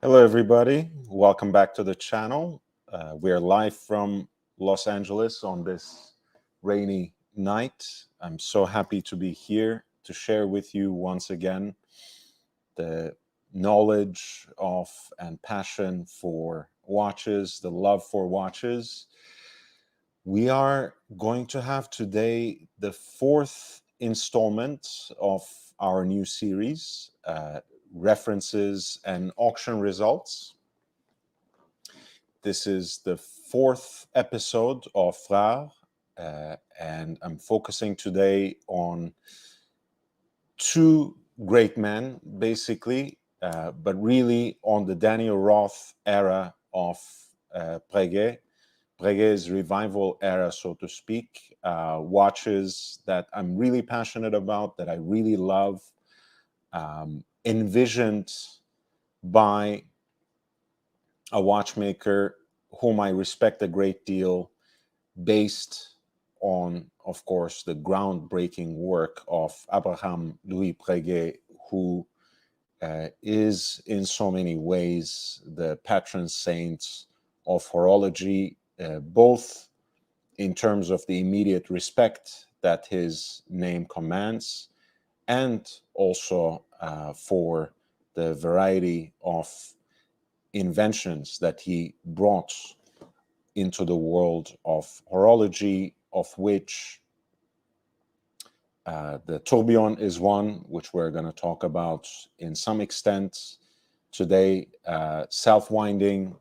Hello, everybody. Welcome back to the channel. We are live from Los Angeles on this rainy night. I'm so happy to be here to share with you once again the knowledge of and passion for watches, the love for watches. We are going to have today the fourth installment of our new series, References and Auction Results. This is the fourth episode of RAAR, and I'm focusing today on two great men, basically, but really on the Daniel Roth era of Breguet. Breguet's revival era, so to speak, watches that I'm really passionate about, that I really love, envisioned by a watchmaker whom I respect a great deal, based on, of course, the groundbreaking work of Abraham Louis Breguet, who is in so many ways the patron saint of horology, both in terms of the immediate respect that his name commands, and also for the variety of inventions that he brought into the world of horology, of which the tourbillon is one, which we're going to talk about in some extent today. Self-winding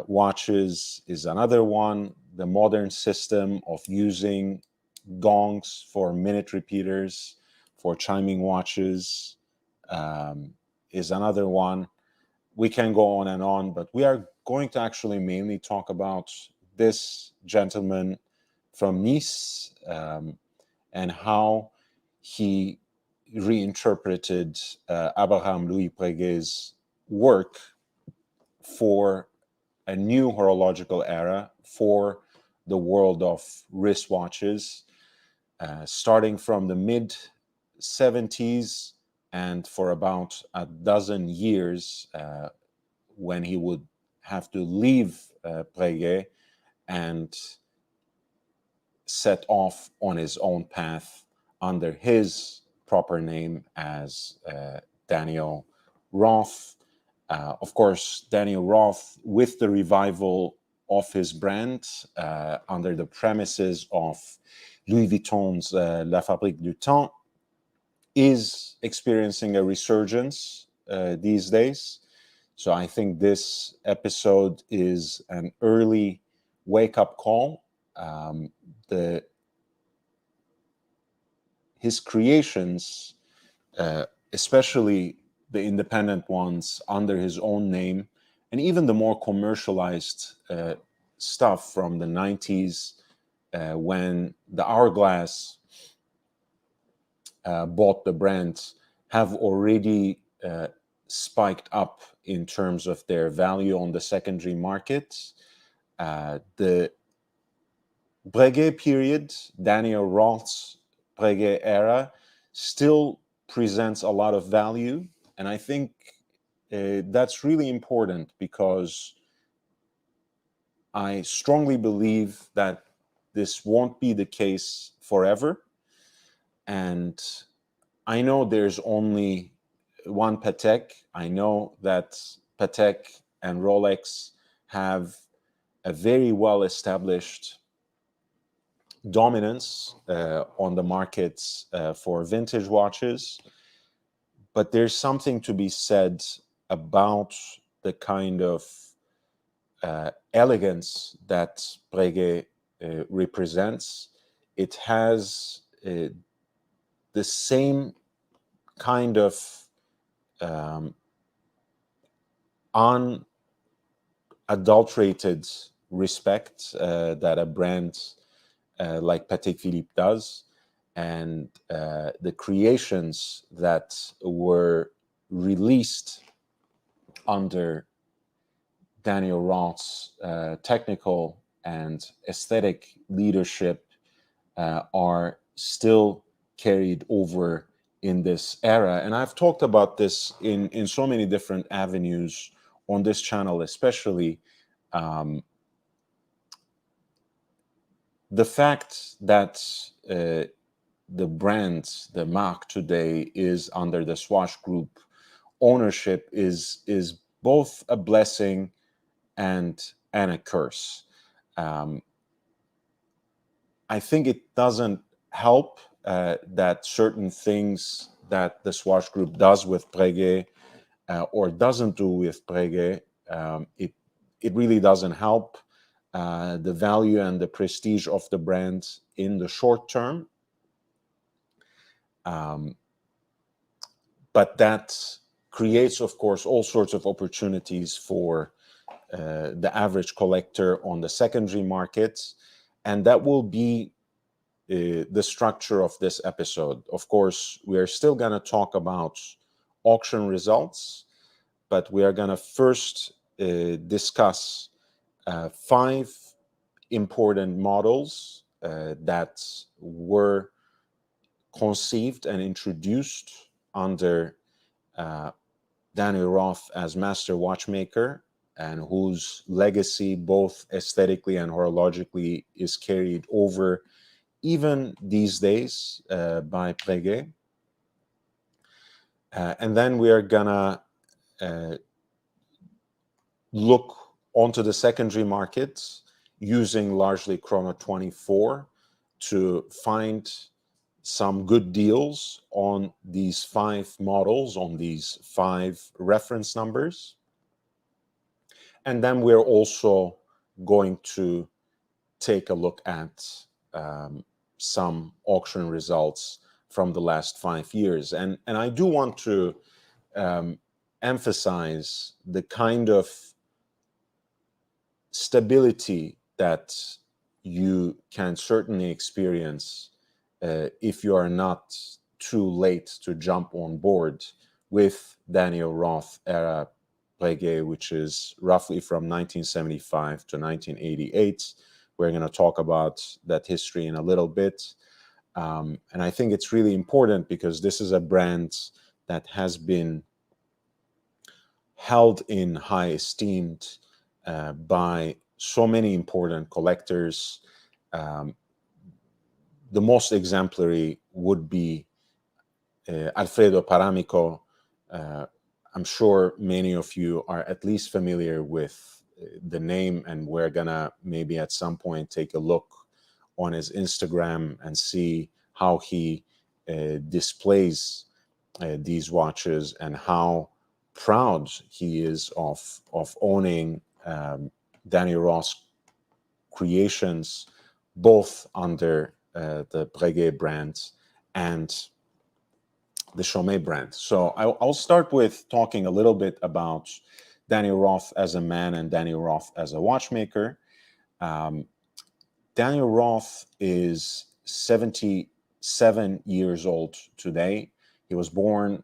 watches is another one. The modern system of using gongs for minute repeaters for chiming watches is another one. We can go on, but we are going to actually mainly talk about this gentleman from Nice, and how he reinterpreted Abraham Louis Breguet's work for a new horological era for the world of wristwatches, starting from the mid 70s and for about a dozen years, when he would have to leave Breguet and set off on his own path under his proper name as Daniel Roth. Of course, Daniel Roth, with the revival of his brand under the premises of Louis Vuitton's La Fabrique du Temps, is experiencing a resurgence these days. So I think this episode is an early wake-up call. His creations, especially the independent ones under his own name, and even the more commercialized stuff from the 90s, when the Hourglass bought the brand, have already spiked up in terms of their value on the secondary market. The Breguet period, Daniel Roth's Breguet era, still presents a lot of value. And I think that's really important, because I strongly believe that this won't be the case forever. And I know there's only one Patek. I know that Patek and Rolex have a very well-established dominance on the markets for vintage watches. But there's something to be said about the kind of elegance that Breguet represents. It has the same kind of unadulterated respect that a brand like Patek Philippe does. And the creations that were released under Daniel Roth's technical and aesthetic leadership are still carried over in this era. And I've talked about this in so many different avenues on this channel especially, um, the fact that the brand, the mark today is under the Swatch Group ownership is both a blessing and a curse. Um, I think it doesn't help that certain things that the Swatch Group does with Breguet or doesn't do with Breguet, it really doesn't help the value and the prestige of the brand in the short term. But that creates, of course, all sorts of opportunities for the average collector on the secondary market. And that will be the structure of this episode. Of course, we are still going to talk about auction results, but we are going to first discuss 5 important models that were conceived and introduced under Daniel Roth as master watchmaker, and whose legacy, both aesthetically and horologically, is carried over even these days by Breguet. And then we are gonna look onto the secondary markets using largely Chrono 24 to find some good deals on these 5 models, on these 5 reference numbers. And then we're also going to take a look at some auction results from the last 5 years. And I do want to emphasize the kind of stability that you can certainly experience if you are not too late to jump on board with Daniel Roth era Breguet, which is roughly from 1975 to 1988. We're going to talk about that history in a little bit. And I think it's really important because this is a brand that has been held in high esteem by so many important collectors. The most exemplary would be Alfredo Paramico. I'm sure many of you are at least familiar with the name, and we're gonna maybe at some point take a look on his Instagram and see how he displays these watches and how proud he is of owning Daniel Roth's creations, both under the Breguet brand and the Chaumet brand. So I'll start with talking a little bit about Daniel Roth as a man and Daniel Roth as a watchmaker. Daniel Roth is 77 years old today. He was born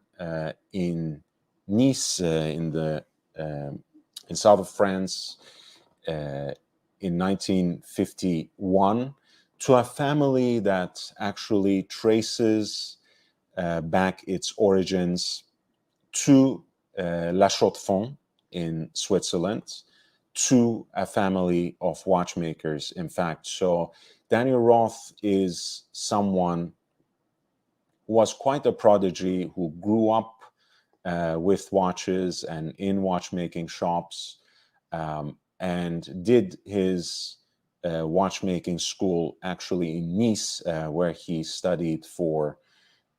in Nice, in south of France, in 1951, to a family that actually traces back its origins to La Chaux-de-Fonds in Switzerland, to a family of watchmakers, in fact. So Daniel Roth is someone who was quite a prodigy, who grew up with watches and in watchmaking shops, and did his watchmaking school actually in Nice, where he studied for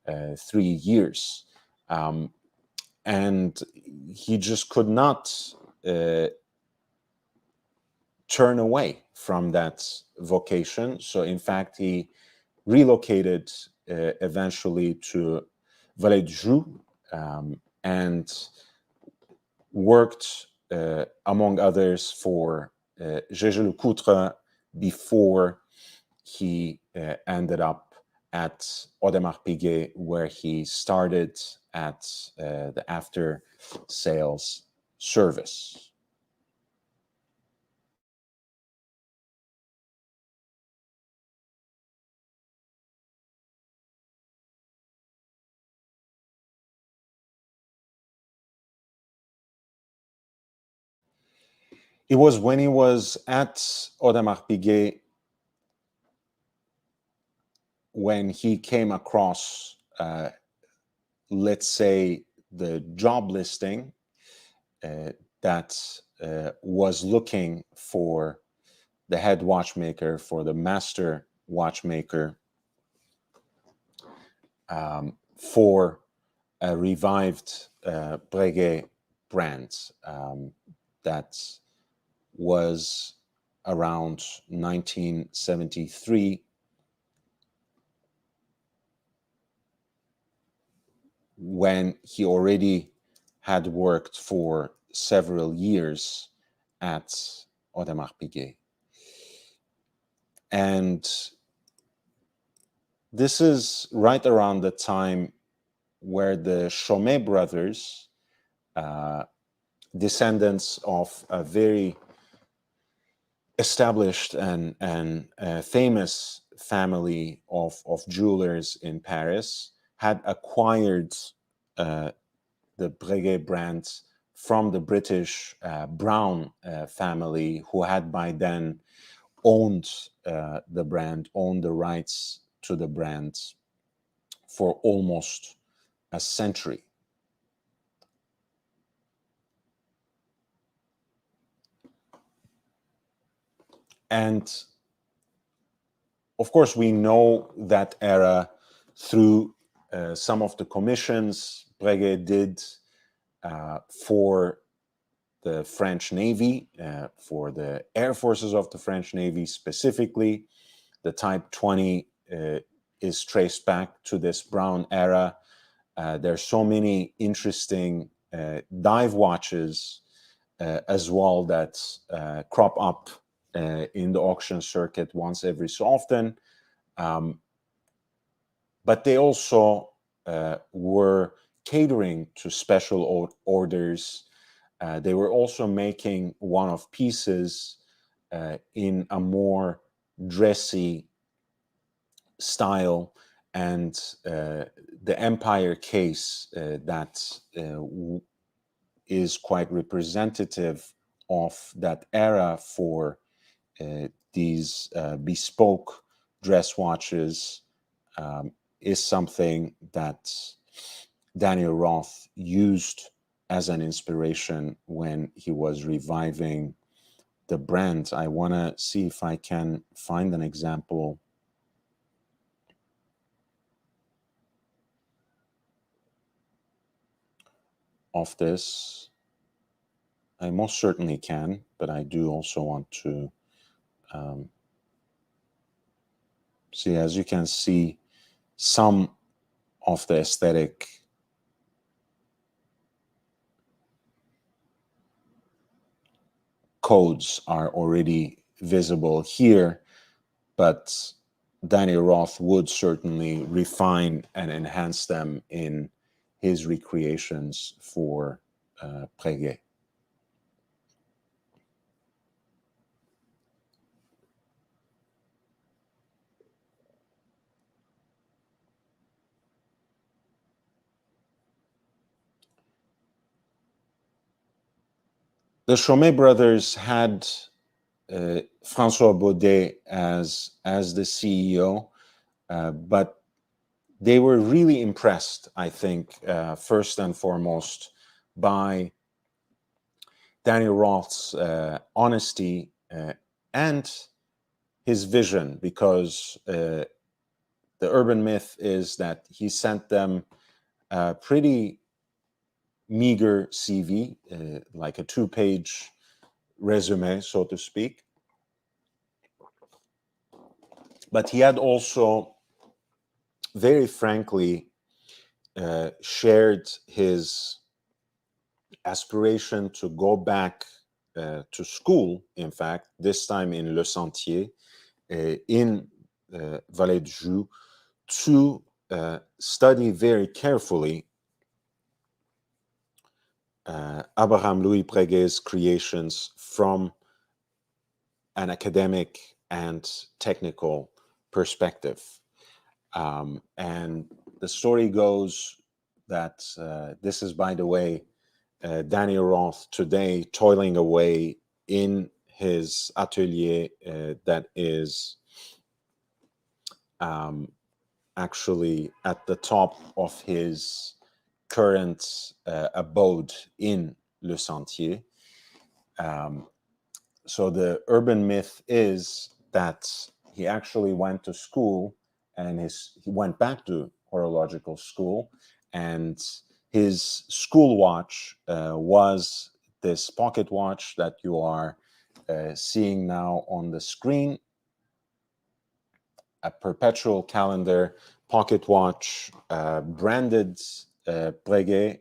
3 years. And he just could not turn away from that vocation. So, in fact, he relocated eventually to Valais-du-Joux and worked, among others, for Jaeger-LeCoultre before he ended up at Audemars Piguet, where he started at the after sales service. It was when he was at Audemars Piguet when he came across, let's say, the job listing that was looking for the head watchmaker, for the master watchmaker, for a revived Breguet brand that was around 1973, when he already had worked for several years at Audemars Piguet. And this is right around the time where the Chomet brothers, descendants of a very established and famous family of jewelers in Paris, had acquired the Breguet brand from the British Brown family, who had by then owned the brand, owned the rights to the brand for almost a century. And of course, we know that era through some of the commissions Breguet did for the French Navy, for the Air Forces of the French Navy specifically. The Type 20 is traced back to this Brown era. There's so many interesting dive watches as well that crop up in the auction circuit once every so often. But they also were catering to special orders. They were also making one-off pieces in a more dressy style, and the Empire case that is quite representative of that era for these bespoke dress watches is something that Daniel Roth used as an inspiration when he was reviving the brand. I want to see if I can find an example of this. I most certainly can, but I do also want to see, as you can see, some of the aesthetic codes are already visible here, but Daniel Roth would certainly refine and enhance them in his recreations for Breguet. The Chomet brothers had François Baudet as the CEO, but they were really impressed, I think, first and foremost, by Daniel Roth's honesty and his vision, because the urban myth is that he sent them a pretty meager CV, like a 2-page resume, so to speak. But he had also very frankly shared his aspiration to go back to school, in fact, this time in Le Sentier, in Vallée du Joux, to study very carefully Abraham Louis Breguet's creations from an academic and technical perspective. And the story goes that this is, by the way, Daniel Roth today toiling away in his atelier that is actually at the top of his current abode in Le Sentier. So the urban myth is that he actually went to school and he went back to horological school, and his school watch was this pocket watch that you are seeing now on the screen, a perpetual calendar pocket watch branded Breguet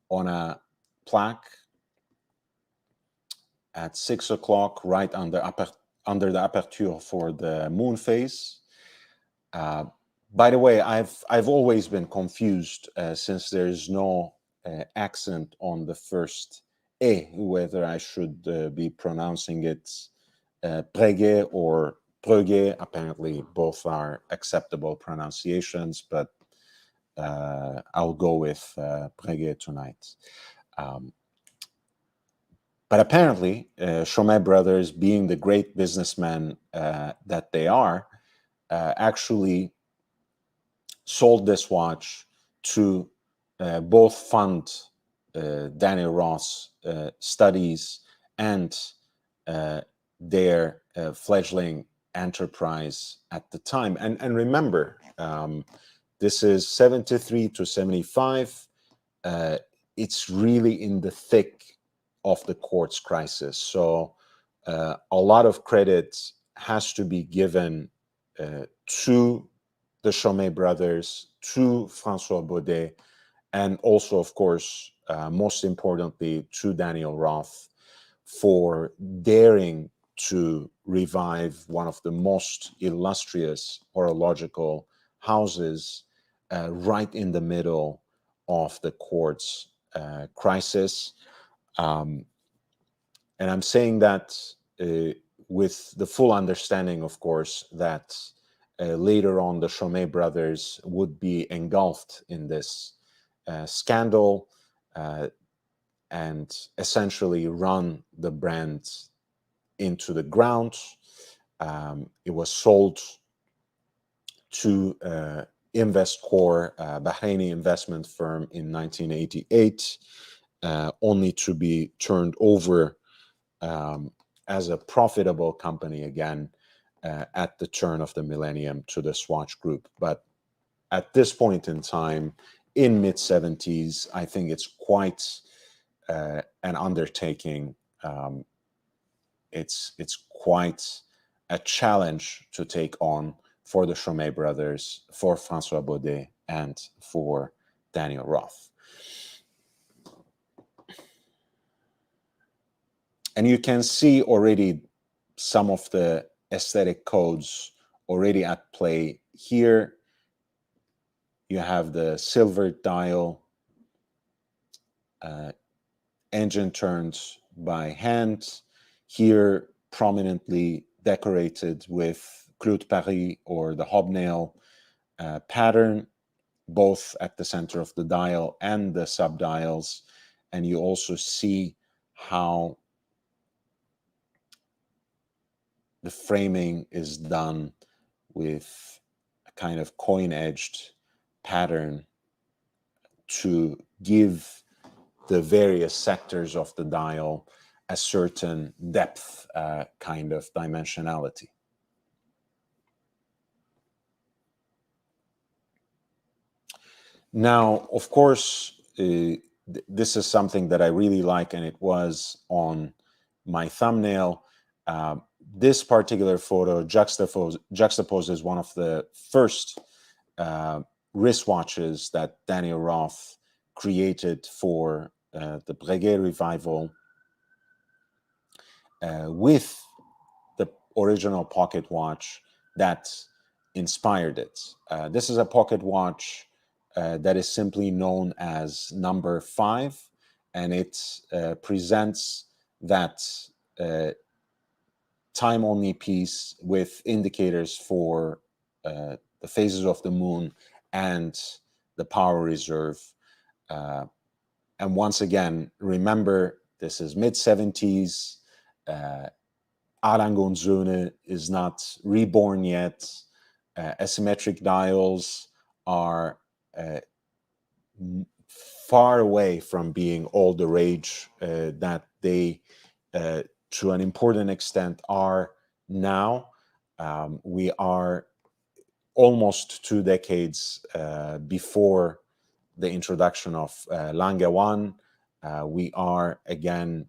on a plaque at 6 o'clock, right under the aperture for the moon phase. By the way, I've always been confused since there is no accent on the first E, whether I should be pronouncing it Breguet or Breguet. Apparently, both are acceptable pronunciations, but I'll go with Breguet tonight. But apparently, Chomet brothers, being the great businessmen that they are, actually sold this watch to both fund Daniel Roth's studies and their fledgling enterprise at the time. And remember, this is 73 to 75. It's really in the thick of the quartz crisis. So a lot of credit has to be given to the Chomet brothers, to François Baudet, and also, of course, most importantly, to Daniel Roth for daring to revive one of the most illustrious horological houses right in the middle of the quartz crisis. And I'm saying that with the full understanding, of course, that later on the Chomet brothers would be engulfed in this scandal and essentially run the brand into the ground. It was sold to Investcorp, Bahraini investment firm, in 1988, only to be turned over as a profitable company again at the turn of the millennium to the Swatch Group. But at this point in time, in mid-70s, I think it's quite an undertaking. It's quite a challenge to take on for the Chomet brothers, for François Baudet, and for Daniel Roth. And you can see already some of the aesthetic codes already at play here. You have the silver dial, engine turns by hand, here prominently decorated with Clou de Paris or the hobnail pattern, both at the center of the dial and the subdials. And you also see how the framing is done with a kind of coin-edged pattern to give the various sectors of the dial a certain depth, kind of dimensionality. Now, of course, this is something that I really like, and it was on my thumbnail. This particular photo juxtaposes one of the first wristwatches that Daniel Roth created for the Breguet revival with the original pocket watch that inspired it. This is a pocket watch that is simply known as number 5, and it presents that time-only piece with indicators for the phases of the moon and the power reserve. And once again, remember, this is mid-70s. Arangonzone is not reborn yet. Asymmetric dials are far away from being all the rage that they, to an important extent, are now. We are almost 2 decades before the introduction of Lange 1. We are, again,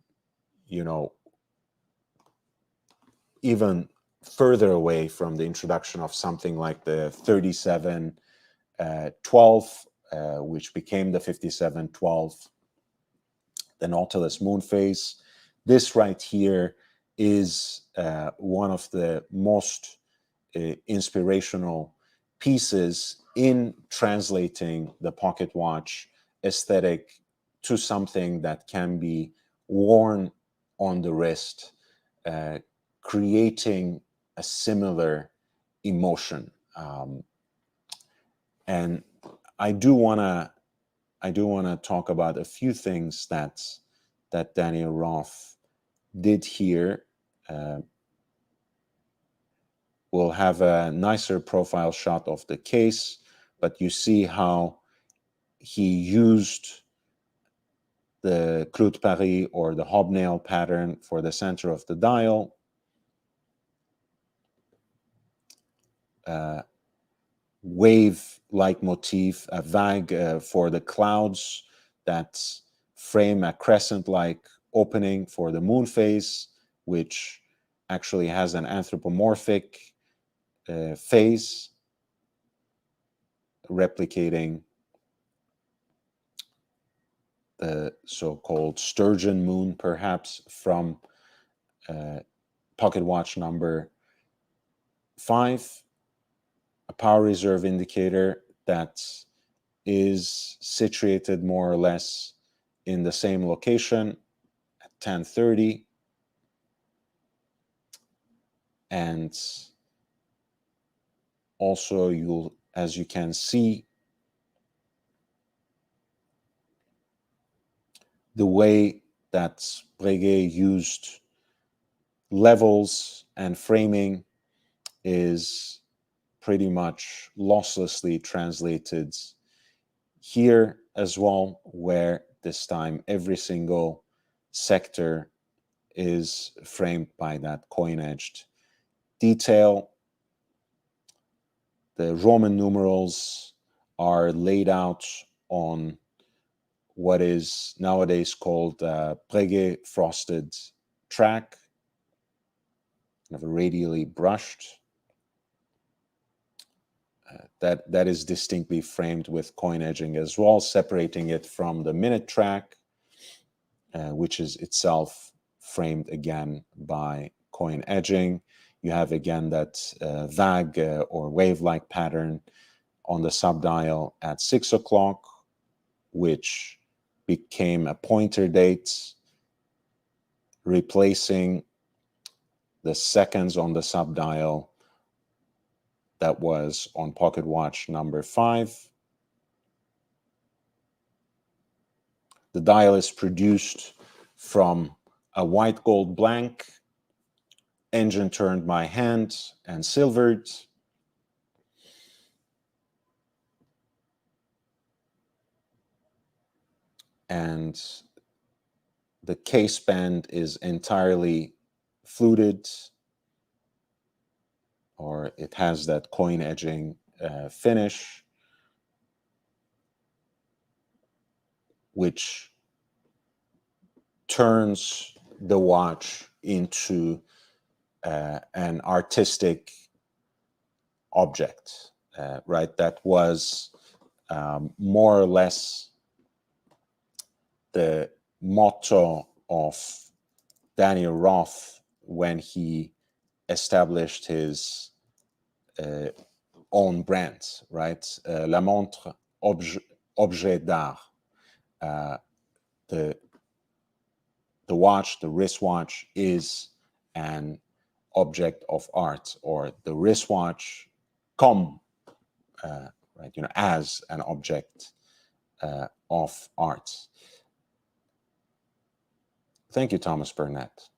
even further away from the introduction of something like the 3712, which became the 5712, the Nautilus moon phase. This right here is one of the most inspirational pieces in translating the pocket watch aesthetic to something that can be worn on the wrist, creating a similar emotion. And I do want to talk about a few things that Daniel Roth did here. We'll have a nicer profile shot of the case, but you see how he used the clou de Paris or the hobnail pattern for the center of the dial. Wave-like motif, a vague for the clouds that frame a crescent-like opening for the moon phase, which actually has an anthropomorphic phase replicating the so-called sturgeon moon, perhaps, from pocket watch number 5, a power reserve indicator that is situated more or less in the same location at 10:30, and also as you can see, the way that Breguet used levels and framing is pretty much losslessly translated here as well, where this time every single sector is framed by that coin-edged detail. The Roman numerals are laid out on what is nowadays called Breguet frosted track, kind of radially brushed. That is distinctly framed with coin edging as well, separating it from the minute track, which is itself framed again by coin edging. You have again that vague or wave-like pattern on the subdial at 6 o'clock, which became a pointer date, replacing the seconds on the subdial that was on pocket watch number 5. The dial is produced from a white gold blank, engine turned by hand and silvered. And the case band is entirely fluted, or it has that coin edging finish, which turns the watch into an artistic object, right? That was more or less the motto of Daniel Roth when he established his own brand, right? La montre, objet d'art. The watch, the wristwatch, is an object of art, or the wristwatch comme, right? As an object of art. Thank you, Thomas Burnett.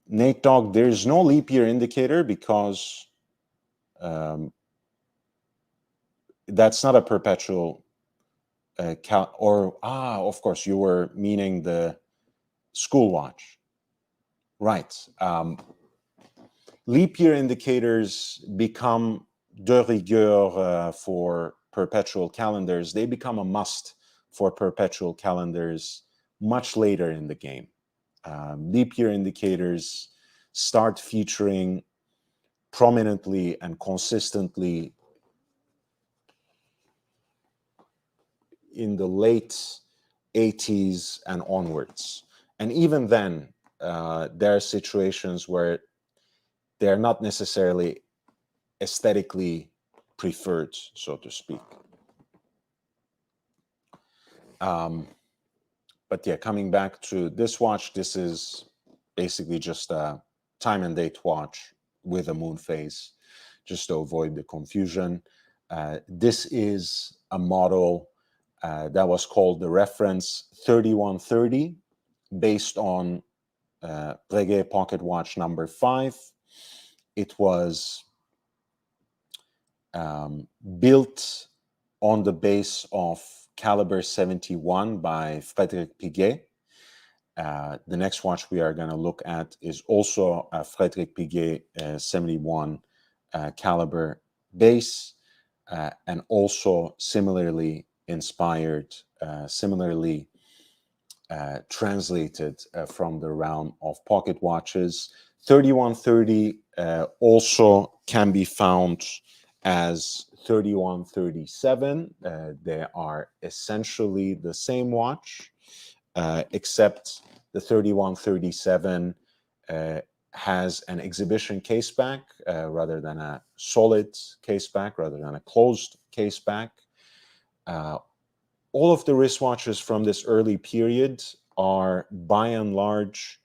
Nate Dogg, there's no leap year indicator because that's not a perpetual of course, you were meaning the school watch. Right. Leap year indicators become de rigueur for perpetual calendars. They become a must for perpetual calendars much later in the game. Leap year indicators start featuring prominently and consistently in the late 80s and onwards. And even then, there are situations where they're not necessarily aesthetically preferred, so to speak. But yeah, coming back to this watch, this is basically just a time and date watch with a moon phase, just to avoid the confusion. This is a model that was called the reference 3130, based on Breguet pocket watch number 5. It was built on the base of caliber 71 by Frédéric Piguet. The next watch we are going to look at is also a Frédéric Piguet 71 caliber base, and also similarly inspired, similarly translated from the realm of pocket watches. 3130 also can be found as 3137. They are essentially the same watch, except the 3137 has an exhibition case back rather than a solid case back, rather than a closed case back. All of the wristwatches from this early period are by and large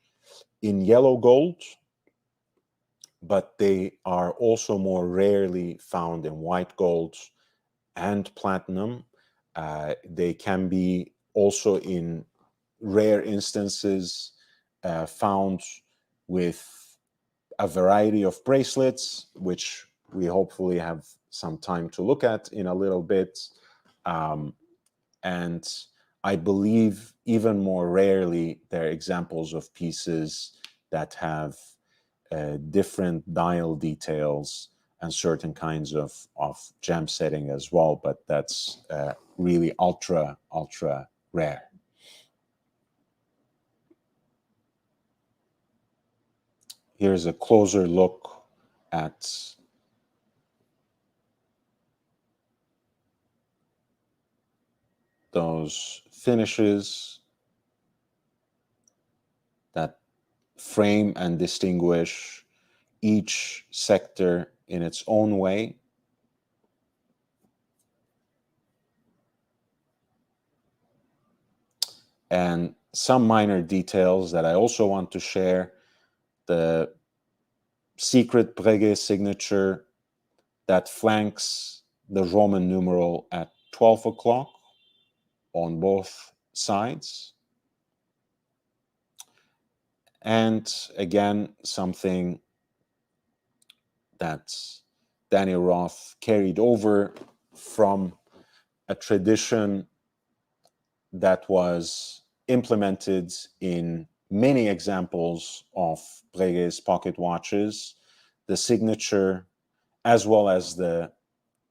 in yellow gold, but they are also more rarely found in white gold and platinum. They can be also in rare instances found with a variety of bracelets, which we hopefully have some time to look at in a little bit. And I believe even more rarely, there are examples of pieces that have different dial details and certain kinds of gem setting as well, but that's really ultra rare. Here's a closer look at those finishes that frame and distinguish each sector in its own way. And some minor details that I also want to share. The secret Breguet signature that flanks the Roman numeral at 12 o'clock on both sides. And again, something that Daniel Roth carried over from a tradition that was implemented in many examples of Breguet's pocket watches, the signature, as well as the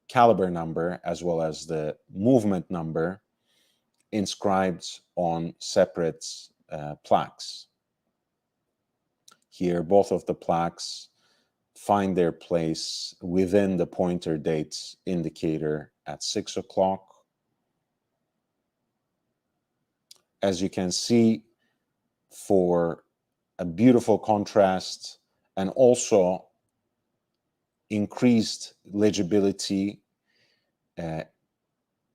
caliber number, as well as the movement number, inscribed on separate plaques. Here, both of the plaques find their place within the pointer date indicator at 6 o'clock. As you can see, for a beautiful contrast and also increased legibility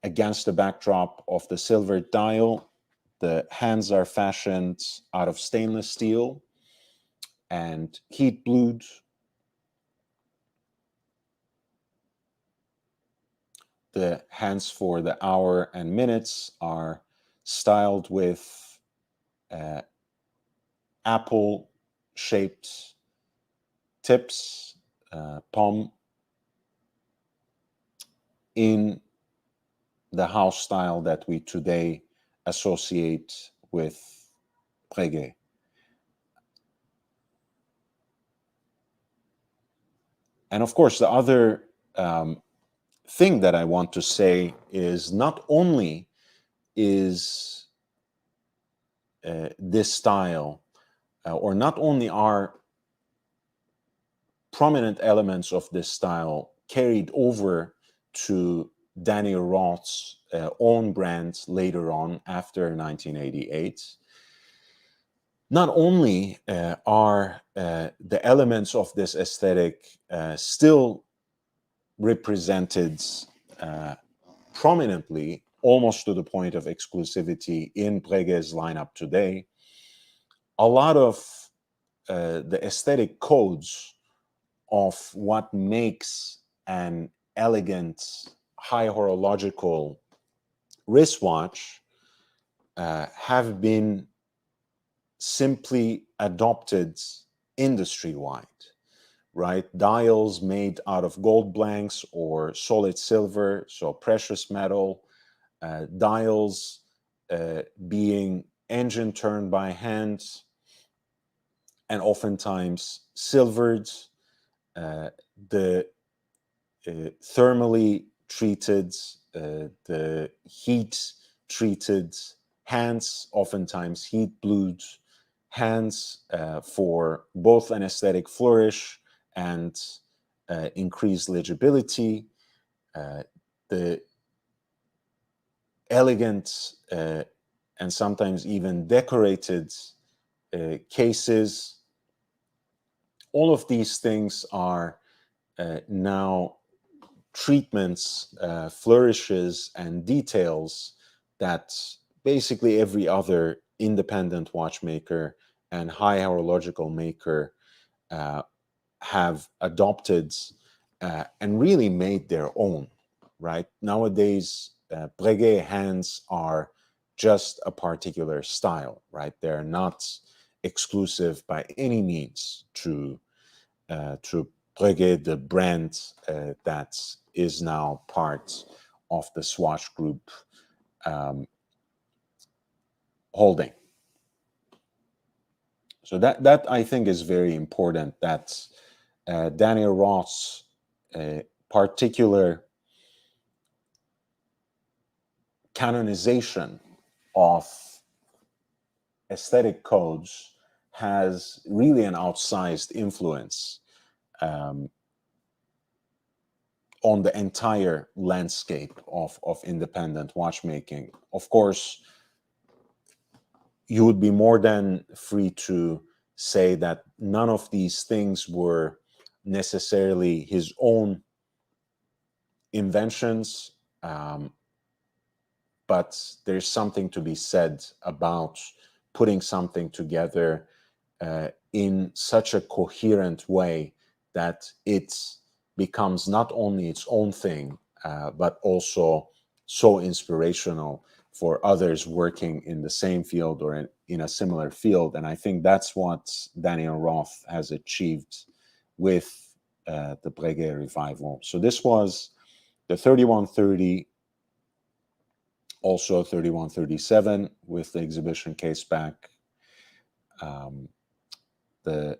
against the backdrop of the silver dial, the hands are fashioned out of stainless steel and heat blued. The hands for the hour and minutes are styled with apple-shaped tips, palm, in the house style that we today associate with Breguet. And of course, the other thing that I want to say is not only is this style, or not only are prominent elements of this style carried over to Daniel Roth's own brand later on after 1988. Not only are the elements of this aesthetic still represented prominently, almost to the point of exclusivity, in Breguet's lineup today, a lot of the aesthetic codes of what makes an elegant, high horological wristwatch have been simply adopted industry-wide, right? Dials made out of gold blanks or solid silver, so precious metal, dials being engine turned by hand and oftentimes silvered, the thermally treated, the heat treated hands, oftentimes heat blued hands, for both an aesthetic flourish and increased legibility. The elegant and sometimes even decorated cases. All of these things are now treatments, flourishes, and details that basically every other independent watchmaker and high horological maker have adopted and really made their own, right? Nowadays, Breguet hands are just a particular style, right? They're not exclusive by any means to Breguet, the brand that is now part of the Swatch Group holding. So that I think is very important, that Daniel Roth's particular canonization of aesthetic codes has really an outsized influence on the entire landscape of independent watchmaking. Of course, you would be more than free to say that none of these things were necessarily his own inventions, but there's something to be said about putting something together in such a coherent way that it becomes not only its own thing, but also so inspirational for others working in the same field or in a similar field. And I think that's what Daniel Roth has achieved with the Breguet revival. So this was the 3130, also 3137 with the exhibition case back. The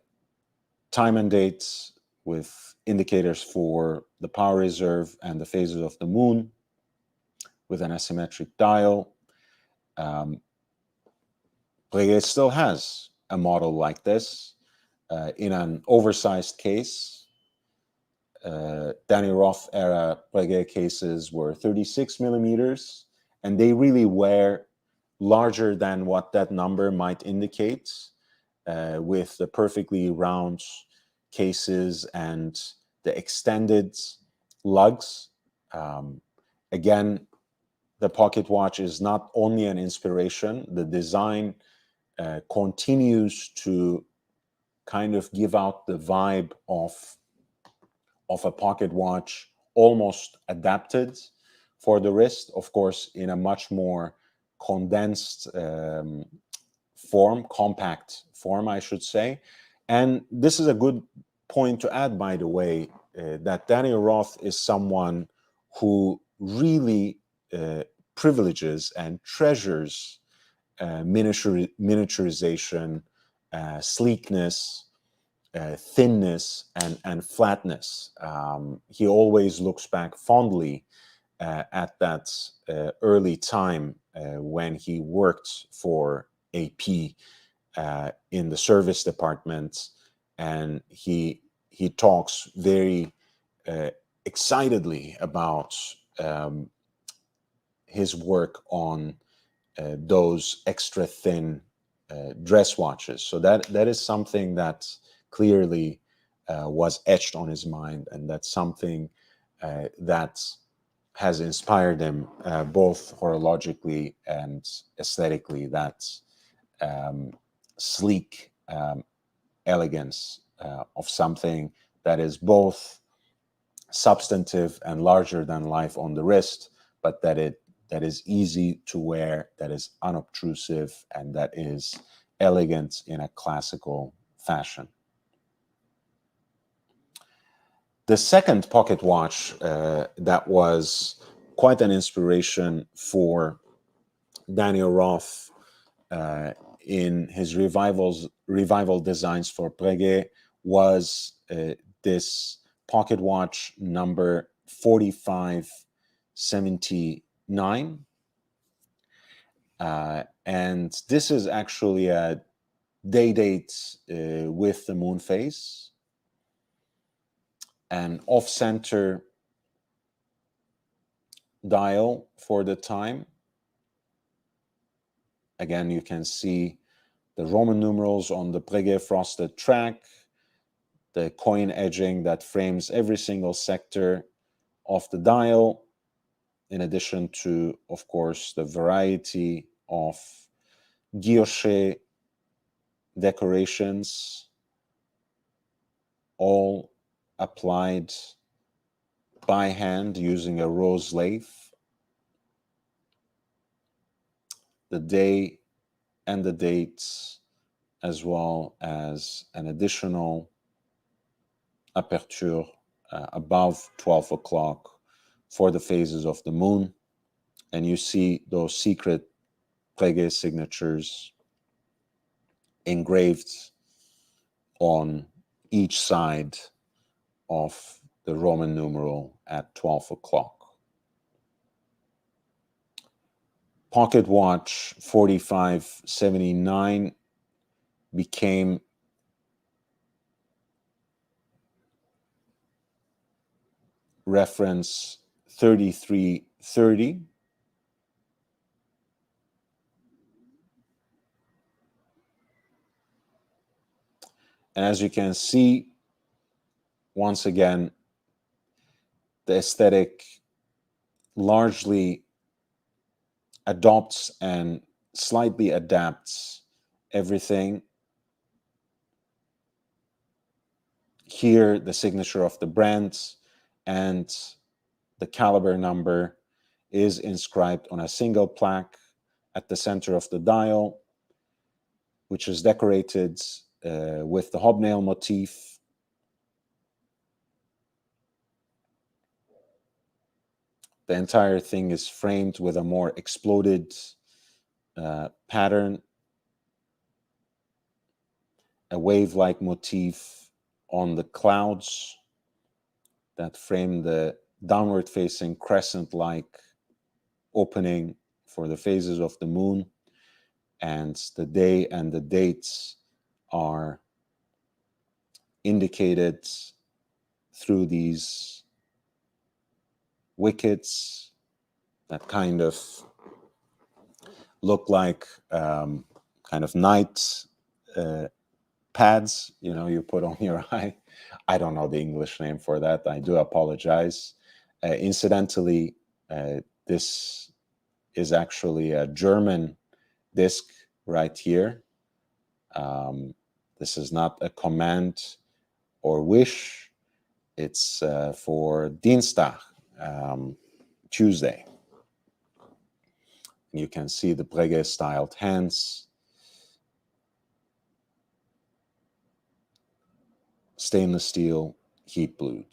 time and dates with indicators for the power reserve and the phases of the moon with an asymmetric dial. Breguet still has a model like this in an oversized case. Daniel Roth era Breguet cases were 36 millimeters, and they really were larger than what that number might indicate, with the perfectly round cases and the extended lugs. Again, the pocket watch is not only an inspiration, the design continues to kind of give out the vibe of a pocket watch almost adapted for the wrist, of course, in a much more condensed form, compact form, I should say. And this is a good point to add, by the way, that Daniel Roth is someone who really privileges and treasures miniaturization, sleekness, thinness, and flatness. He always looks back fondly at that early time when he worked for AP in the service department, and he talks very excitedly about his work on those extra thin dress watches. So that is something that clearly was etched on his mind, and that's something that has inspired him both horologically and aesthetically. That sleek elegance of something that is both substantive and larger than life on the wrist, but that is easy to wear, that is unobtrusive, and that is elegant in a classical fashion. The second pocket watch that was quite an inspiration for Daniel Roth in his revival designs for Breguet was this pocket watch number 4579. And this is actually a day date with the moon phase, an off-center dial for the time. Again, you can see the Roman numerals on the Breguet frosted track, the coin edging that frames every single sector of the dial, in addition to, of course, the variety of guilloche decorations, all applied by hand using a rose lathe. The day and the dates, as well as an additional aperture above 12 o'clock for the phases of the moon. And you see those secret Breguet signatures engraved on each side of the Roman numeral at 12 o'clock. Pocket watch 4579 became reference 3330. And as you can see, once again, the aesthetic largely adopts and slightly adapts everything. Here, the signature of the brand and the caliber number is inscribed on a single plaque at the center of the dial, which is decorated with the hobnail motif. The entire thing is framed with a more exploded pattern, a wave-like motif on the clouds that frame the downward-facing crescent-like opening for the phases of the moon, and the day and the dates are indicated through these wickets that kind of look like kind of night pads, you put on your eye. I don't know the English name for that. I do apologize. Incidentally, this is actually a German disc right here. This is not a command or wish. It's for Dienstag, Tuesday. You can see the Breguet styled hands stainless steel heat blued.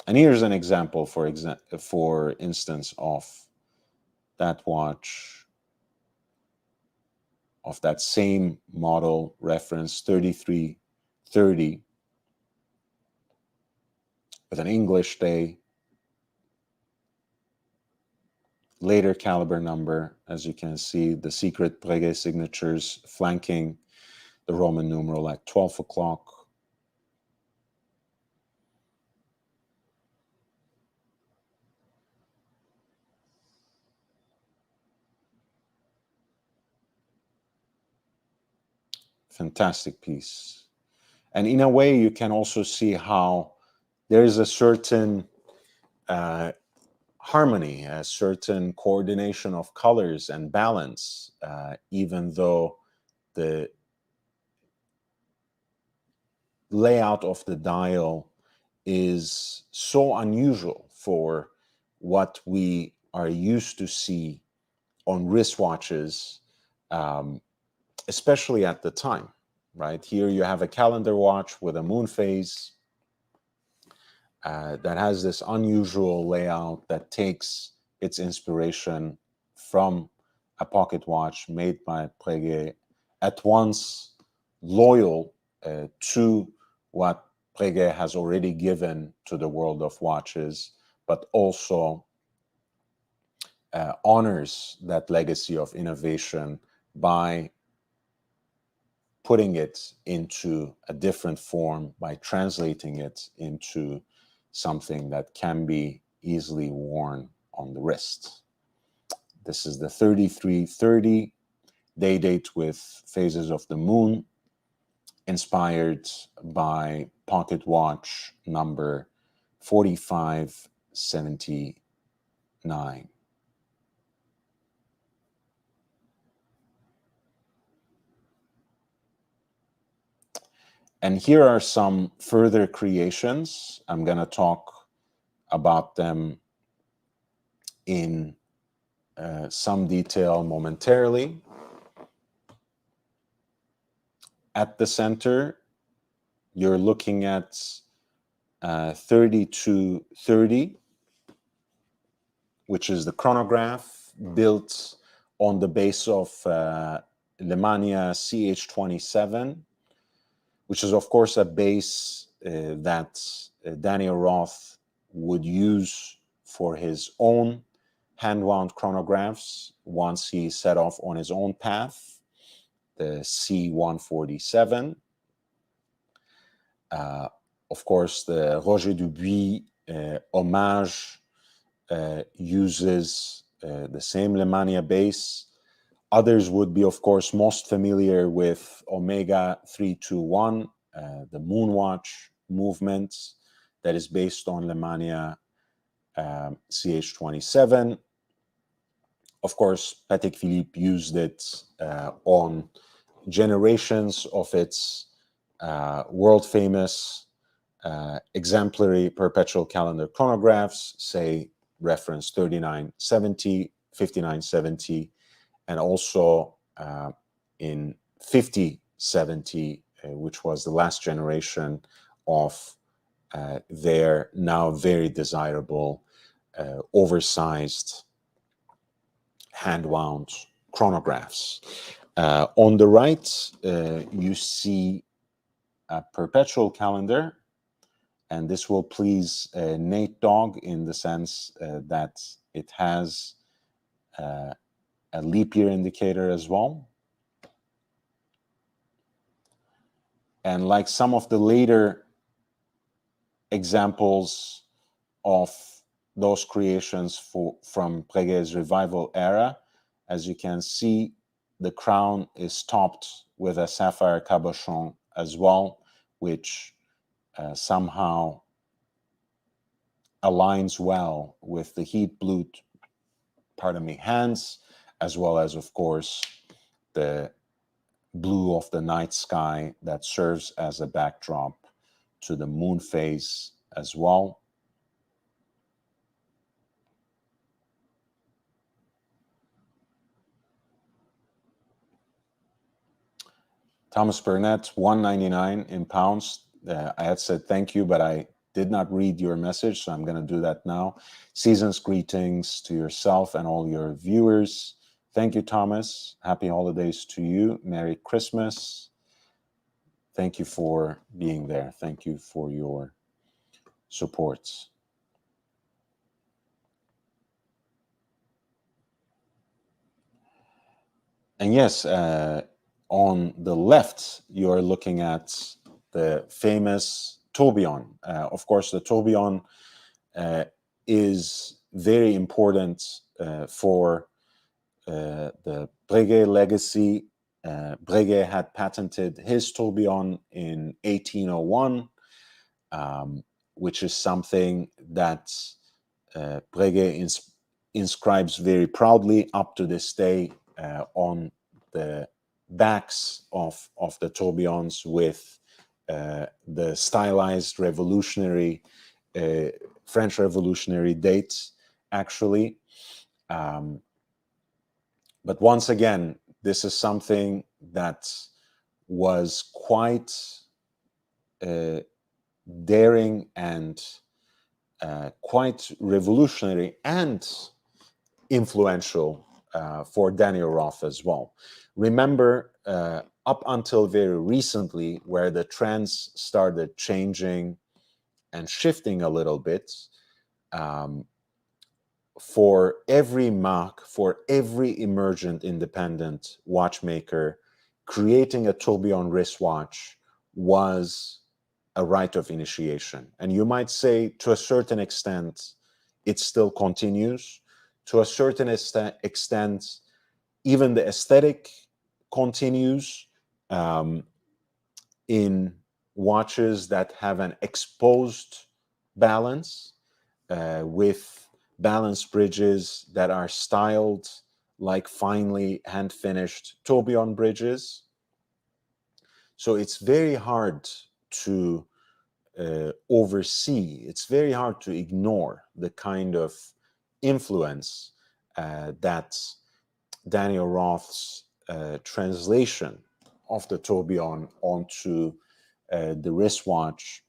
And here's an example, for instance, of that watch, of that same model, reference 3330, with an English day, later caliber number. As you can see, the secret Breguet signatures flanking the Roman numeral at 12 o'clock. Fantastic piece. And in a way, you can also see how there is a certain harmony, a certain coordination of colors and balance, even though the layout of the dial is so unusual for what we are used to see on wristwatches, especially at the time, right? Here you have a calendar watch with a moon phase that has this unusual layout that takes its inspiration from a pocket watch made by Breguet, at once loyal to what Breguet has already given to the world of watches, but also honors that legacy of innovation by putting it into a different form, by translating it into something that can be easily worn on the wrist. This is the 3330 day date with phases of the moon, inspired by pocket watch number 4579. And here are some further creations. I'm going to talk about them in some detail momentarily. At the center, you're looking at 3230, which is the chronograph built on the base of Lemania CH27, which is, of course, a base that Daniel Roth would use for his own hand-wound chronographs once he set off on his own path, the C147. Of course, the Roger Dubuis homage uses the same Lemania base. Others would be, of course, most familiar with Omega 321, the Moonwatch movement that is based on Lemania CH27. Of course, Patek Philippe used it on generations of its world-famous exemplary perpetual calendar chronographs, say reference 3970, 5970, and also in 5070, which was the last generation of their now very desirable oversized hand-wound chronographs. On the right, you see a perpetual calendar, and this will please Nate Dogg in the sense that it has a leap year indicator as well. And like some of the later examples of those creations from Breguet's revival era, as you can see, the crown is topped with a sapphire cabochon as well, which somehow aligns well with the heat blued, hands, as well as, of course, the blue of the night sky that serves as a backdrop to the moon phase as well. Thomas Burnett, 199 in pounds. I had said thank you, but I did not read your message, so I'm going to do that now. Season's greetings to yourself and all your viewers. Thank you, Thomas. Happy holidays to you. Merry Christmas. Thank you for being there. Thank you for your support. And yes, on the left, you're looking at the famous tourbillon. Of course, the tourbillon is very important for the Breguet legacy. Breguet had patented his tourbillon in 1801, which is something that Breguet inscribes very proudly up to this day on the backs of the tourbillons with the stylized revolutionary French Revolutionary dates, actually. But once again, this is something that was quite daring and quite revolutionary and influential for Daniel Roth as well. Remember, up until very recently, where the trends started changing and shifting a little bit, for every marque, for every emergent independent watchmaker, creating a tourbillon wristwatch was a rite of initiation. And you might say, to a certain extent, it still continues. To a certain extent, even the aesthetic continues in watches that have an exposed balance with balance bridges that are styled like finely hand-finished tourbillon bridges. So it's very hard to oversee. It's very hard to ignore the kind of influence that Daniel Roth's translation of the tourbillon onto the wristwatch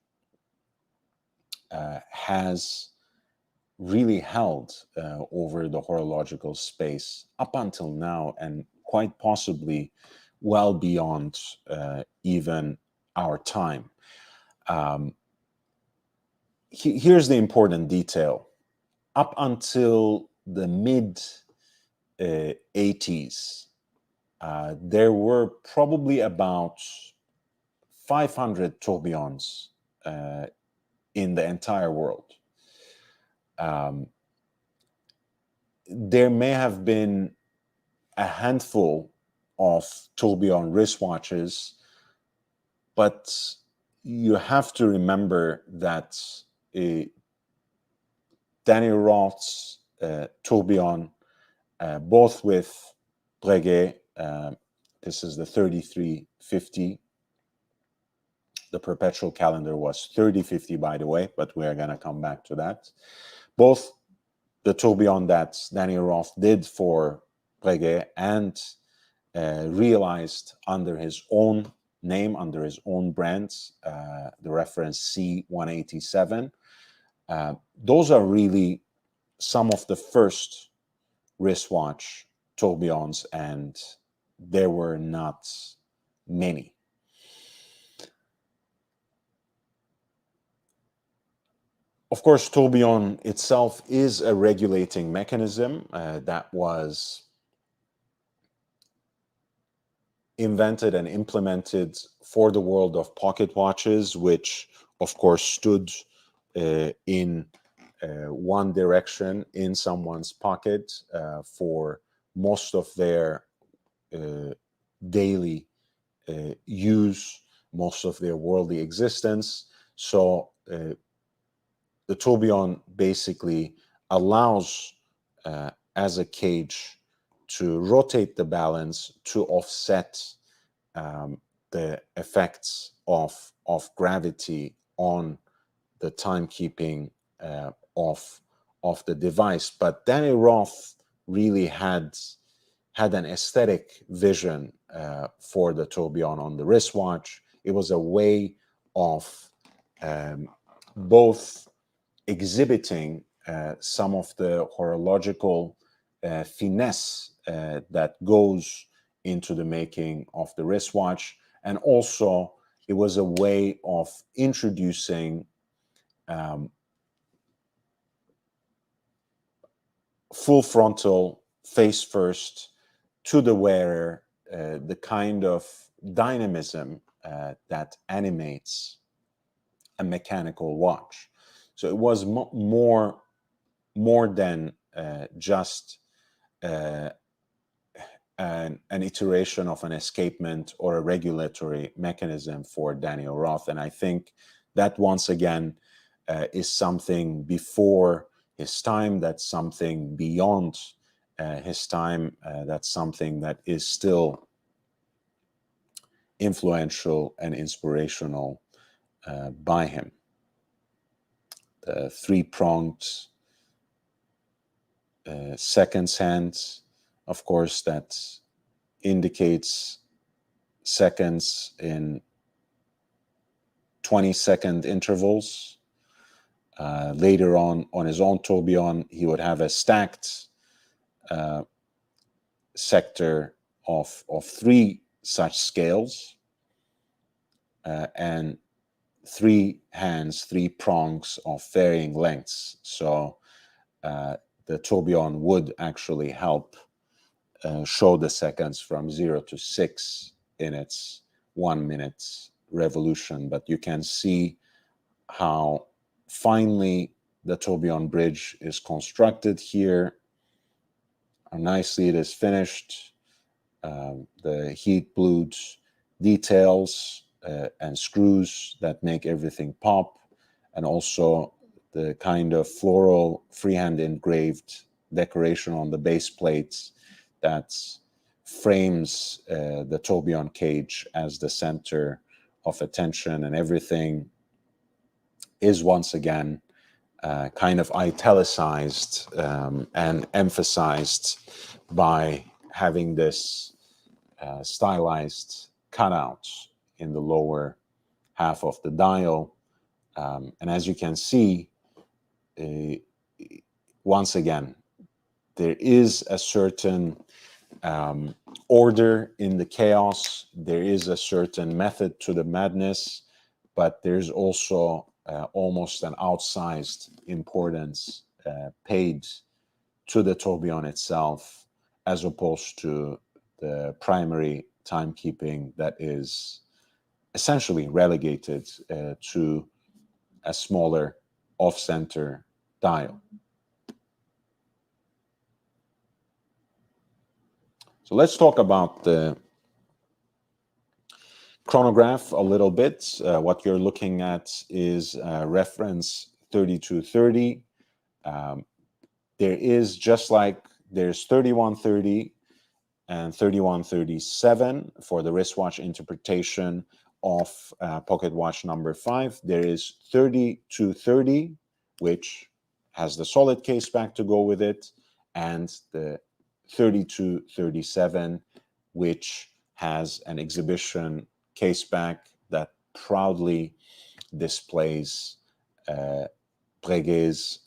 has really held over the horological space up until now, and quite possibly well beyond even our time. Here's the important detail. Up until the mid 80s, there were probably about 500 tourbillons in the entire world. There may have been a handful of tourbillon wristwatches, but you have to remember that Daniel Roth's tourbillon, both with Breguet, this is the 3350. The perpetual calendar was 3050, by the way, but we're going to come back to that. Both the tourbillon that Daniel Roth did for Breguet and realized under his own name, under his own brand, the reference C187. Those are really some of the first wristwatch tourbillons, and there were not many. Of course, tourbillon itself is a regulating mechanism that was invented and implemented for the world of pocket watches, which of course stood in one direction in someone's pocket for most of their daily use, most of their worldly existence. So the tourbillon basically allows as a cage to rotate the balance to offset the effects of gravity on the timekeeping of the device. But Daniel Roth really had had an aesthetic vision for the tourbillon on the wristwatch. It was a way of both exhibiting some of the horological finesse that goes into the making of the wristwatch, and also it was a way of introducing full frontal, face first, to the wearer, the kind of dynamism that animates a mechanical watch. So it was more than just an iteration of an escapement or a regulatory mechanism for Daniel Roth. And I think that once again is something before his time, that's something beyond his time, that's something that is still influential and inspirational by him. The three-pronged seconds hand, of course, that indicates seconds in 20-second intervals. Later on his own tourbillon, he would have a stacked sector of three such scales and three hands, three prongs of varying lengths. So the tourbillon would actually help show the seconds from 0 to 6 in its 1 minute revolution. But you can see how finely the tourbillon bridge is constructed here, how nicely it is finished, the heat blued details and screws that make everything pop, and also the kind of floral freehand engraved decoration on the base plates that frames the tourbillon cage as the center of attention, and everything is once again kind of italicized and emphasized by having this stylized cutout in the lower half of the dial. And as you can see, once again, there is a certain order in the chaos. There is a certain method to the madness, but there's also almost an outsized importance paid to the tourbillon itself, as opposed to the primary timekeeping that is essentially relegated to a smaller off-center dial. So let's talk about the chronograph a little bit. What you're looking at is reference 3230. There is, just like there's 3130 and 3137 for the wristwatch interpretation of pocket watch number 5, there is 3230, which has the solid case back to go with it, and the 3237, which has an exhibition case back that proudly displays Breguet's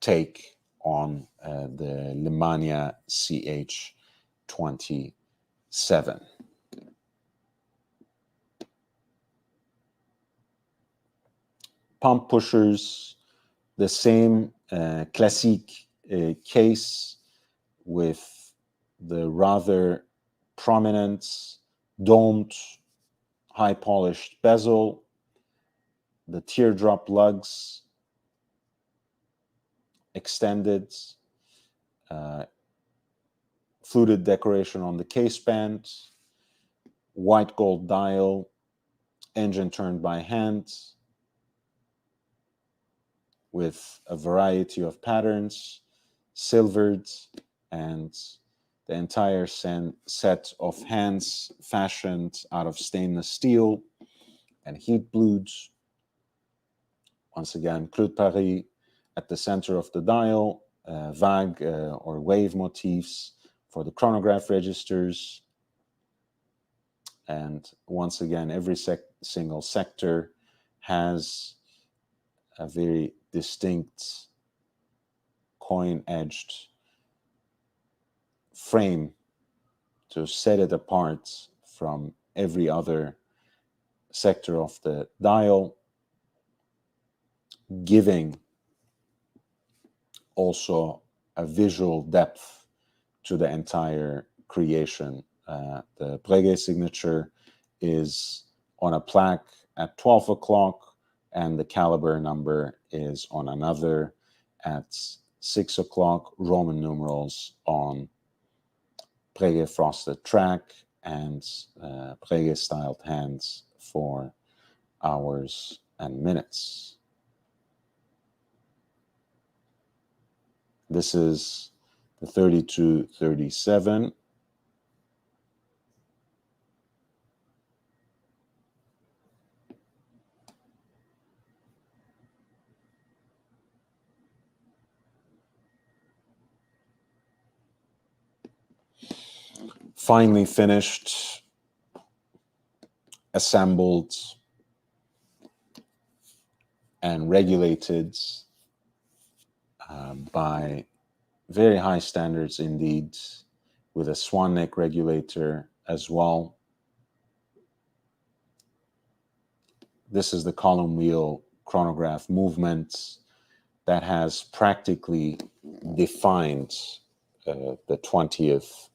take on the Lemania CH27. Pump pushers, the same classique case with the rather prominent domed high polished bezel, the teardrop lugs extended, fluted decoration on the case band, white gold dial, engine turned by hand with a variety of patterns, silvered, and the entire set of hands fashioned out of stainless steel and heat blued. Once again, Clou de Paris at the center of the dial, vague or wave motifs for the chronograph registers. And once again, every single sector has a very distinct coin-edged frame to set it apart from every other sector of the dial, giving also a visual depth to the entire creation. The Breguet signature is on a plaque at 12 o'clock, and the caliber number is on another at 6 o'clock, Roman numerals on Breguet frosted track, and Breguet styled hands for hours and minutes. This is the 3237. Finely finished, assembled, and regulated by very high standards indeed, with a swan neck regulator as well. This is the column wheel chronograph movement that has practically defined the 20th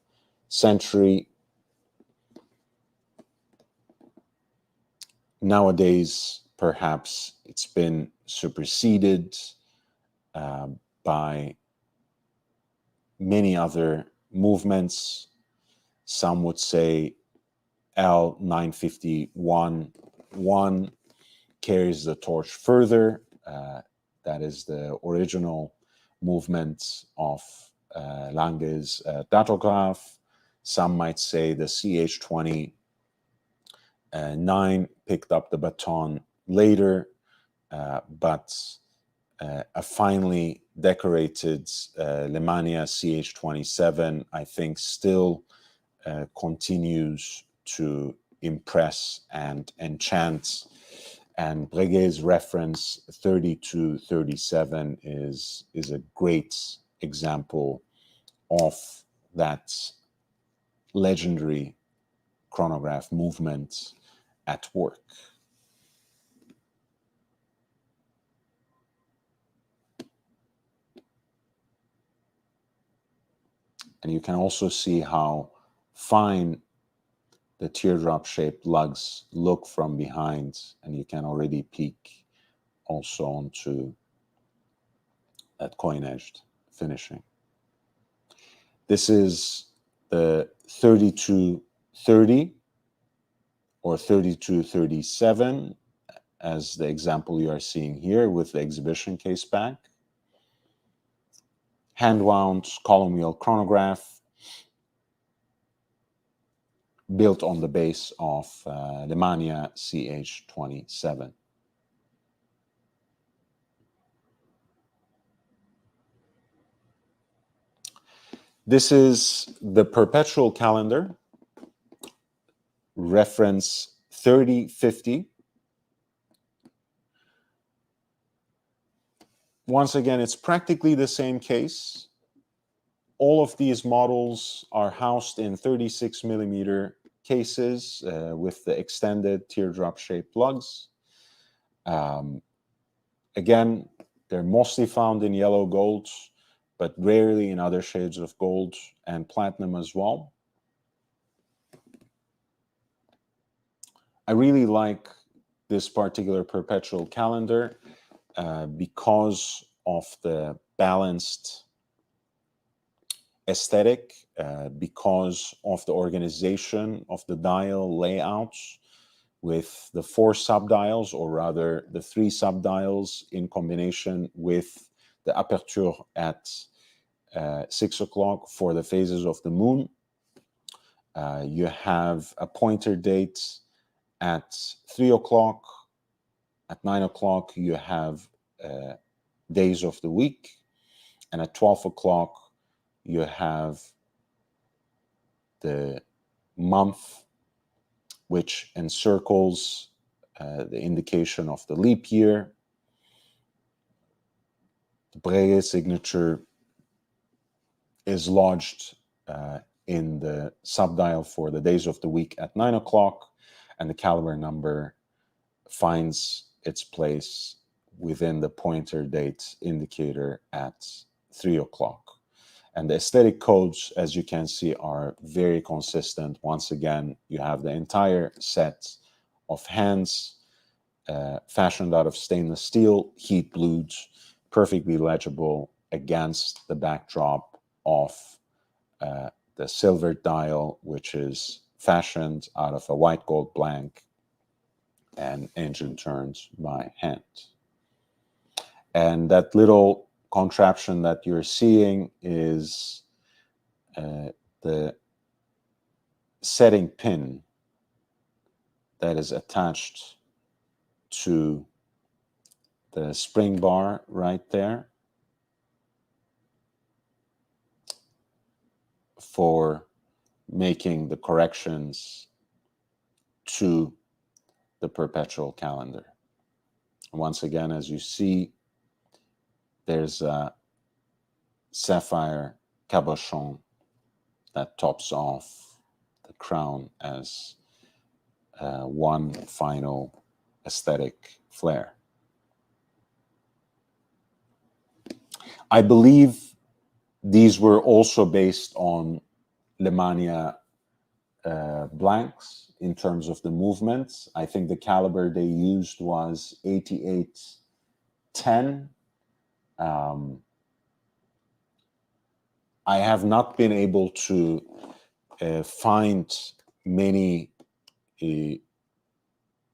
century. Nowadays, perhaps it's been superseded by many other movements. Some would say L951-1 carries the torch further. That is the original movement of Lange's datograph. Some might say the CH29 picked up the baton later, but a finely decorated Lemania CH27, I think, still continues to impress and enchant. And Breguet's reference 3237 is a great example of that legendary chronograph movement at work. And you can also see how fine the teardrop-shaped lugs look from behind, and you can already peek also onto that coin-edged finishing. This is the 3230 or 3237, as the example you are seeing here with the exhibition case back. Hand-wound column wheel chronograph built on the base of Lemania CH27. This is the perpetual calendar, reference 3050. Once again, it's practically the same case. All of these models are housed in 36 millimeter cases with the extended teardrop-shaped lugs. Again, they're mostly found in yellow gold, but rarely in other shades of gold and platinum as well. I really like this particular perpetual calendar because of the balanced aesthetic, because of the organization of the dial layouts with the 4 subdials, or rather the 3 subdials in combination with the aperture at 6 o'clock for the phases of the moon. You have a pointer date at 3 o'clock. At 9 o'clock, you have days of the week. And at 12 o'clock, you have the month, which encircles the indication of the leap year. The Breguet signature is lodged in the subdial for the days of the week at 9 o'clock, and the caliber number finds its place within the pointer date indicator at 3 o'clock. And the aesthetic codes, as you can see, are very consistent. Once again, you have the entire set of hands fashioned out of stainless steel, heat blued, perfectly legible against the backdrop of the silver dial, which is fashioned out of a white gold blank and engine turns by hand. And that little contraption that you're seeing is the setting pin that is attached to the spring bar right there for making the corrections to the perpetual calendar. Once again, as you see, there's a sapphire cabochon that tops off the crown as one final aesthetic flair. I believe these were also based on Lemania blanks in terms of the movements. I think the caliber they used was 8810. I have not been able to find many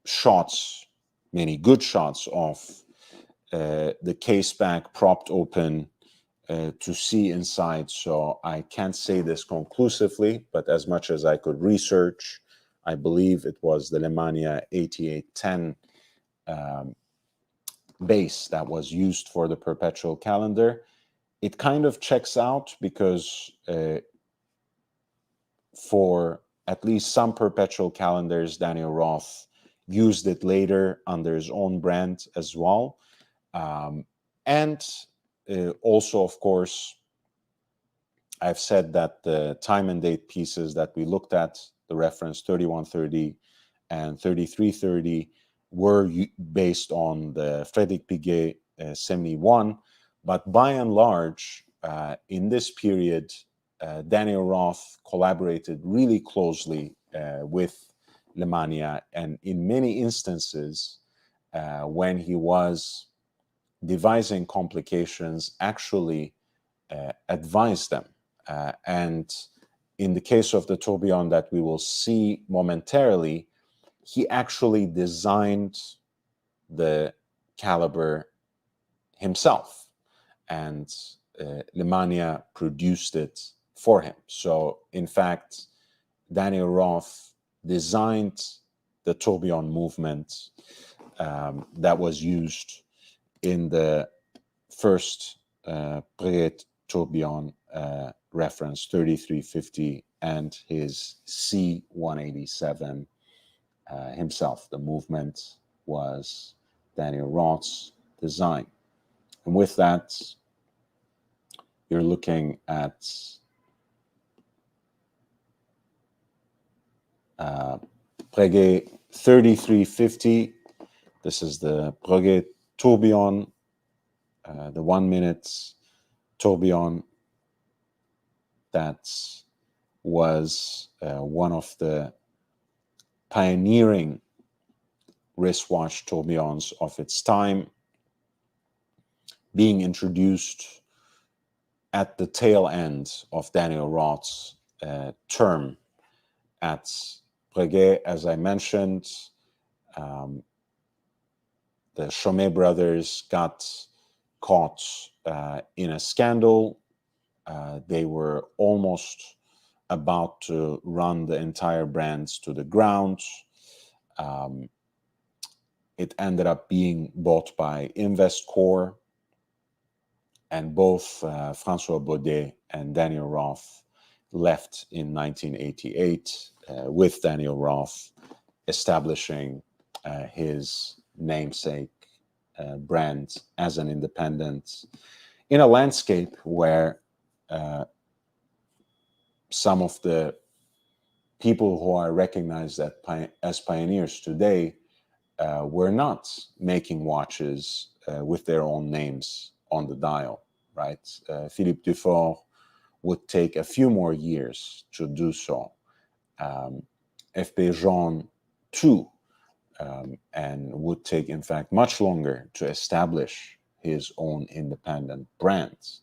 shots, many good shots of the case back propped open to see inside, so I can't say this conclusively, but as much as I could research, I believe it was the Lemania 8810 base that was used for the perpetual calendar. It kind of checks out because for at least some perpetual calendars, Daniel Roth used it later under his own brand as well. And also, of course, I've said that the time and date pieces that we looked at, the reference 3130 and 3330, were based on the Frédéric Piguet 71. But by and large, in this period, Daniel Roth collaborated really closely with Lemania, and in many instances, when he was devising complications, actually advised them. And in the case of the tourbillon that we will see momentarily, he actually designed the caliber himself, and Lemania produced it for him. So, in fact, Daniel Roth designed the tourbillon movement that was used in the first Breguet tourbillon reference 3350 and his C187 himself. The movement was Daniel Roth's design. And with that, you're looking at Breguet 3350. This is the Breguet tourbillon, the 1 minute tourbillon that was one of the pioneering wristwatch tourbillons of its time, being introduced at the tail end of Daniel Roth's term at Breguet. As I mentioned, the Chomet brothers got caught in a scandal. They were almost about to run the entire brands to the ground. It ended up being bought by Investcorp, and both François Baudet and Daniel Roth left in 1988 with Daniel Roth, establishing his namesake brand as an independent in a landscape where some of the people who are recognized as pioneers today were not making watches with their own names on the dial, right? Philippe Dufort would take a few more years to do so. F.P. Jean too, and would take, in fact, much longer to establish his own independent brands.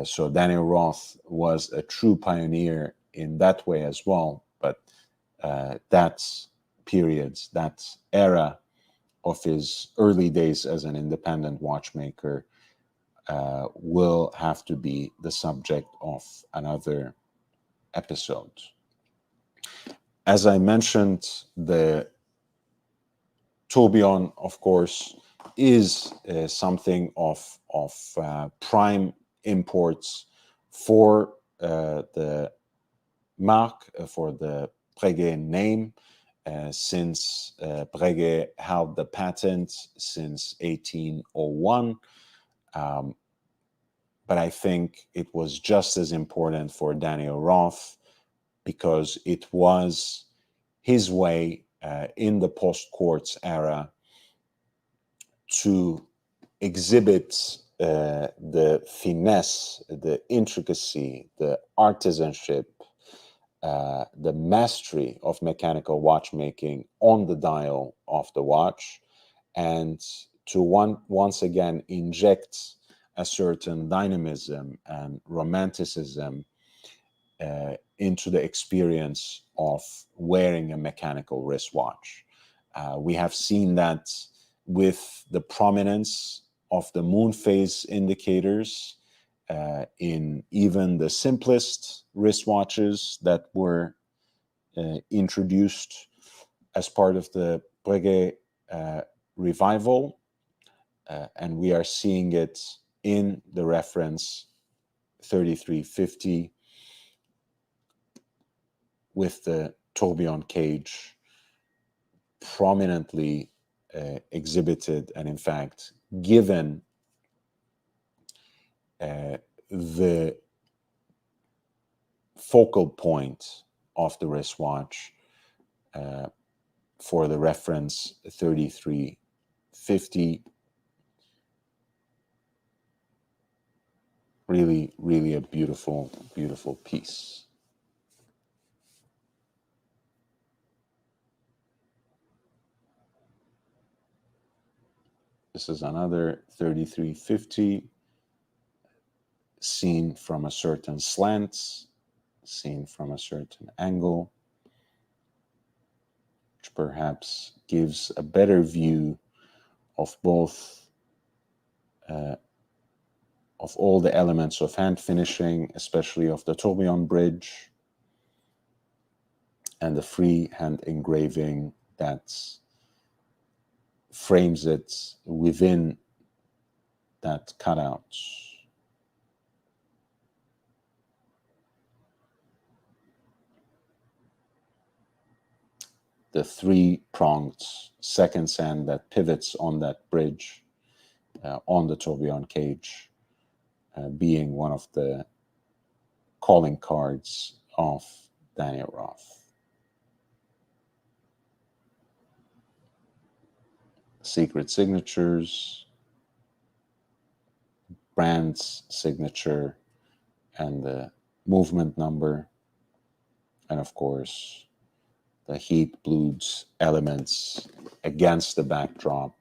So Daniel Roth was a true pioneer in that way as well, but that period, that era of his early days as an independent watchmaker will have to be the subject of another episode. As I mentioned, the tourbillon, of course, is something of prime imports for the marque, for the Breguet name, since Breguet held the patent since 1801. But I think it was just as important for Daniel Roth because it was his way in the post-quartz era to exhibit the finesse, the intricacy, the artisanship, the mastery of mechanical watchmaking on the dial of the watch, and to once again inject a certain dynamism and romanticism into the experience of wearing a mechanical wristwatch. We have seen that with the prominence of the moon phase indicators in even the simplest wristwatches that were introduced as part of the Breguet revival. And we are seeing it in the reference 3350 with the tourbillon cage prominently exhibited and, in fact, given the focal point of the wristwatch for the reference 3350. Really, really a beautiful, beautiful piece. This is another 3350 seen from a certain slant, seen from a certain angle, which perhaps gives a better view of both of all the elements of hand finishing, especially of the tourbillon bridge and the free hand engraving that frames it within that cutout. The three-pronged second sand that pivots on that bridge on the tourbillon cage being one of the calling cards of Daniel Roth. Secret signatures, brand's signature, and the movement number, and of course the heat blues elements against the backdrop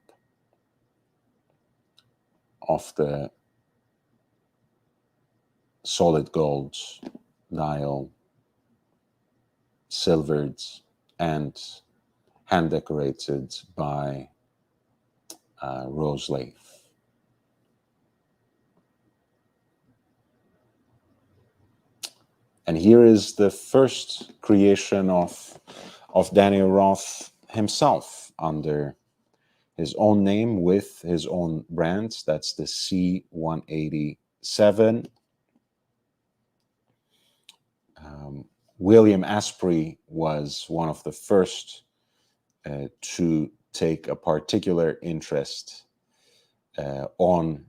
of the solid gold dial, silvered and hand decorated by rose leaf. And here is the first creation of Daniel Roth himself under his own name with his own brands. That's the C187. William Asprey was one of the first to take a particular interest on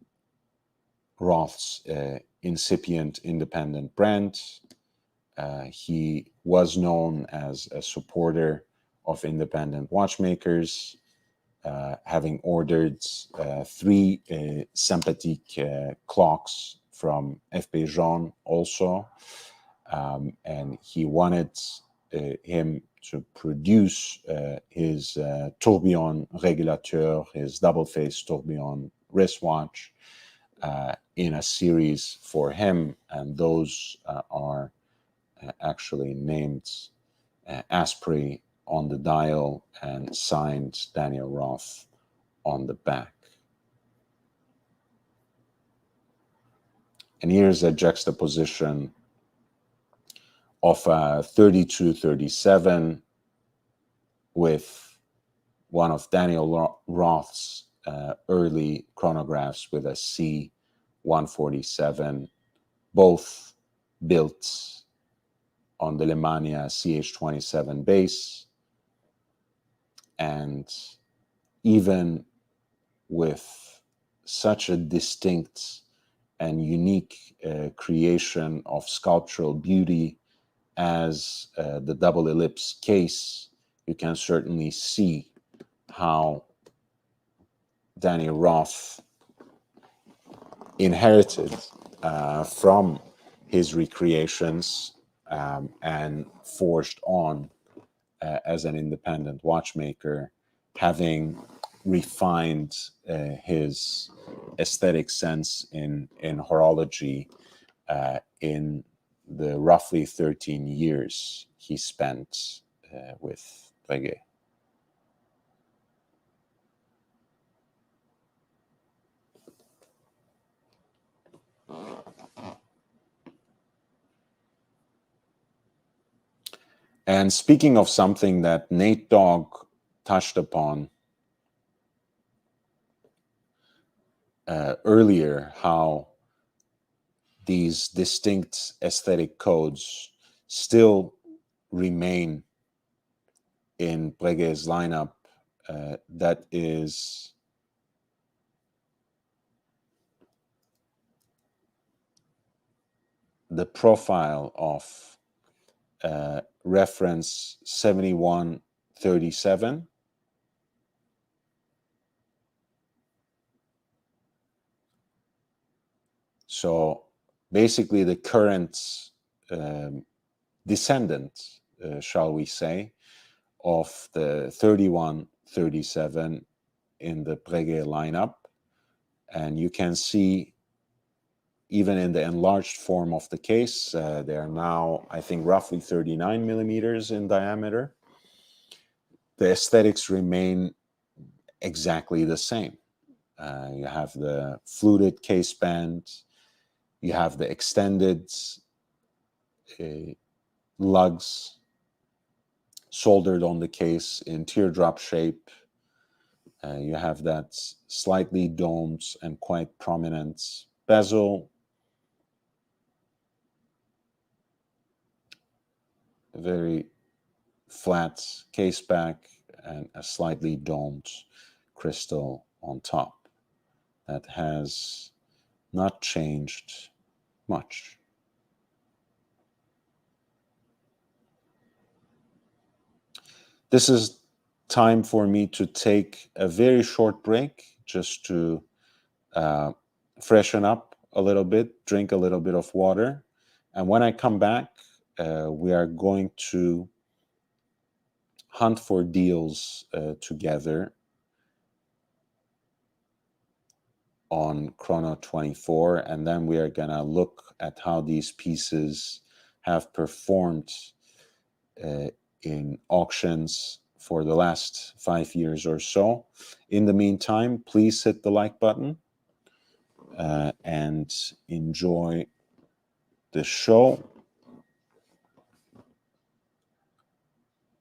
Roth's incipient independent brand. He was known as a supporter of independent watchmakers, having ordered 3 sympathique clocks from F.P. Jean also. And he wanted him to produce his tourbillon régulateur, his double-face tourbillon wristwatch, in a series for him, and those are actually named Asprey on the dial and signed Daniel Roth on the back. And here's a juxtaposition of a 3237 with one of Daniel Roth's early chronographs with a C147, both built on the Lemania CH27 base, and even with such a distinct and unique creation of sculptural beauty as the double ellipse case, you can certainly see how Daniel Roth inherited from his recreations and forged on as an independent watchmaker, having refined his aesthetic sense in horology in the roughly 13 years he spent with Breguet. And speaking of something that Nate Dogg touched upon earlier, how these distinct aesthetic codes still remain in Breguet's lineup, that is the profile of reference 7137. So basically the current descendant, shall we say, of the 3137 in the Breguet lineup. And you can see even in the enlarged form of the case, they are now, I think, roughly 39 millimeters in diameter. The aesthetics remain exactly the same. You have the fluted case band, you have the extended lugs soldered on the case in teardrop shape. You have that slightly domed and quite prominent bezel. A very flat case back and a slightly domed crystal on top. That has not changed much. This is time for me to take a very short break just to freshen up a little bit, drink a little bit of water. And when I come back, we are going to hunt for deals together on Chrono 24, and then we are going to look at how these pieces have performed in auctions for the last 5 years or so. In the meantime, please hit the like button and enjoy the show.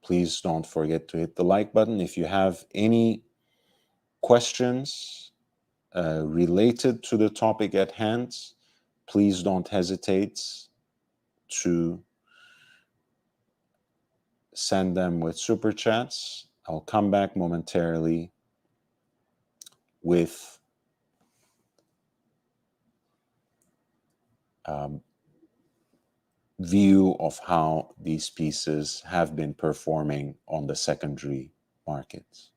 Please don't forget to hit the like button. If you have any questions related to the topic at hand, please don't hesitate to send them with super chats. I'll come back momentarily with view of how these pieces have been performing on the secondary markets.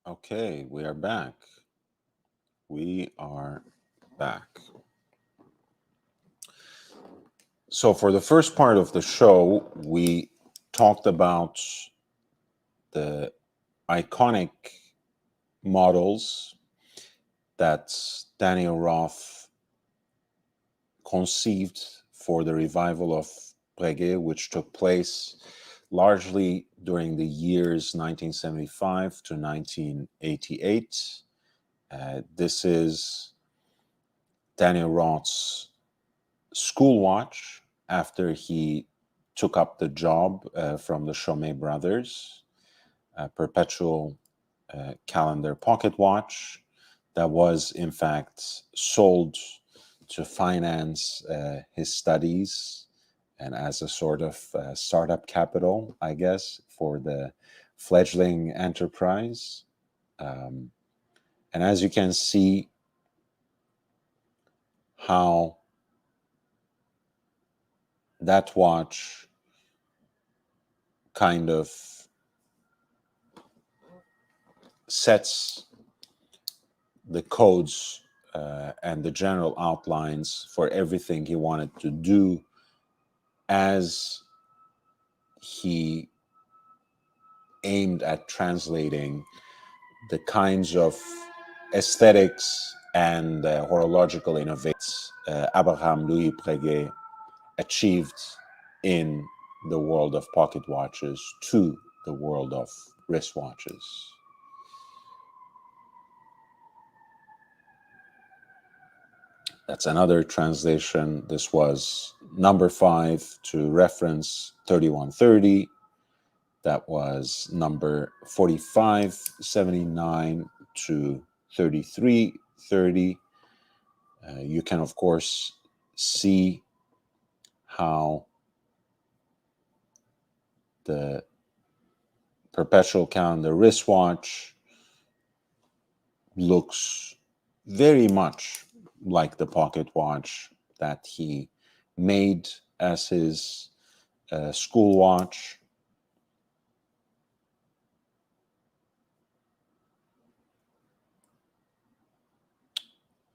Okay, we are back. We are back. So for the first part of the show, we talked about the iconic models that Daniel Roth conceived for the revival of Breguet, which took place largely during the years 1975 to 1988. This is Daniel Roth's school watch after he took up the job from the Chomet brothers, a perpetual calendar pocket watch that was in fact sold to finance his studies and as a sort of startup capital, I guess, for the fledgling enterprise. And as you can see, how that watch kind of sets the codes and the general outlines for everything he wanted to do as he aimed at translating the kinds of aesthetics and horological innovations Abraham Louis Breguet achieved in the world of pocket watches to the world of wristwatches. That's another translation. This was number 5 to reference 3130. That was number 4579 to 3330. You can, of course, see how the perpetual calendar wristwatch looks very much like the pocket watch that he made as his school watch.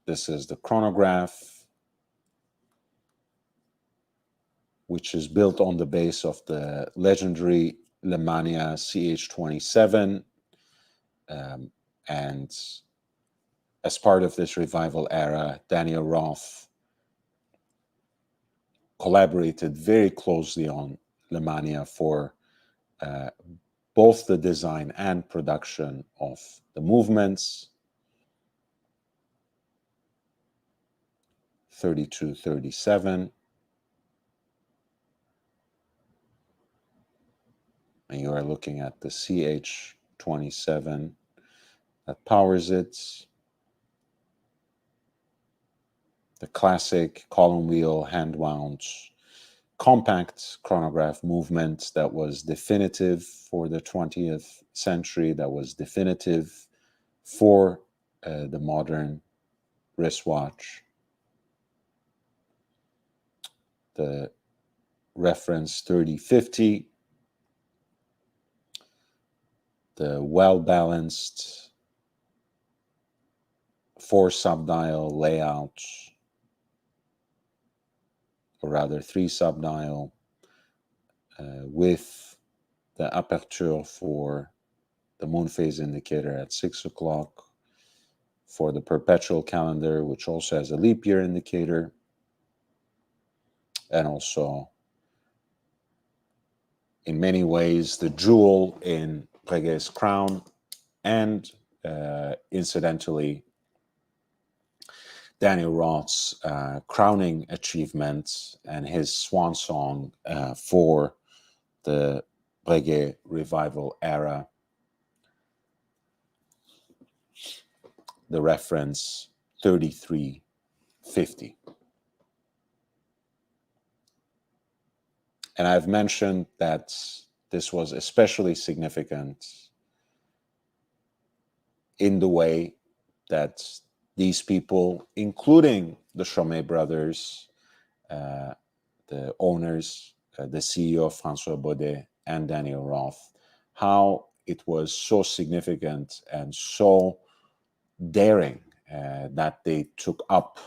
This is the chronograph, which is built on the base of the legendary Lemania CH27. And as part of this revival era, Daniel Roth collaborated very closely on Lemania for both the design and production of the movements. 3237. And you are looking at the CH27 that powers it. The classic column wheel hand wound compact chronograph movement that was definitive for the 20th century, that was definitive for the modern wristwatch. The reference 3050, the well-balanced 4 subdial layout, or rather 3 subdial, with the aperture for the moon phase indicator at 6 o'clock, for the perpetual calendar, which also has a leap year indicator, and also in many ways the jewel in Breguet's crown, and incidentally Daniel Roth's crowning achievement and his swan song for the Breguet revival era, the reference 3350. And I've mentioned that this was especially significant in the way that these people, including the Chomet brothers, the owners, the CEO François Baudet and Daniel Roth, how it was so significant and so daring that they took up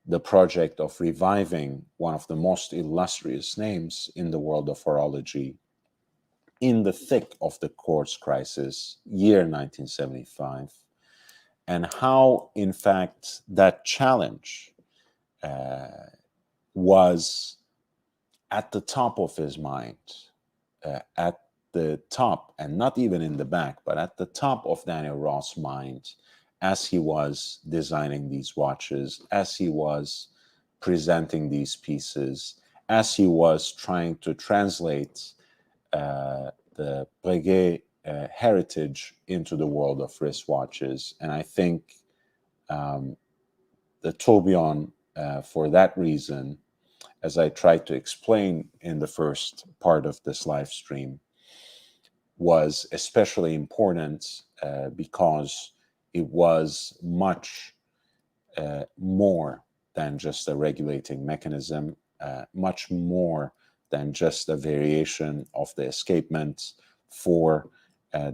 the project of reviving one of the most illustrious names in the world of horology in the thick of the quartz crisis, year 1975, and how, in fact, that challenge was at the top of his mind, at the top, and not even in the back, but at the top of Daniel Roth's mind as he was designing these watches, as he was presenting these pieces, as he was trying to translate the Breguet heritage into the world of wristwatches. And I think the tourbillon, for that reason, as I tried to explain in the first part of this live stream, was especially important because it was much more than just a regulating mechanism, much more than just a variation of the escapement for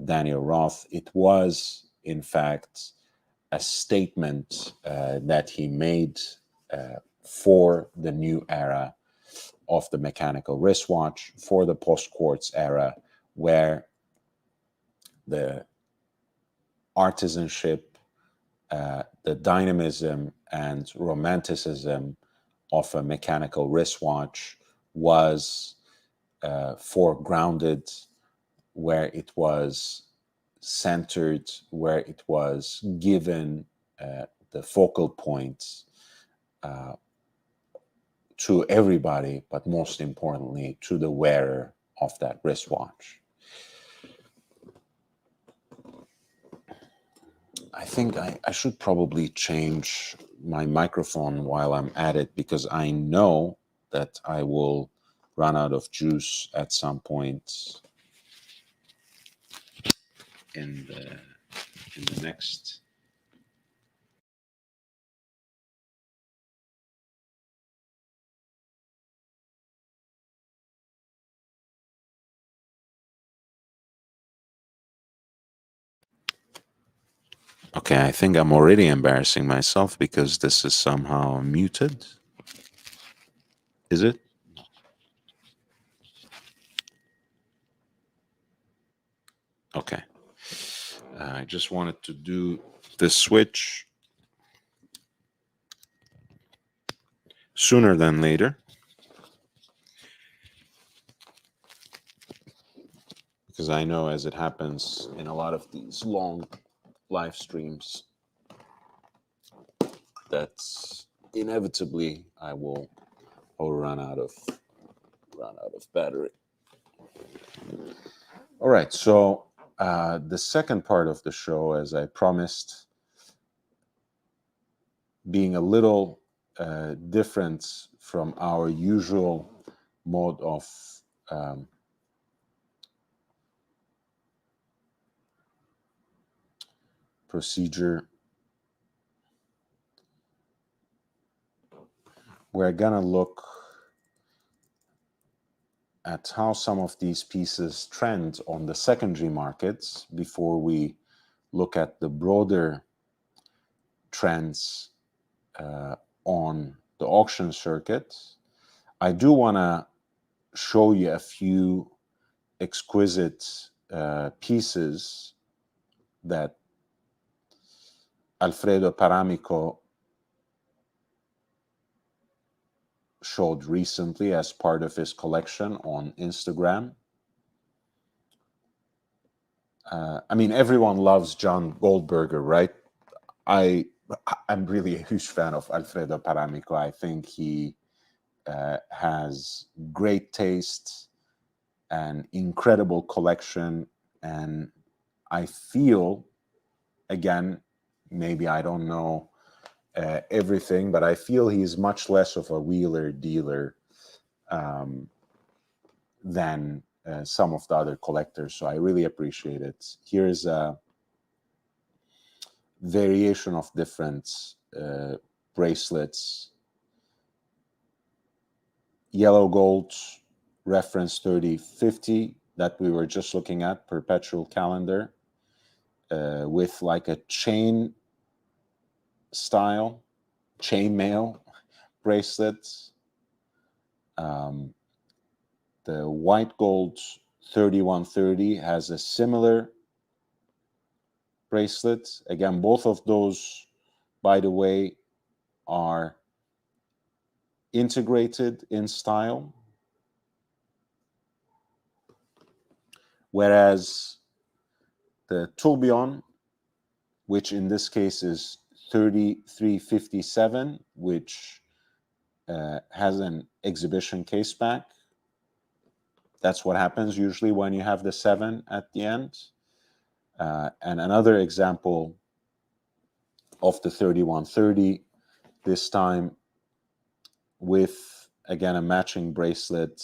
Daniel Roth. It was, in fact, a statement that he made for the new era of the mechanical wristwatch, for the post-quartz era, where the artisanship, the dynamism and romanticism of a mechanical wristwatch was foregrounded, where it was centered, where it was given the focal point to everybody, but most importantly, to the wearer of that wristwatch. I think I should probably change my microphone while I'm at it, because I know that I will run out of juice at some point in the next. Okay, I think I'm already embarrassing myself because this is somehow muted. Is it? Okay. I just wanted to do this switch sooner than later, because I know, as it happens in a lot of these long live streams, that inevitably I will run out of battery. All right, so the second part of the show, as I promised, being a little different from our usual mode of procedure. We're gonna look at how some of these pieces trend on the secondary markets before we look at the broader trends on the auction circuit. I do want to show you a few exquisite pieces that Alfredo Paramico showed recently as part of his collection on Instagram. I mean, everyone loves John Goldberger, right? I'm really a huge fan of Alfredo Paramico. I think he has great taste, an incredible collection, and I feel, again, maybe I don't know everything, but I feel he's much less of a wheeler dealer than some of the other collectors. So I really appreciate it. Here's a variation of different bracelets. Yellow gold, reference 3050 that we were just looking at, perpetual calendar, with like a chain style, chainmail bracelet. The white gold 3130 has a similar bracelet. Again, both of those, by the way, are integrated in style. Whereas the tourbillon, which in this case is 3357, which has an exhibition case back. That's what happens usually when you have the 7 at the end. And another example of the 3130, this time with, again, a matching bracelet.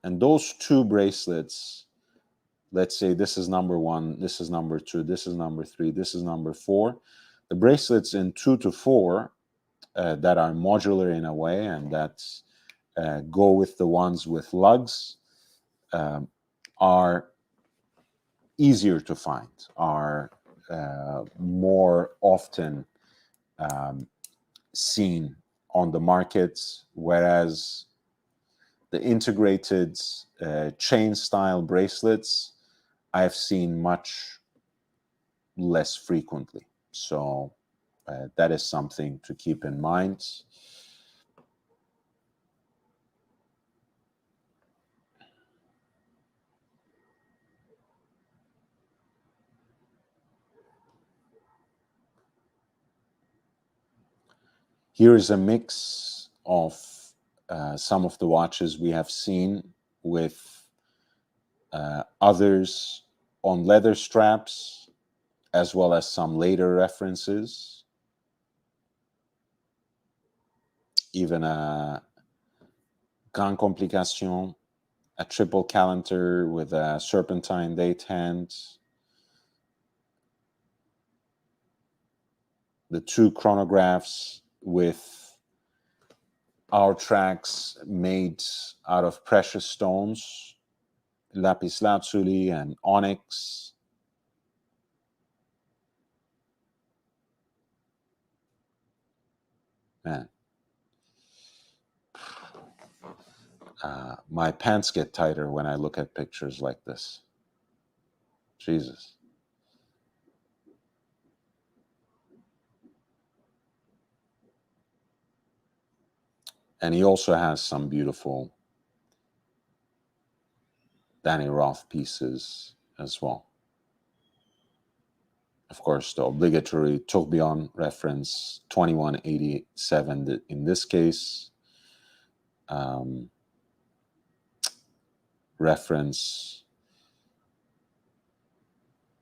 And those two bracelets, let's say this is number 1, this is number 2, this is number 3, this is number 4. The bracelets in 2 to 4 that are modular in a way and that go with the ones with lugs are easier to find, are more often seen on the market, whereas the integrated chain style bracelets I've seen much less frequently. So that is something to keep in mind. Here is a mix of some of the watches we have seen with others on leather straps, as well as some later references. even a Grand Complication, a triple calendar with a serpentine date hand, the two chronographs with our tracks made out of precious stones, lapis lazuli and onyx. Man, my pants get tighter when I look at pictures like this. Jesus. And he also has some beautiful Daniel Roth pieces as well. Of course, the obligatory tourbillon reference, 2187 in this case. Reference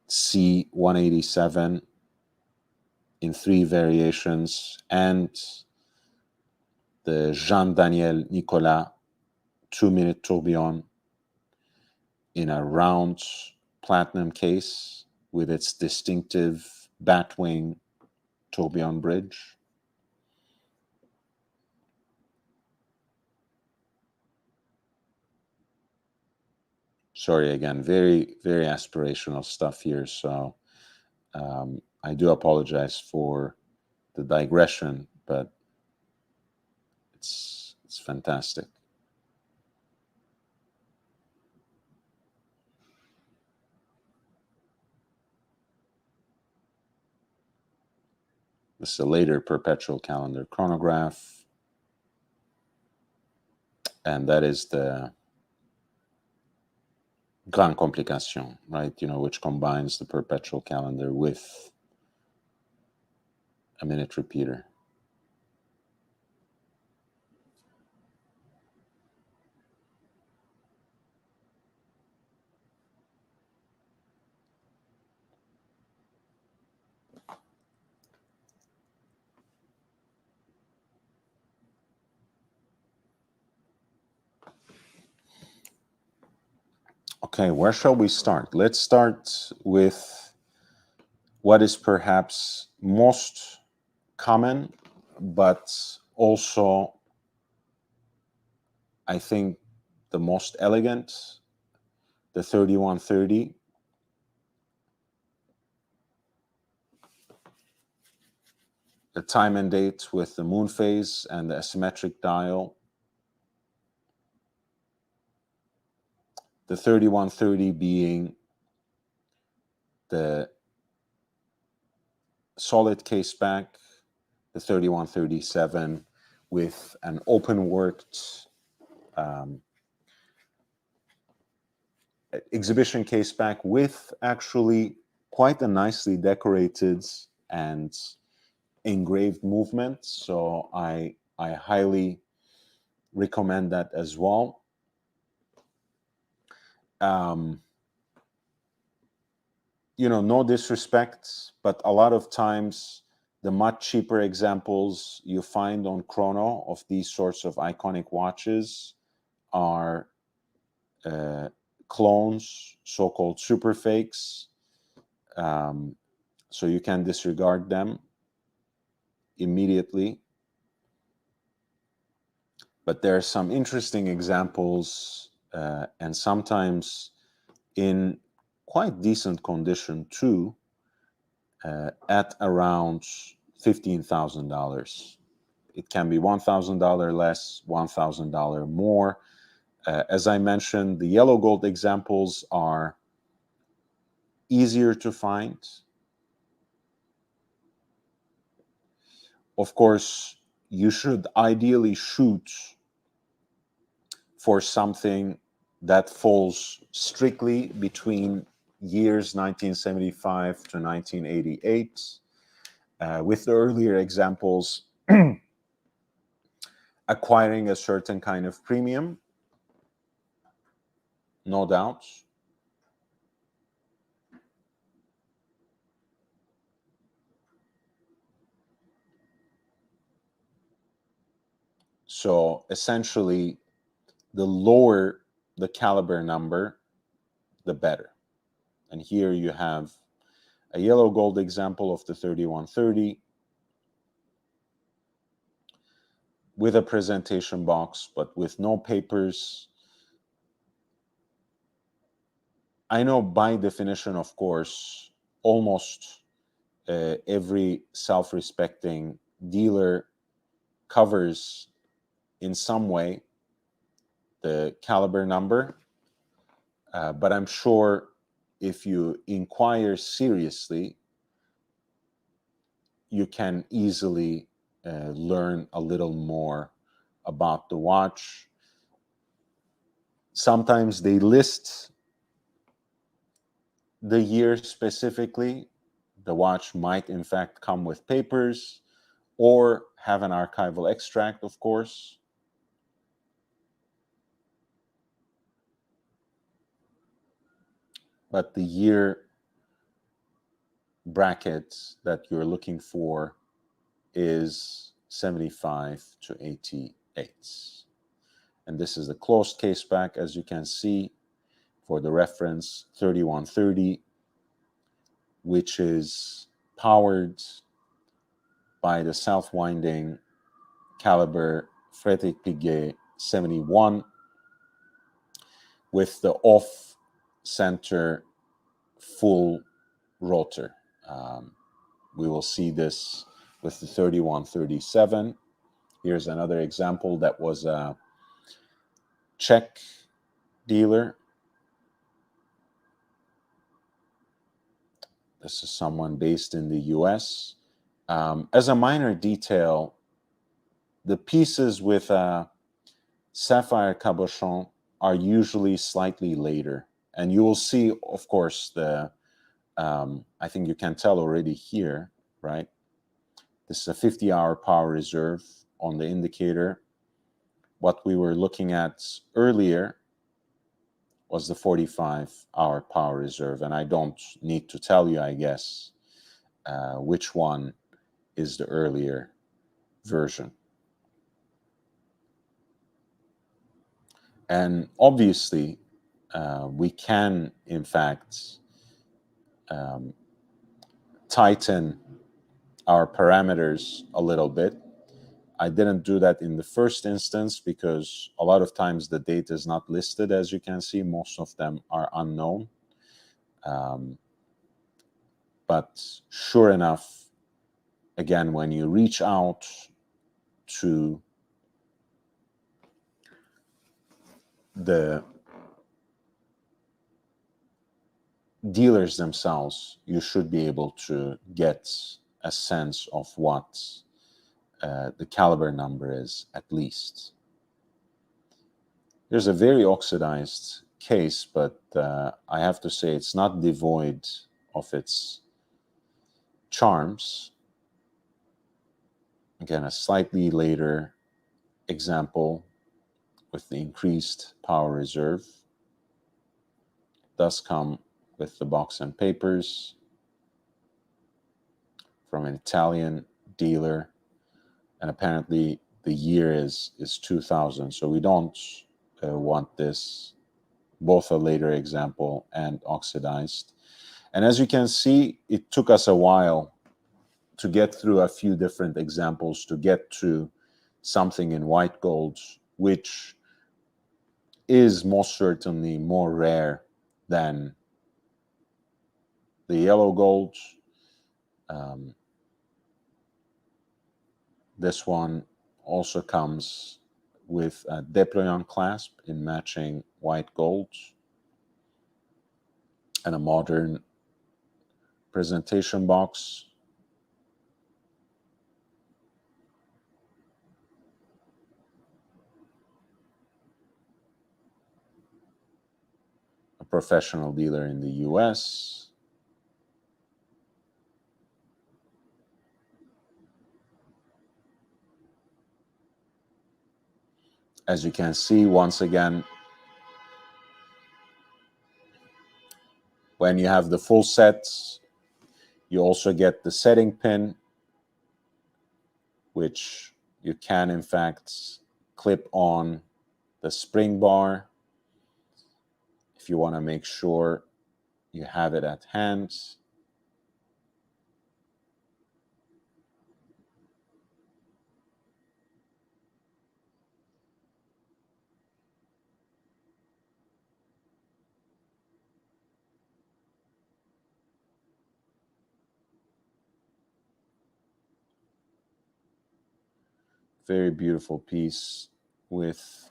C187 in 3 variations, and the Jean-Daniel Nicolas 2-minute tourbillon in a round platinum case with its distinctive batwing tourbillon bridge. Sorry again, very, very aspirational stuff here, so I do apologize for the digression, but it's fantastic. This is a later perpetual calendar chronograph, and that is the Grand Complication, right? You know, which combines the perpetual calendar with a minute repeater. Okay, where shall we start? Let's start with what is perhaps most common, but also, I think, the most elegant, the 3130. The time and date with the moon phase and the asymmetric dial. The 3130 being the solid case back, the 3137 with an open worked exhibition case back with actually quite a nicely decorated and engraved movement. So I highly recommend that as well. You know, no disrespect, but a lot of times the much cheaper examples you find on Chrono of these sorts of iconic watches are clones, so-called super fakes. So you can disregard them immediately. But there are some interesting examples, and sometimes in quite decent condition too, at around $15,000. It can be $1,000 less, $1,000 more. As I mentioned, the yellow gold examples are easier to find. Of course, you should ideally shoot for something that falls strictly between years 1975 to 1988. With the earlier examples, acquiring a certain kind of premium, no doubt. So essentially, the lower the caliber number, the better. And here you have a yellow gold example of the 3130 with a presentation box, but with no papers. I know by definition, of course, almost every self-respecting dealer covers in some way the caliber number, but I'm sure if you inquire seriously, you can easily learn a little more about the watch. Sometimes they list the year specifically. The watch might in fact come with papers or have an archival extract, of course. But the year bracket that you're looking for is 75 to 88. And this is the closed case back, as you can see, for the reference 3130, which is powered by the self-winding caliber Frédéric Piguet 71 with the off-center full rotor. We will see this with the 3137. Here's another example that was a Czech dealer. This is someone based in the US. As a minor detail, the pieces with a sapphire cabochon are usually slightly later. And you will see, of course, I think you can tell already here, right? This is a 50-hour power reserve on the indicator. What we were looking at earlier was the 45-hour power reserve. And I don't need to tell you, I guess, which one is the earlier version. And obviously, we can, in fact, tighten our parameters a little bit. I didn't do that in the first instance because a lot of times the date is not listed, as you can see. Most of them are unknown. But sure enough, again, when you reach out to the dealers themselves, you should be able to get a sense of what the caliber number is, at least. There's a very oxidized case, but I have to say it's not devoid of its charms. Again, a slightly later example with the increased power reserve. Does come with the box and papers from an Italian dealer, and apparently the year is 2000. So we don't want this, both a later example and oxidized. And as you can see, it took us a while to get through a few different examples to get to something in white gold, which is most certainly more rare than the yellow gold. This one also comes with a déployant clasp in matching white gold and a modern presentation box. A professional dealer in the US. As you can see, once again, when you have the full set, you also get the setting pin, which you can, in fact, clip on the spring bar if you want to make sure you have it at hand. Very beautiful piece with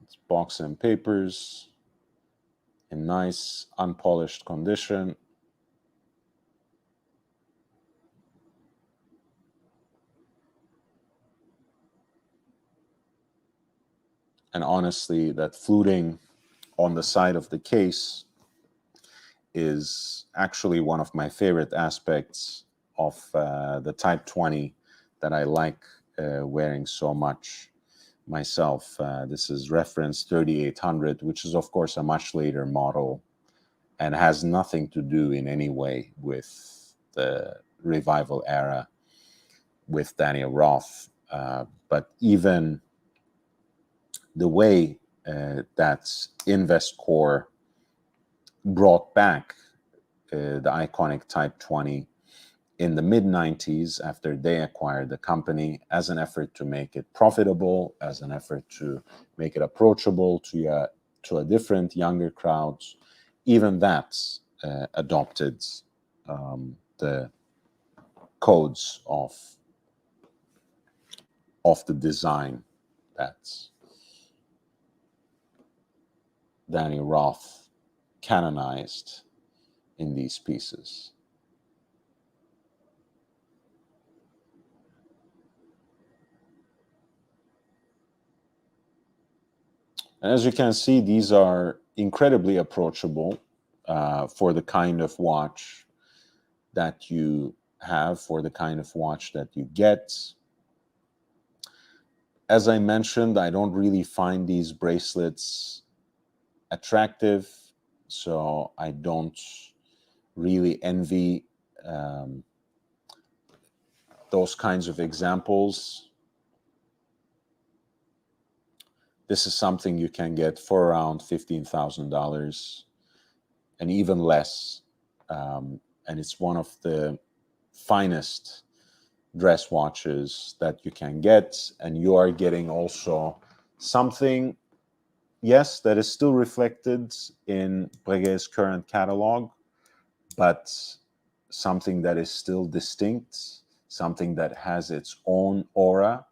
its box and papers in nice unpolished condition. And honestly, that fluting on the side of the case is actually one of my favorite aspects of the Type 20 that I like wearing so much myself. This is reference 3800, which is of course a much later model and has nothing to do in any way with the revival era with Daniel Roth. But even the way that Investcore brought back the iconic Type 20 in the mid-90s after they acquired the company as an effort to make it profitable, as an effort to make it approachable to a different, younger crowd. Even that adopted the codes of the design that Daniel Roth canonized in these pieces. And as you can see, these are incredibly approachable for the kind of watch that you have, for the kind of watch that you get. As I mentioned, I don't really find these bracelets attractive, so I don't really envy those kinds of examples. This is something you can get for around $15,000 and even less. And it's one of the finest dress watches that you can get. And you are getting also something, yes, that is still reflected in Breguet's current catalog, but something that is still distinct, something that has its own aura,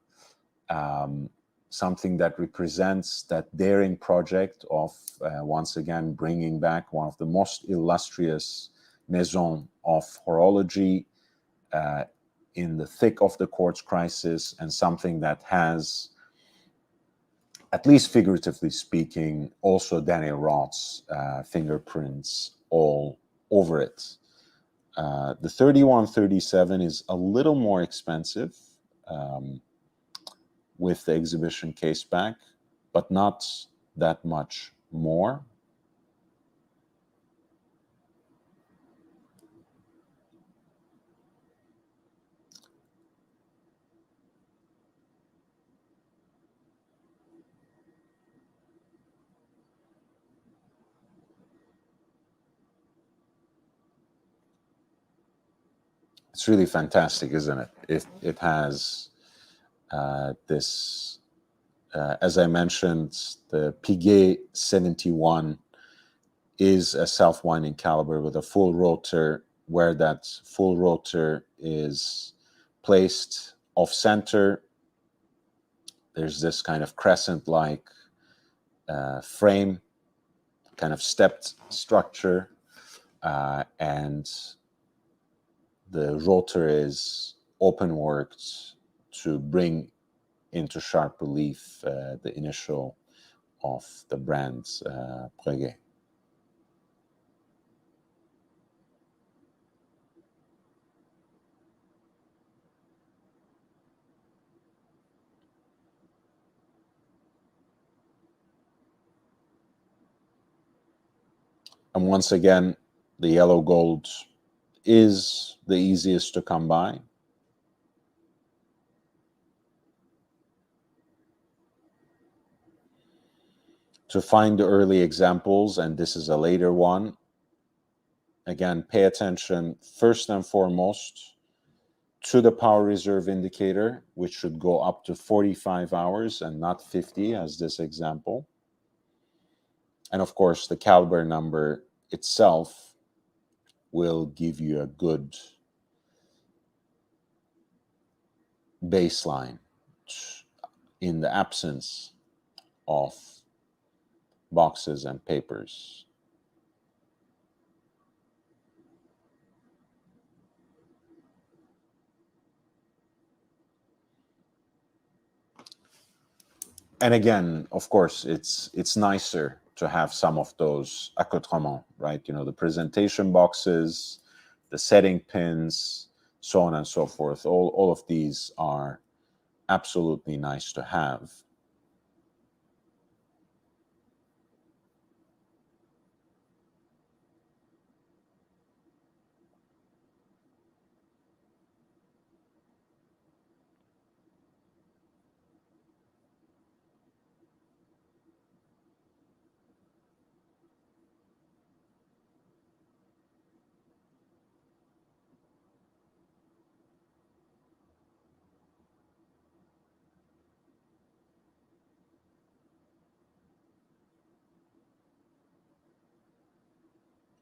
something that represents that daring project of, once again, bringing back one of the most illustrious maisons of horology in the thick of the quartz crisis, and something that has, at least figuratively speaking, also Daniel Roth's fingerprints all over it. The 3137 is a little more expensive with the exhibition case back, but not that much more. It's really fantastic, isn't it? It has this, as I mentioned, the Breguet 71 is a self-winding caliber with a full rotor, where that full rotor is placed off center. There's this kind of crescent-like frame, kind of stepped structure, and the rotor is open worked to bring into sharp relief the initial of the brand Breguet. And once again, the yellow gold is the easiest to come by. To find the early examples, and this is a later one, again, pay attention first and foremost to the power reserve indicator, which should go up to 45 hours and not 50 as this example. And of course, the caliber number itself will give you a good baseline in the absence of boxes and papers. And again, of course, it's nicer to have some of those accoutrements, right? You know, the presentation boxes, the setting pins, so on and so forth. All of these are absolutely nice to have.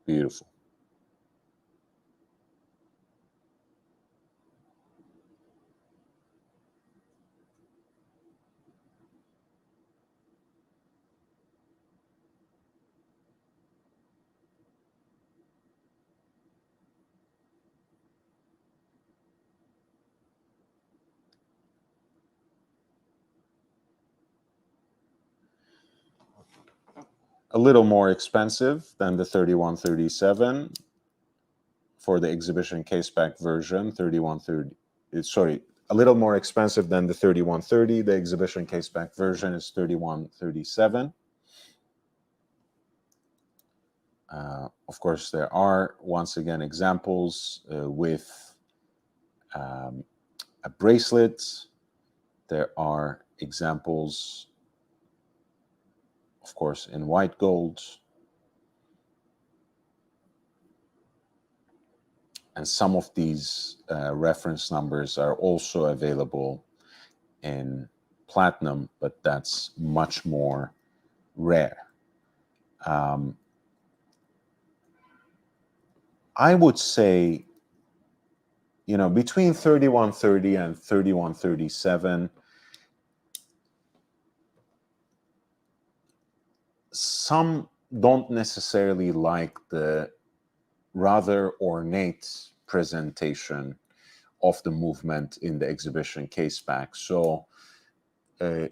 Beautiful. A little more expensive than the 3137 for the exhibition caseback version. 3130, sorry, a little more expensive than the 3130. The exhibition caseback version is 3137. Of course, there are, once again, examples with a bracelet. There are examples, of course, in white gold. And some of these reference numbers are also available in platinum, but that's much more rare. I would say, you know, between 3130 and 3137, some don't necessarily like the rather ornate presentation of the movement in the exhibition caseback. So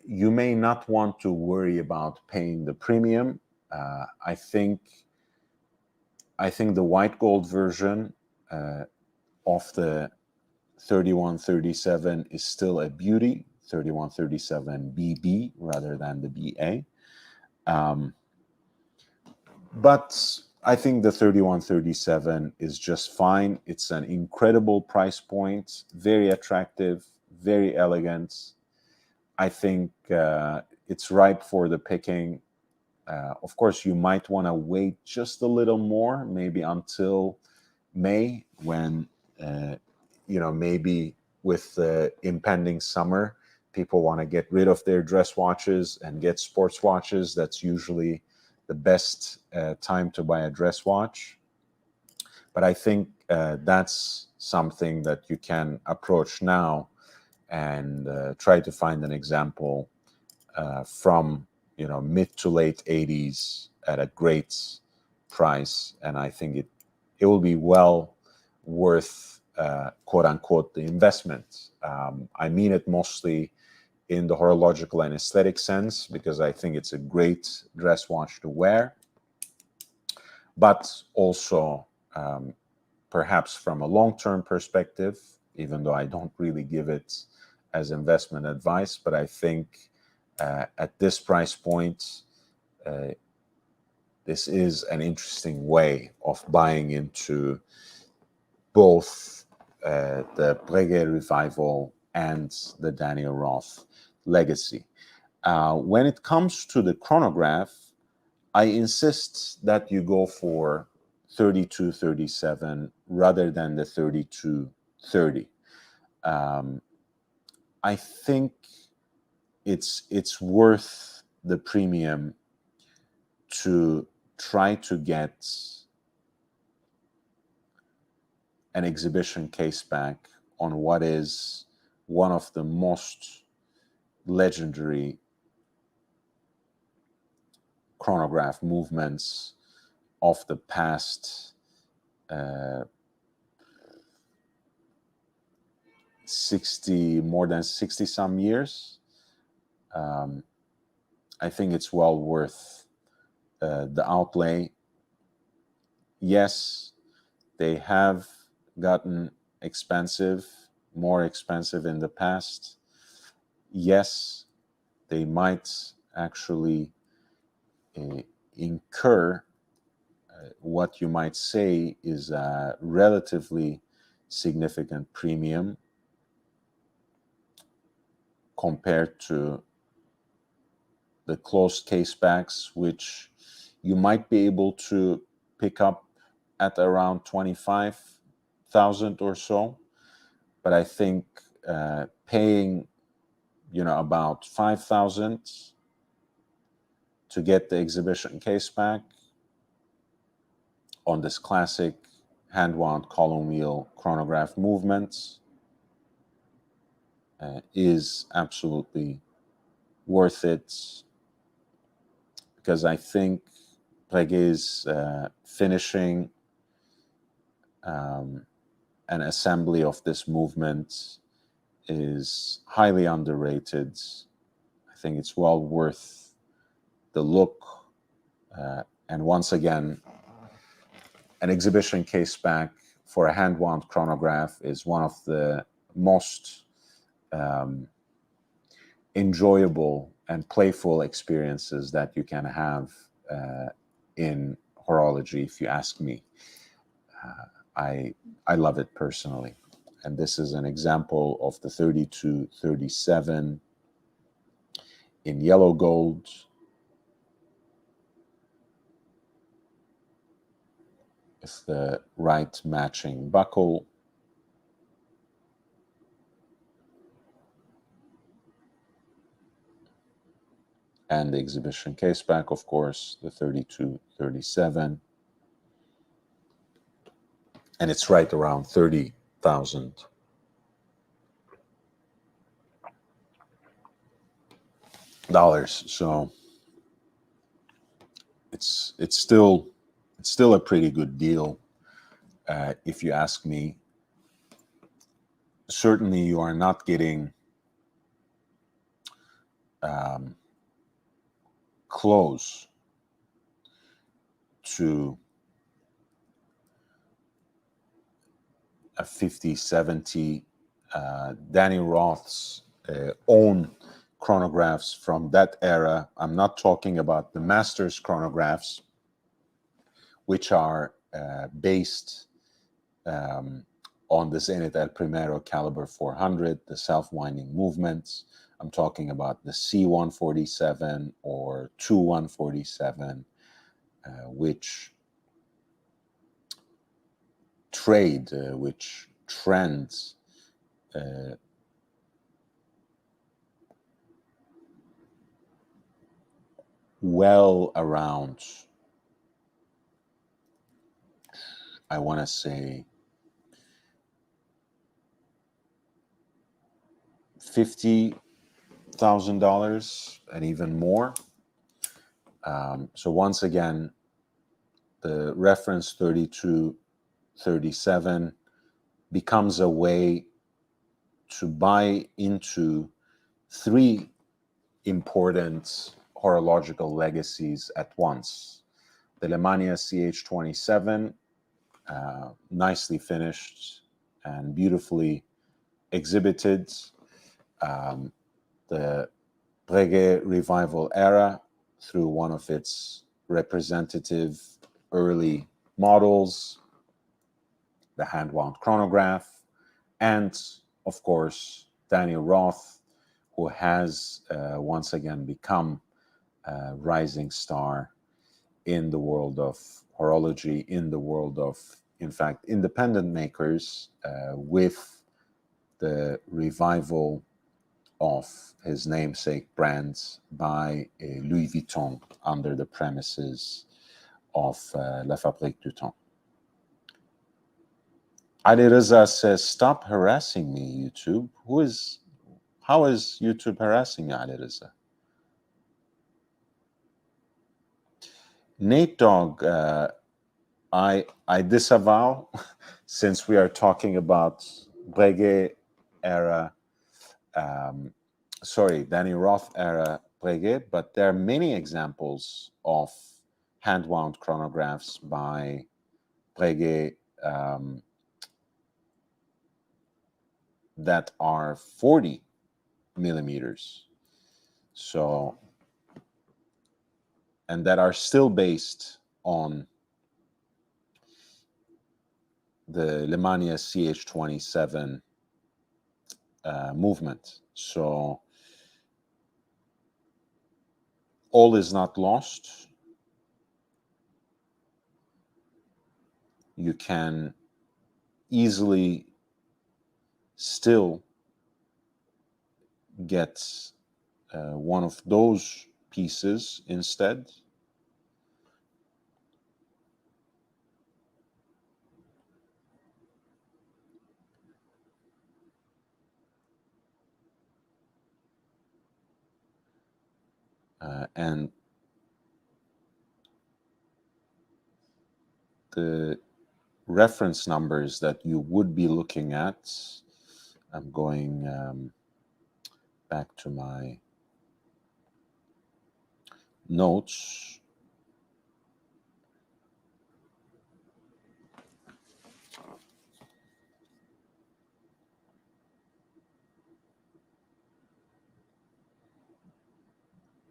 you may not want to worry about paying the premium. I think the white gold version of the 3137 is still a beauty, 3137 BB rather than the BA. But I think the 3137 is just fine. It's an incredible price point, very attractive, very elegant. I think it's ripe for the picking. Of course, you might want to wait just a little more, maybe until May, when, you know, maybe with the impending summer, people want to get rid of their dress watches and get sports watches. That's usually the best time to buy a dress watch. But I think that's something that you can approach now and try to find an example from, you know, mid to late 80s at a great price. And I think it will be well worth, quote unquote, the investment. I mean it mostly in the horological and aesthetic sense, because I think it's a great dress watch to wear, but also perhaps from a long-term perspective, even though I don't really give it as investment advice. But I think at this price point, this is an interesting way of buying into both the Breguet revival and the Daniel Roth legacy. When it comes to the chronograph, I insist that you go for 3237 rather than the 3230. I think it's worth the premium to try to get an exhibition case back on what is one of the most legendary chronograph movements of the past 60, more than 60 some years. I think it's well worth the outlay. Yes, they have gotten expensive, more expensive in the past. Yes, they might actually incur what you might say is a relatively significant premium compared to the closed case backs, which you might be able to pick up at around 25,000 or so. But I think paying, about 5,000 to get the exhibition case back on this classic hand-wound column wheel chronograph movements is absolutely worth it, because I think Breguet's finishing an assembly of this movement is highly underrated. I think it's well worth the look. And once again, an exhibition case back for a hand-wound chronograph is one of the most enjoyable and playful experiences that you can have in horology, if you ask me. I love it personally. And this is an example of the 3237 in yellow gold. With the right matching buckle. And the exhibition case back, of course, the 3237. And it's right around $30,000. So it's still a pretty good deal, if you ask me. Certainly, you are not getting close to a 50, 70 Daniel Roth's own chronographs from that era. I'm not talking about the Masters chronographs, which are based on the Zenit El Primero caliber 400, the self-winding movements. I'm talking about the C147 or 2147, which trends well around, I want to say, $50,000 and even more. So once again, the reference 3237 becomes a way to buy into three important horological legacies at once. The Lemania CH27, nicely finished and beautifully exhibited. The Breguet Revival era through one of its representative early models, the hand-wound chronograph, and of course Daniel Roth, who has once again become a rising star in the world of horology, in the world of, in fact, independent makers, with the revival of his namesake brands by Louis Vuitton under the premises of La Fabrique du Temps. Ali Reza says, "Stop harassing me, YouTube." How is YouTube harassing you, Ali Reza? Nate Dogg, I disavow, since we are talking about Breguet era, Daniel Roth era Breguet, but there are many examples of hand-wound chronographs by Breguet that are 40 millimeters. So, and that are still based on the Lemania CH27 movement. So all is not lost. You can easily still get one of those pieces instead. And the reference numbers that you would be looking at, I'm going back to my notes.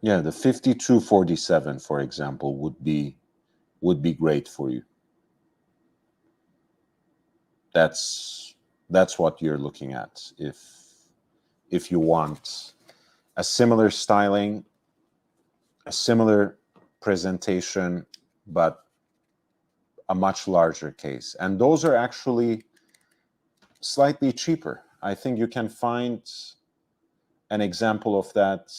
Yeah, the 5247, for example, would be great for you. That's what you're looking at if you want a similar styling, a similar presentation, but a much larger case. And those are actually slightly cheaper. I think you can find an example of that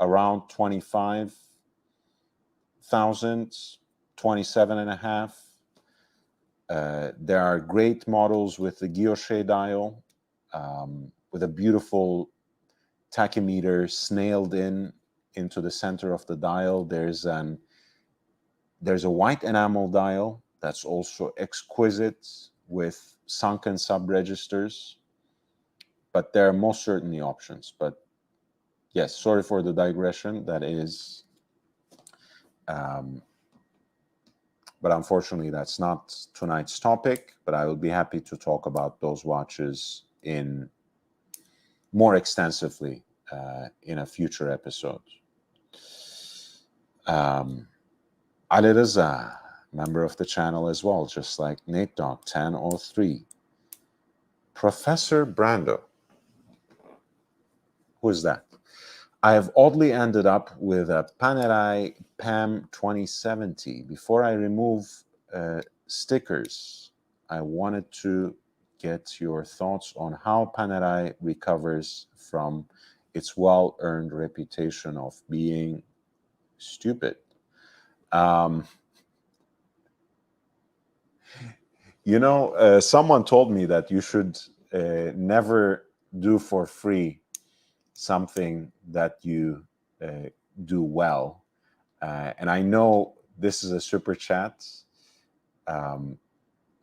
around 25,000, 27 and a half. There are great models with the guilloche dial, with a beautiful tachymeter snailed into the center of the dial. There's a white enamel dial that's also exquisite with sunken sub-registers, but there are most certainly options. But yes, sorry for the digression. That is, but unfortunately, that's not tonight's topic. But I will be happy to talk about those watches in more extensively in a future episode. Ali Reza, member of the channel as well, just like Nate Dogg, 1003. Professor Brando. Who is that? I have oddly ended up with a Panerai PAM 2070. Before I remove stickers, I wanted to get your thoughts on how Panerai recovers from its well-earned reputation of being stupid. Someone told me that you should never do for free something that you do well. And I know this is a super chat,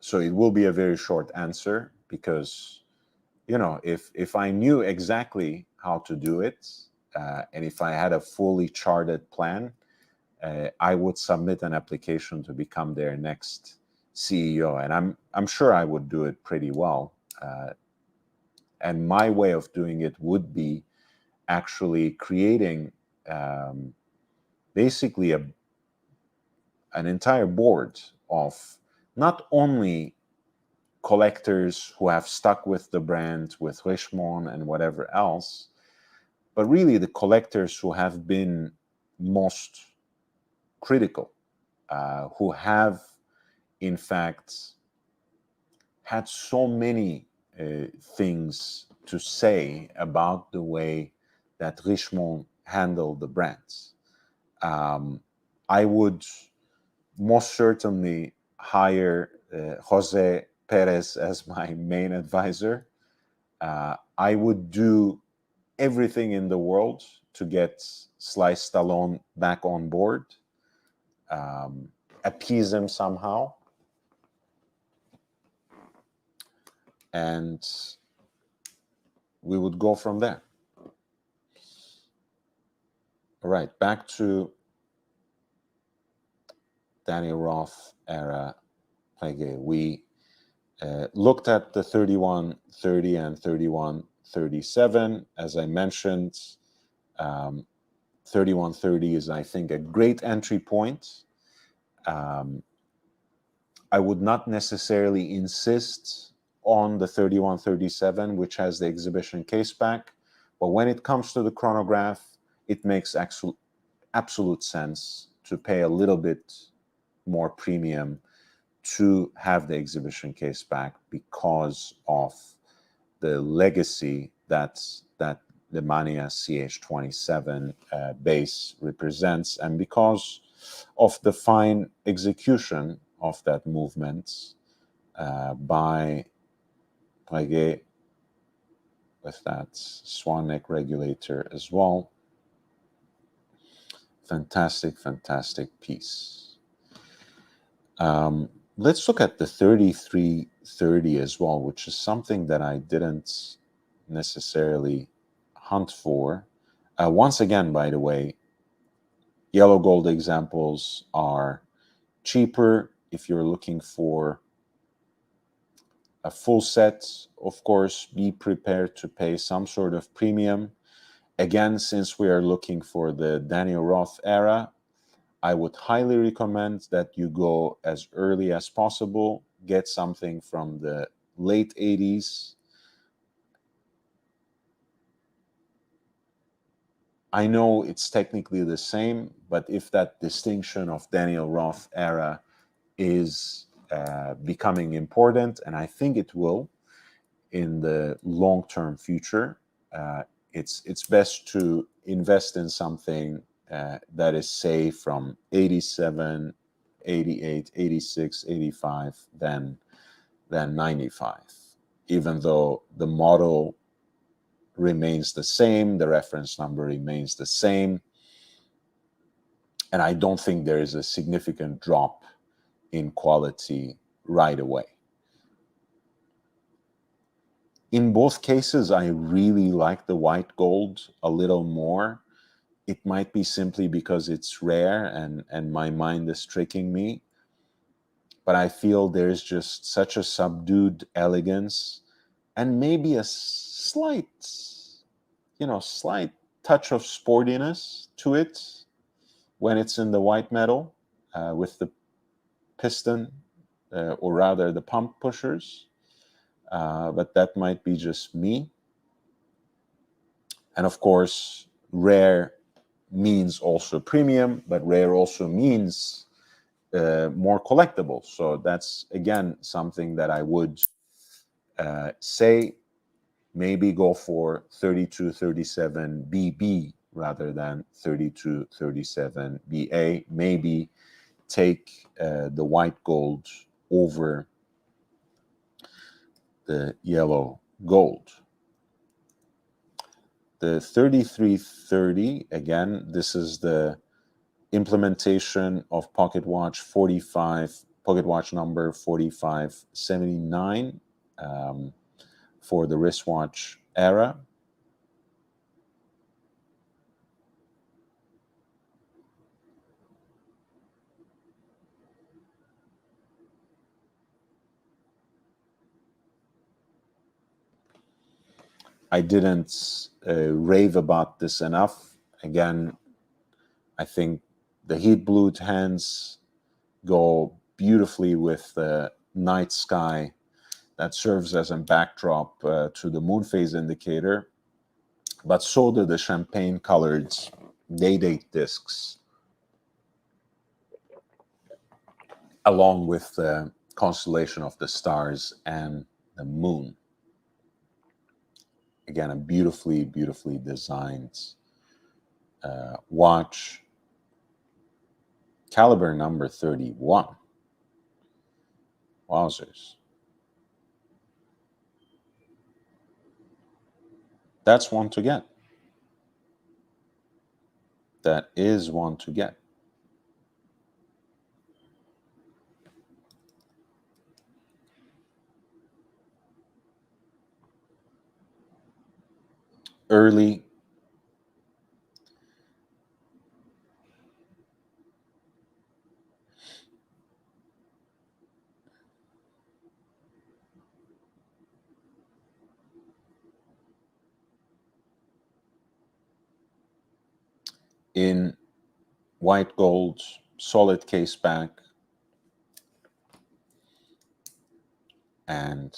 so it will be a very short answer because, if I knew exactly how to do it, and if I had a fully charted plan, I would submit an application to become their next CEO, and I'm sure I would do it pretty well. And my way of doing it would be actually creating basically an entire board of not only collectors who have stuck with the brand, with Richemont and whatever else, but really the collectors who have been most critical who have, in fact, had so many things to say about the way that Richemont handled the brands. I would most certainly hire Jose Perez as my main advisor. I would do everything in the world to get Sly Stallone back on board, appease him somehow, and we would go from there. All right, back to Daniel Roth era Breguet. We looked at the 3130 and 3137. As I mentioned, 3130 is, I think, a great entry point. I would not necessarily insist on the 3137, which has the exhibition case back, but when it comes to the chronograph, it makes absolute sense to pay a little bit more premium to have the exhibition case back because of the legacy that the Mania CH27 base represents, and because of the fine execution of that movement by Breguet with that swan neck regulator as well. Fantastic, fantastic piece. Let's look at the 3330 as well, which is something that I didn't necessarily hunt for. Once again, by the way, yellow gold examples are cheaper if you're looking for a full set. Of course, be prepared to pay some sort of premium. Again, since we are looking for the Daniel Roth era, I would highly recommend that you go as early as possible, get something from the late 80s. I know it's technically the same, but if that distinction of Daniel Roth era is becoming important, and I think it will in the long-term future, it's best to invest in something that is, say, from 87, 88, 86, 85 than 95. Even though the model remains the same, the reference number remains the same, and I don't think there is a significant drop in quality right away. In both cases, I really like the white gold a little more. It might be simply because it's rare and my mind is tricking me, but I feel there's just such a subdued elegance and maybe a slight touch of sportiness to it when it's in the white metal with the piston, or rather the pump pushers. But that might be just me. And of course, rare means also premium, but rare also means more collectible. So that's, again, something that I would say maybe go for 3237 BB rather than 3237 BA. Maybe take the white gold over the yellow gold. The 3330, again, this is the implementation of pocket watch number 4579 for the wristwatch era. I didn't rave about this enough. Again, I think the heat blued hands go beautifully with the night sky that serves as a backdrop to the moon phase indicator, but so do the champagne-colored day-date discs. along with the constellation of the stars and the moon. Again, a beautifully, beautifully designed watch. Caliber number 31. Wowzers. That's one to get. That is one to get. Early. In white gold, solid case back, and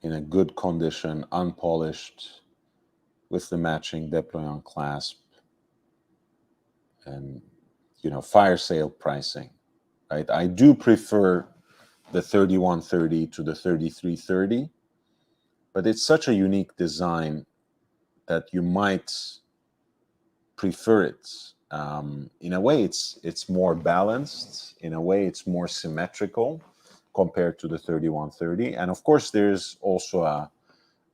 in a good condition, unpolished, with the matching deployant clasp, and fire sale pricing. Right? I do prefer the 3130 to the 3330, but it's such a unique design that you might prefer it. In a way, it's more balanced. In a way, it's more symmetrical compared to the 3130. And of course, there's also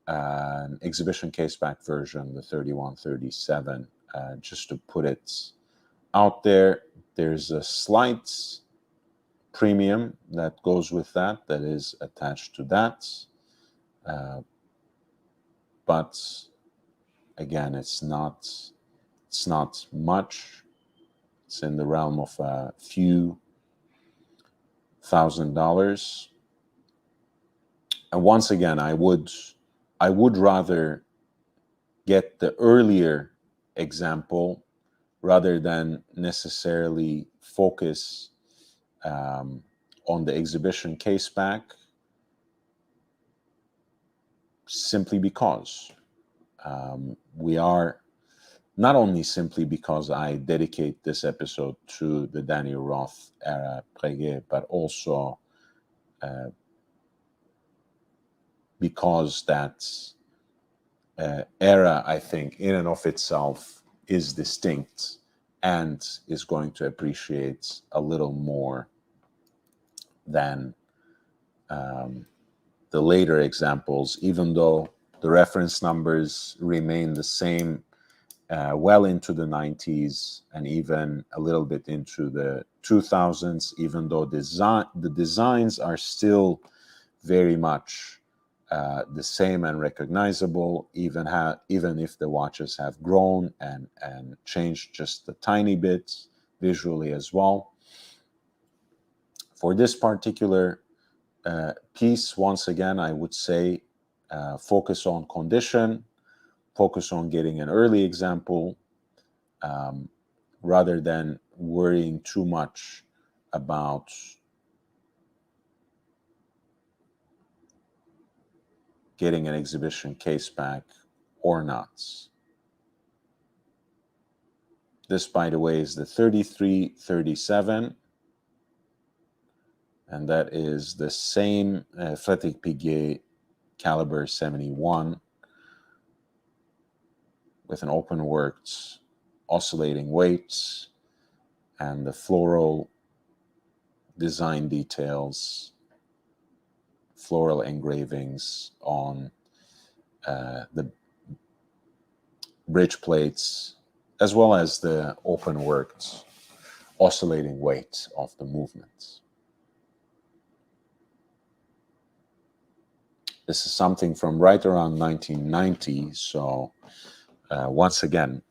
an exhibition caseback version, the 3137. Just to put it out there, there's a slight premium that goes with that is attached to that. But again, it's not much. It's in the realm of a few $1,000s. And once again, I would rather get the earlier example rather than necessarily focus on the exhibition caseback, simply because we are, not only simply because I dedicate this episode to the Daniel Roth era Breguet, but also because that era, I think, in and of itself is distinct and is going to appreciate a little more than the later examples, even though the reference numbers remain the same well into the 90s and even a little bit into the 2000s, even though the designs are still very much the same and recognizable, even if the watches have grown and changed just a tiny bit visually as well. For this particular piece, once again, I would say focus on condition, focus on getting an early example, rather than worrying too much about getting an exhibition case back or not. This, by the way, is the 3337, and that is the same Frédéric Piguet caliber 71 with an open worked oscillating weight and the floral design details, floral engravings on the bridge plates, as well as the open worked oscillating weight of the movement. This is something from right around 1990, so once again,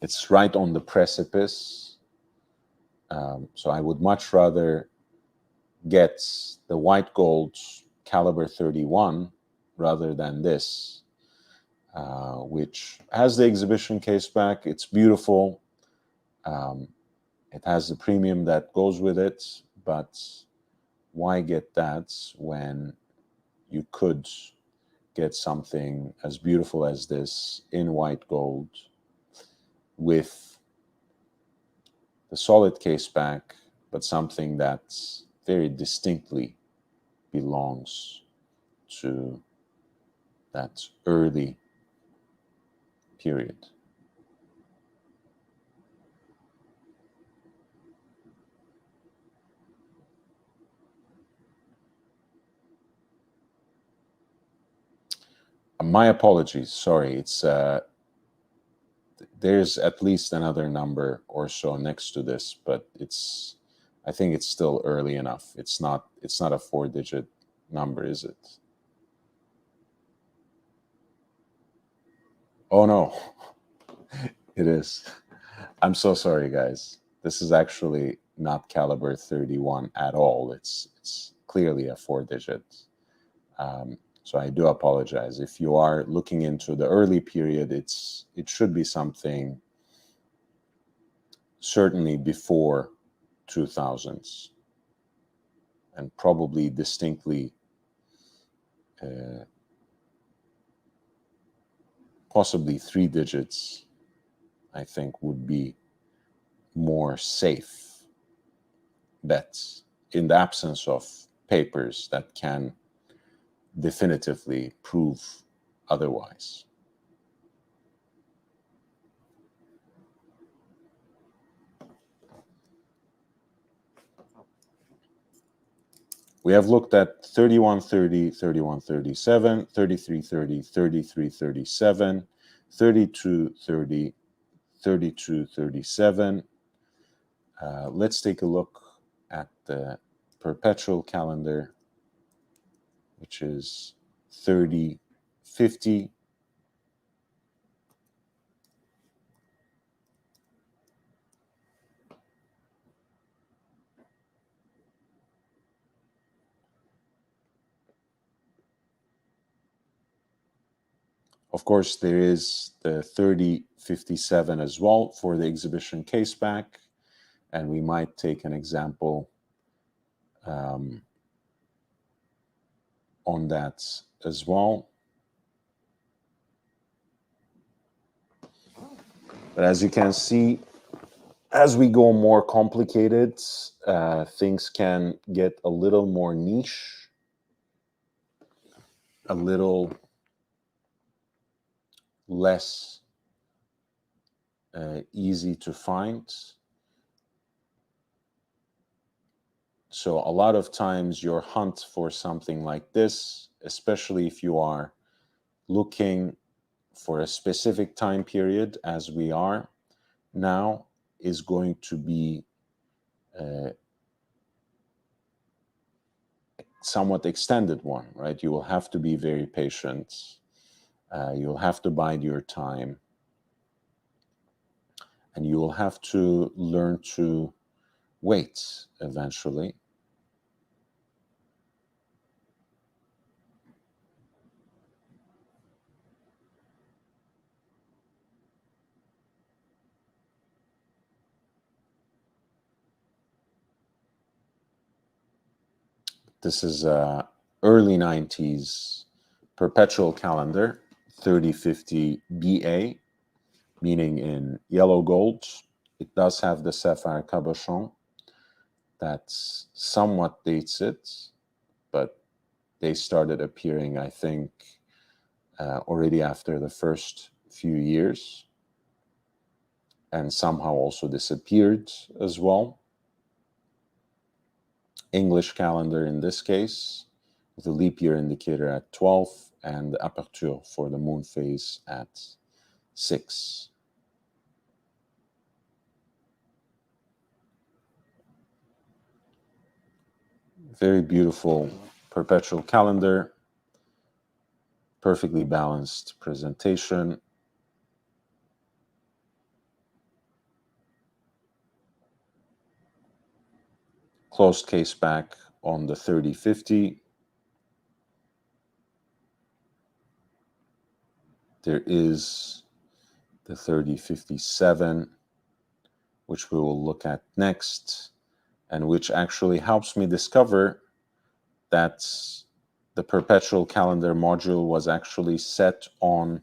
it's right on the precipice. So I would much rather get the white gold caliber 31 rather than this, which has the exhibition case back. It's beautiful. It has the premium that goes with it, but why get that when you could get something as beautiful as this in white gold with the solid case back, but something that's very distinctly belongs to that early period. My apologies. Sorry, it's there's at least another number or so next to this, but I think it's still early enough. It's not a 4-digit number, is it? Oh no, it is. I'm so sorry, guys. This is actually not caliber 31 at all. It's clearly a 4-digit. So I do apologize. If you are looking into the early period, it should be something certainly before 2000s, and probably distinctly, possibly 3 digits, I think would be more safe bets in the absence of papers that can definitively prove otherwise. We have looked at 3130, 3137, 3330, 3337, 3230, 3237. Let's take a look at the perpetual calendar, which is 3050. Of course, there is the 3057 as well for the exhibition case back, and we might take an example on that as well. But as you can see, as we go more complicated, things can get a little more niche, a little less easy to find. So a lot of times your hunt for something like this, especially if you are looking for a specific time period, as we are now, is going to be somewhat extended one, right? You will have to be very patient. You'll have to bide your time. And you will have to learn to wait eventually. This is early 90s perpetual calendar, 3050 BA, meaning in yellow gold. It does have the sapphire cabochon that somewhat dates it, but they started appearing, I think, already after the first few years, and somehow also disappeared as well. English calendar in this case, with the leap year indicator at 12 and the aperture for the moon phase at 6. Very beautiful perpetual calendar, perfectly balanced presentation. Closed case back on the 3050. There is the 3057, which we will look at next, and which actually helps me discover that the perpetual calendar module was actually set on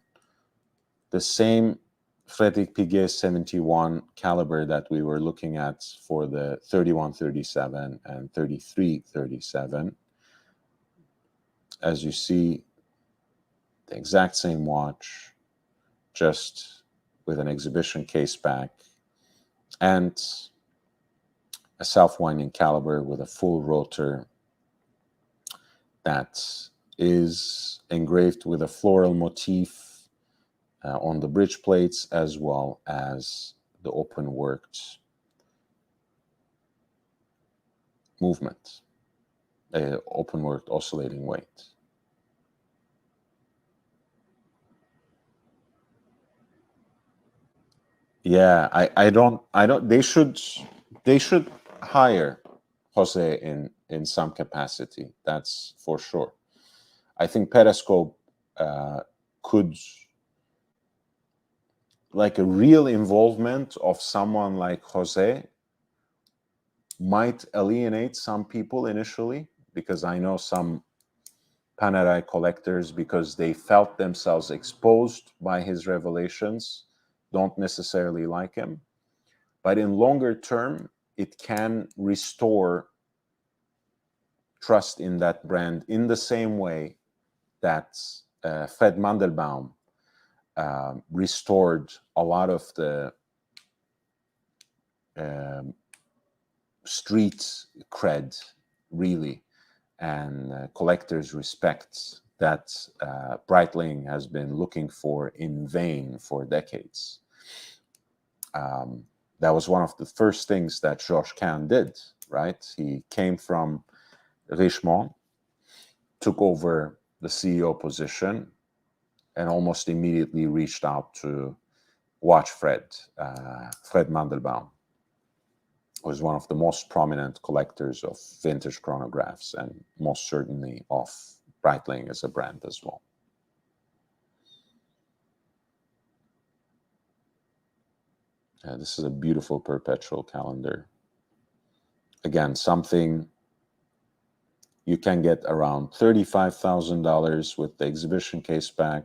the same Frederick Piguet 71 caliber that we were looking at for the 3137 and 3337. As you see, the exact same watch, just with an exhibition case back and a self-winding caliber with a full rotor that is engraved with a floral motif on the bridge plates, as well as the open worked movement, open worked oscillating weight. Yeah, I don't they should hire Jose in some capacity. That's for sure. I think Periscope could, like, a real involvement of someone like Jose might alienate some people initially, because I know some Panerai collectors, because they felt themselves exposed by his revelations, don't necessarily like him. But in longer term, it can restore trust in that brand in the same way that Fred Mandelbaum restored a lot of the street cred, really, and collectors' respect that Breitling has been looking for in vain for decades. That was one of the first things that Georges Kahn did, right? He came from Richemont, took over the CEO position, and almost immediately reached out to watch Fred Mandelbaum, who was one of the most prominent collectors of vintage chronographs, and most certainly of Breitling as a brand as well. This is a beautiful perpetual calendar. Again, something you can get around $35,000 with the exhibition case back,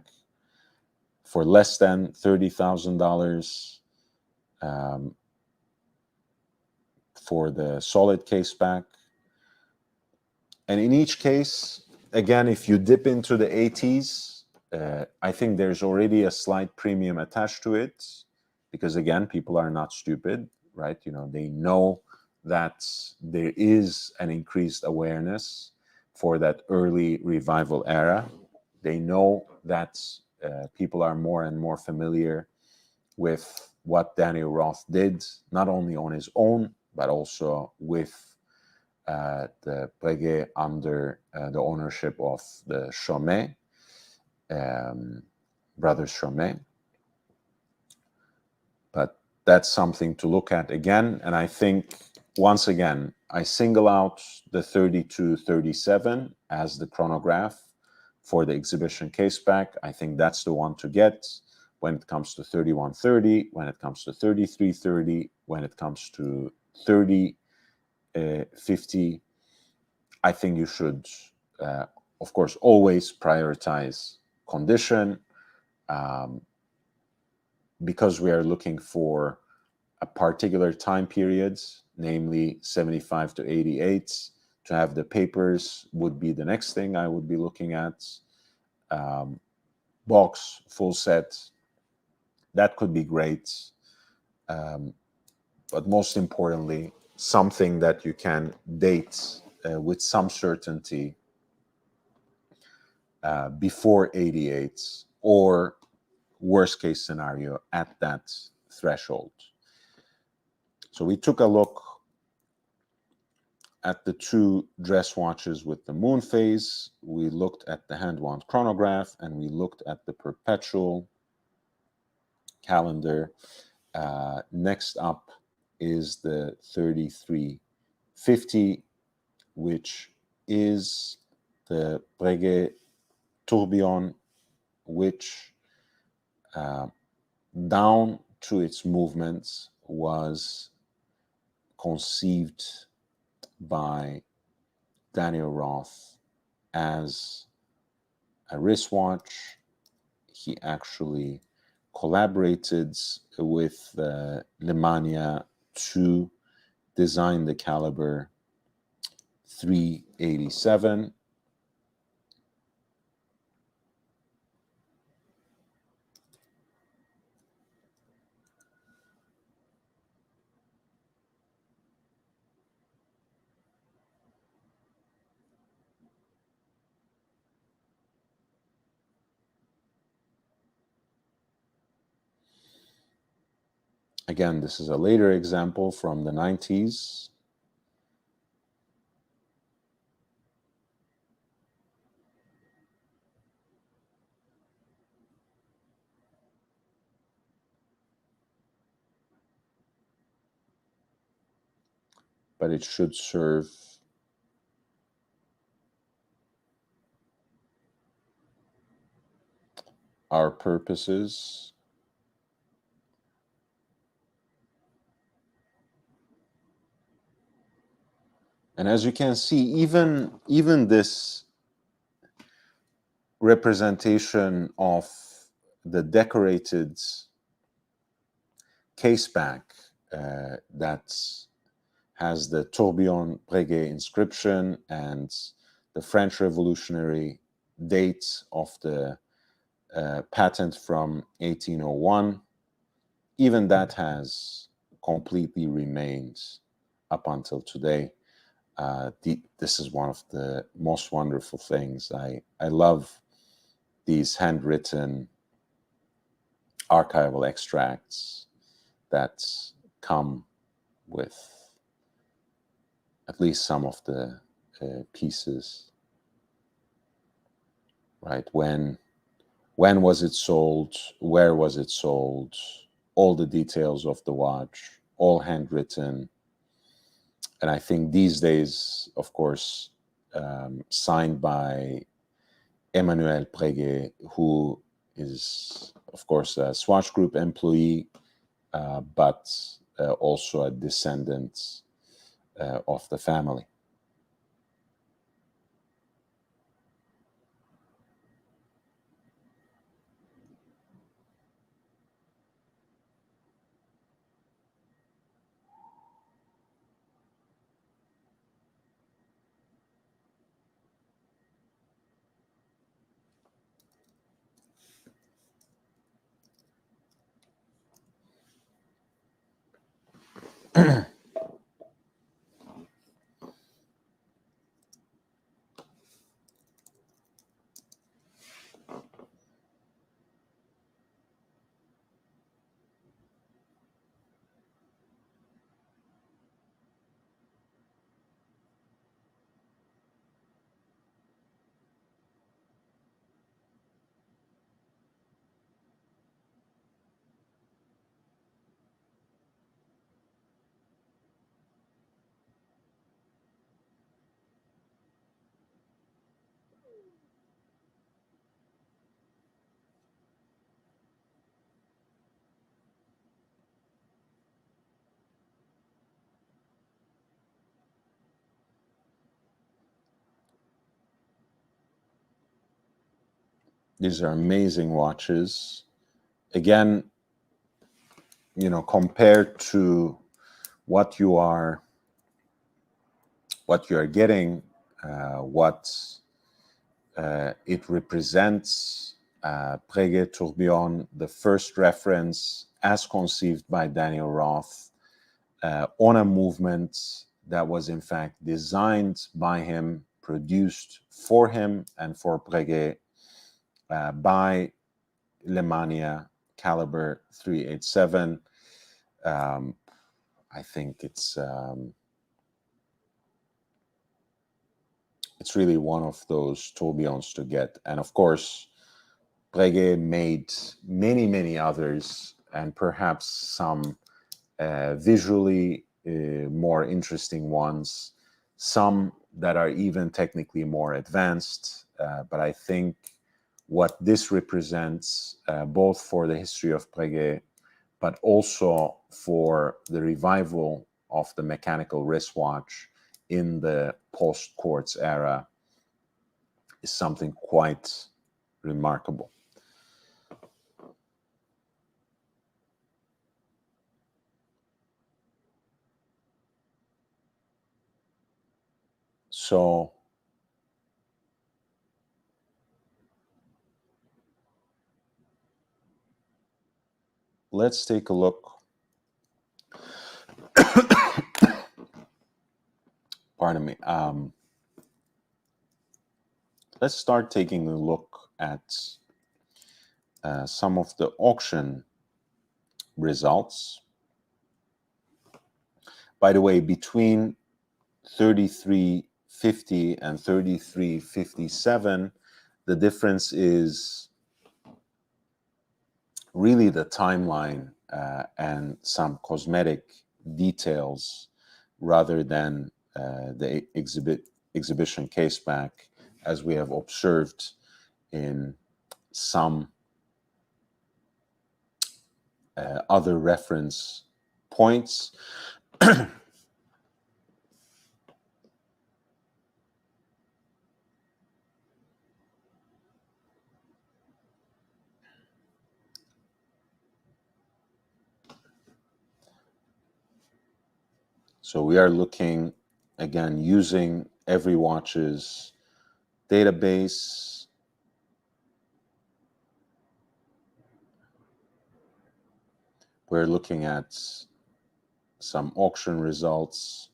for less than $30,000 for the solid case back. And in each case, again, if you dip into the 80s, I think there's already a slight premium attached to it, because again, people are not stupid, right? You know, they know that there is an increased awareness for that early revival era. They know that people are more and more familiar with what Daniel Roth did, not only on his own, but also with the Breguet under the ownership of the Chaumet, brothers Chaumet. But that's something to look at again. And I think, once again, I single out the 3237 as the chronograph for the exhibition case back. I think that's the one to get when it comes to 3130, when it comes to 3330, when it comes to 3050. I think you should, of course, always prioritize condition, because we are looking for a particular time period, namely 75 to 88. To have the papers would be the next thing I would be looking at. Box, full set, that could be great. But most importantly, something that you can date with some certainty before 88, or worst case scenario at that threshold. So we took a look at the two dress watches with the moon phase. We looked at the hand-wound chronograph, and we looked at the perpetual calendar. Next up is the 3350, which is the Breguet tourbillon, which down to its movements was conceived by Daniel Roth as a wristwatch. He actually collaborated with Lemania to design the caliber 387. Again, this is a later example from the 90s. But it should serve our purposes. And as you can see, even this representation of the decorated caseback that has the Tourbillon Breguet inscription and the French Revolutionary date of the patent from 1801, even that has completely remained up until today. This is one of the most wonderful things. I love these handwritten archival extracts that come with at least some of the pieces, right? When was it sold? Where was it sold? All the details of the watch, all handwritten. And I think these days, of course, signed by Emmanuel Breguet, who is, of course, a Swatch Group employee, but also a descendant of the family. These are amazing watches. Again, compared to what you are getting, what it represents, Breguet Tourbillon, the first reference as conceived by Daniel Roth on a movement that was in fact designed by him, produced for him and for Breguet by Lemania caliber 387. I think it's really one of those tourbillons to get. And of course, Breguet made many, many others, and perhaps some visually more interesting ones, some that are even technically more advanced. But I think what this represents, both for the history of Breguet, but also for the revival of the mechanical wristwatch in the post-quartz era, is something quite remarkable. So let's take a look. Pardon me. Let's start taking a look at some of the auction results. By the way, between 3350 and 3357, the difference is really the timeline and some cosmetic details rather than the exhibition caseback, as we have observed in some other reference points. So we are looking, again, using Every Watch's database. We're looking at some auction results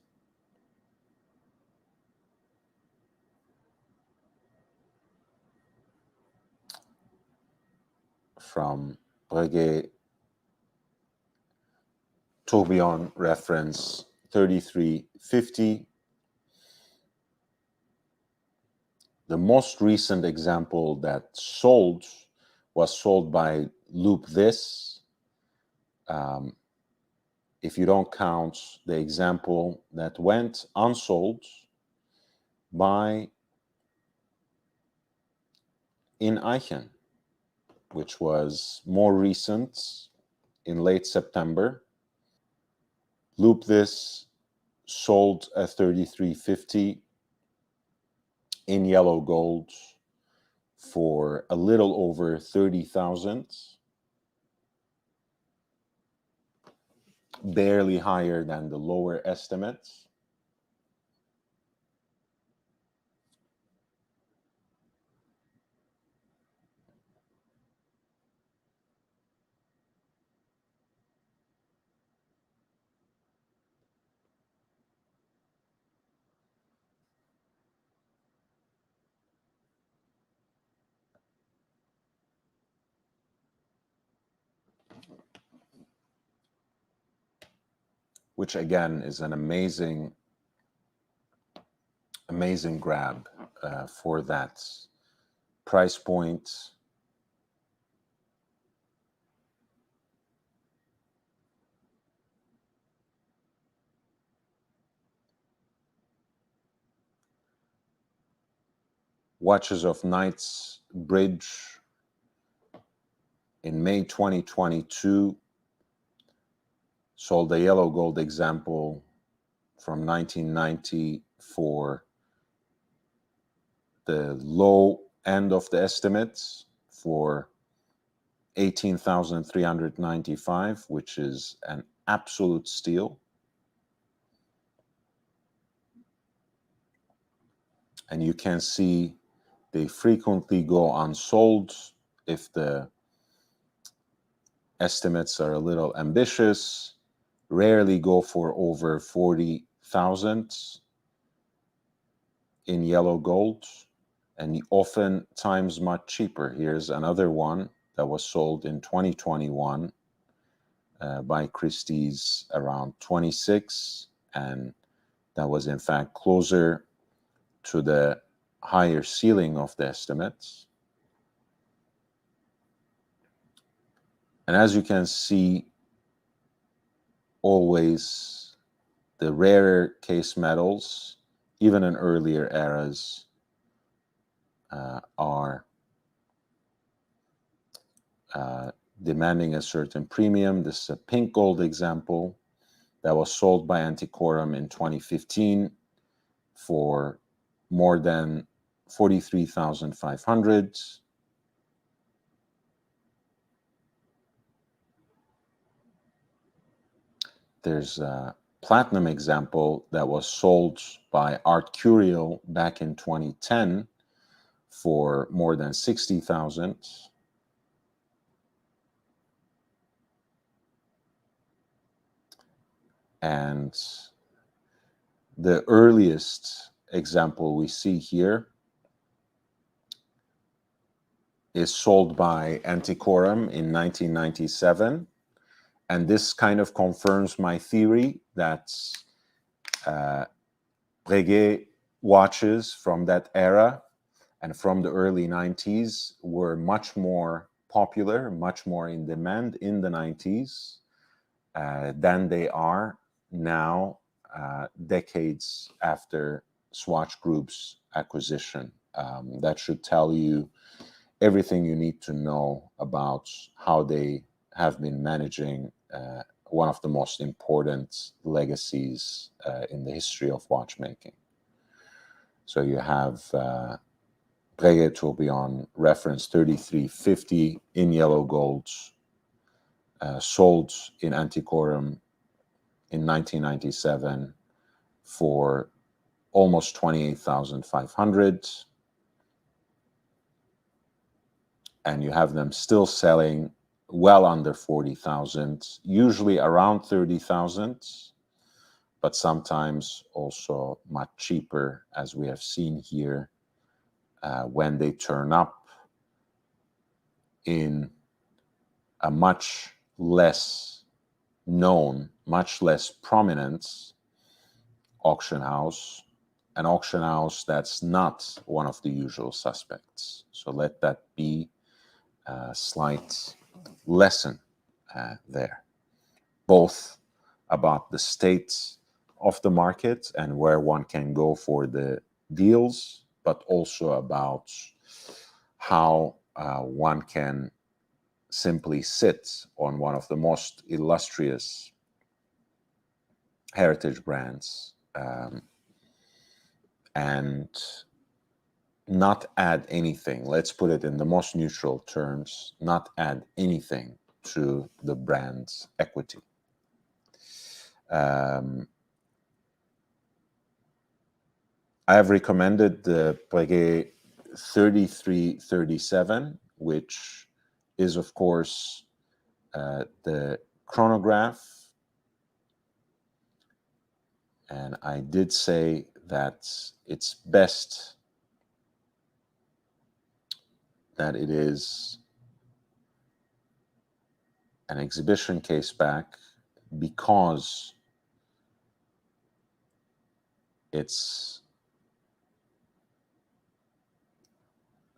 from Breguet tourbillon reference 3350. The most recent example that sold was sold by Loop This. If you don't count the example that went unsold by In Eichen, which was more recent in late September. Loop This sold at 3350 in yellow gold for a little over 30,000, barely higher than the lower estimates. Which again is an amazing grab for that price point. Watches of Knight's Bridge in May 2022 sold a yellow gold example from 1990 for the low end of the estimates for 18,395, which is an absolute steal. And you can see they frequently go unsold if the estimates are a little ambitious, rarely go for over 40,000 in yellow gold, and oftentimes much cheaper. Here's another one that was sold in 2021 by Christie's around 26, and that was in fact closer to the higher ceiling of the estimates. And as you can see, always the rarer case metals, even in earlier eras, are demanding a certain premium. This is a pink gold example that was sold by Antiquorum in 2015 for more than 43,500. There's platinum example that was sold by Art Curial back in 2010 for more than 60,000. And the earliest example we see here is sold by Antiquorum in 1997. And this kind of confirms my theory that Breguet watches from that era and from the early 90s were much more popular, much more in demand in the 90s than they are now, decades after Swatch Group's acquisition. That should tell you everything you need to know about how they have been managing one of the most important legacies in the history of watchmaking. So you have Breguet Tourbillon reference 3350 in yellow gold, sold in Antiquorum in 1997 for almost 28,500. And you have them still selling well under 40,000, usually around 30,000, but sometimes also much cheaper, as we have seen here, when they turn up in a much less known, much less prominent auction house, an auction house that's not one of the usual suspects. So let that be a slight lesson there, both about the state of the market and where one can go for the deals, but also about how one can simply sit on one of the most illustrious heritage brands and not add anything. Let's put it in the most neutral terms, not add anything to the brand's equity. I have recommended the Breguet 3337, which is, of course, the chronograph. And I did say that it's best that it is an exhibition case back because it's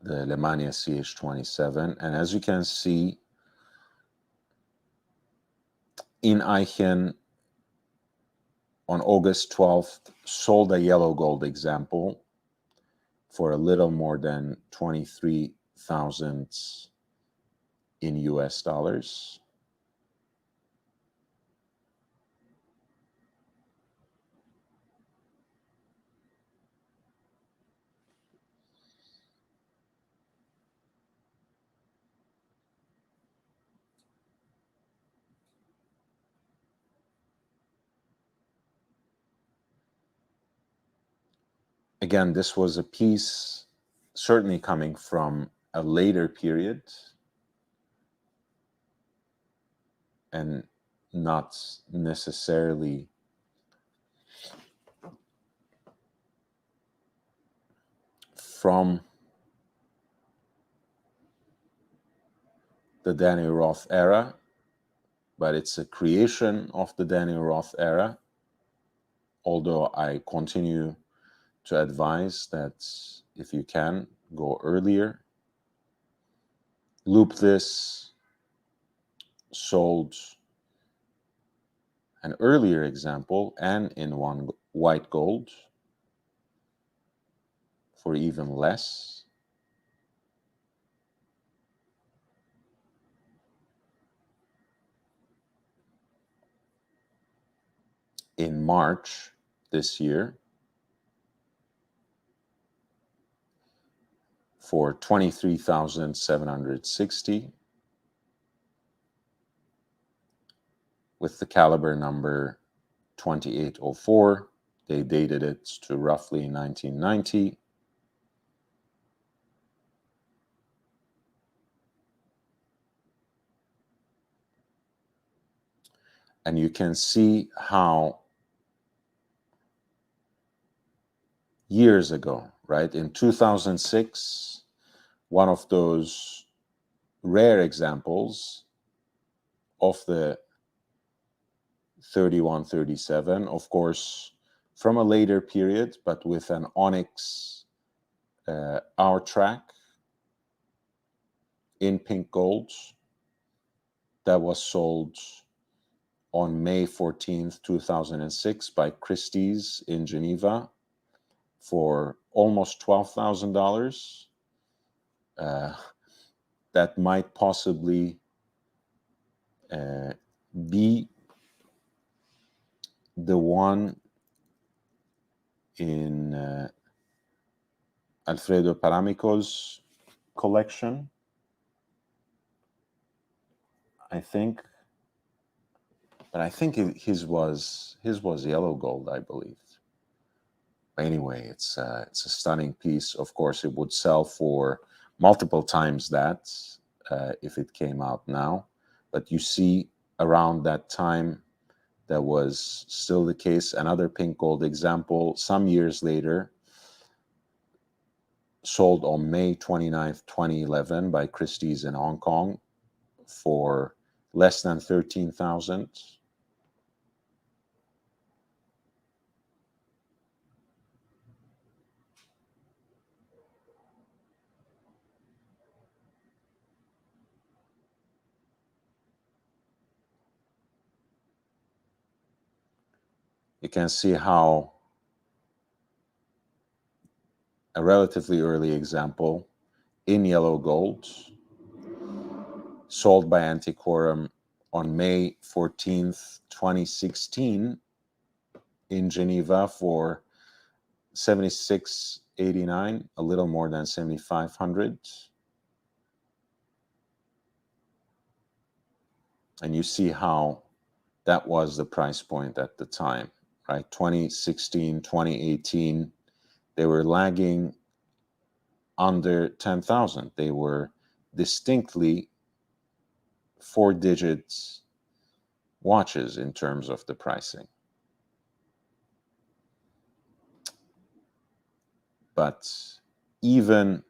the Lemania CH27. And as you can see, in Eichen on August 12th, sold a yellow gold example for a little more than 23,000 in US dollars. Again, this was a piece certainly coming from a later period and not necessarily from the Daniel Roth era, but it's a creation of the Daniel Roth era, although I continue to advise that if you can, go earlier. Loop this sold an earlier example and in one white gold for even less. In March this year for 23,760 with the caliber number 2804. They dated it to roughly 1990. And you can see how years ago, right, in 2006, one of those rare examples of the 3137, of course, from a later period, but with an onyx hour track in pink gold that was sold on May 14th, 2006 by Christie's in Geneva for almost $12,000. That might possibly be the one in Alfredo Paramico's collection, I think. But I think his was yellow gold, I believe. Anyway, it's a stunning piece. Of course, it would sell for multiple times that if it came out now. But you see, around that time, that was still the case. Another pink gold example, some years later, sold on May 29th, 2011 by Christie's in Hong Kong for less than $13,000. You can see how a relatively early example in yellow gold sold by Antiquorum on May 14th, 2016 in Geneva for $76.89, a little more than $7,500. And you see how that was the price point at the time, right? 2016, 2018, they were lagging under 10,000. They were distinctly 4-digit watches in terms of the pricing. But even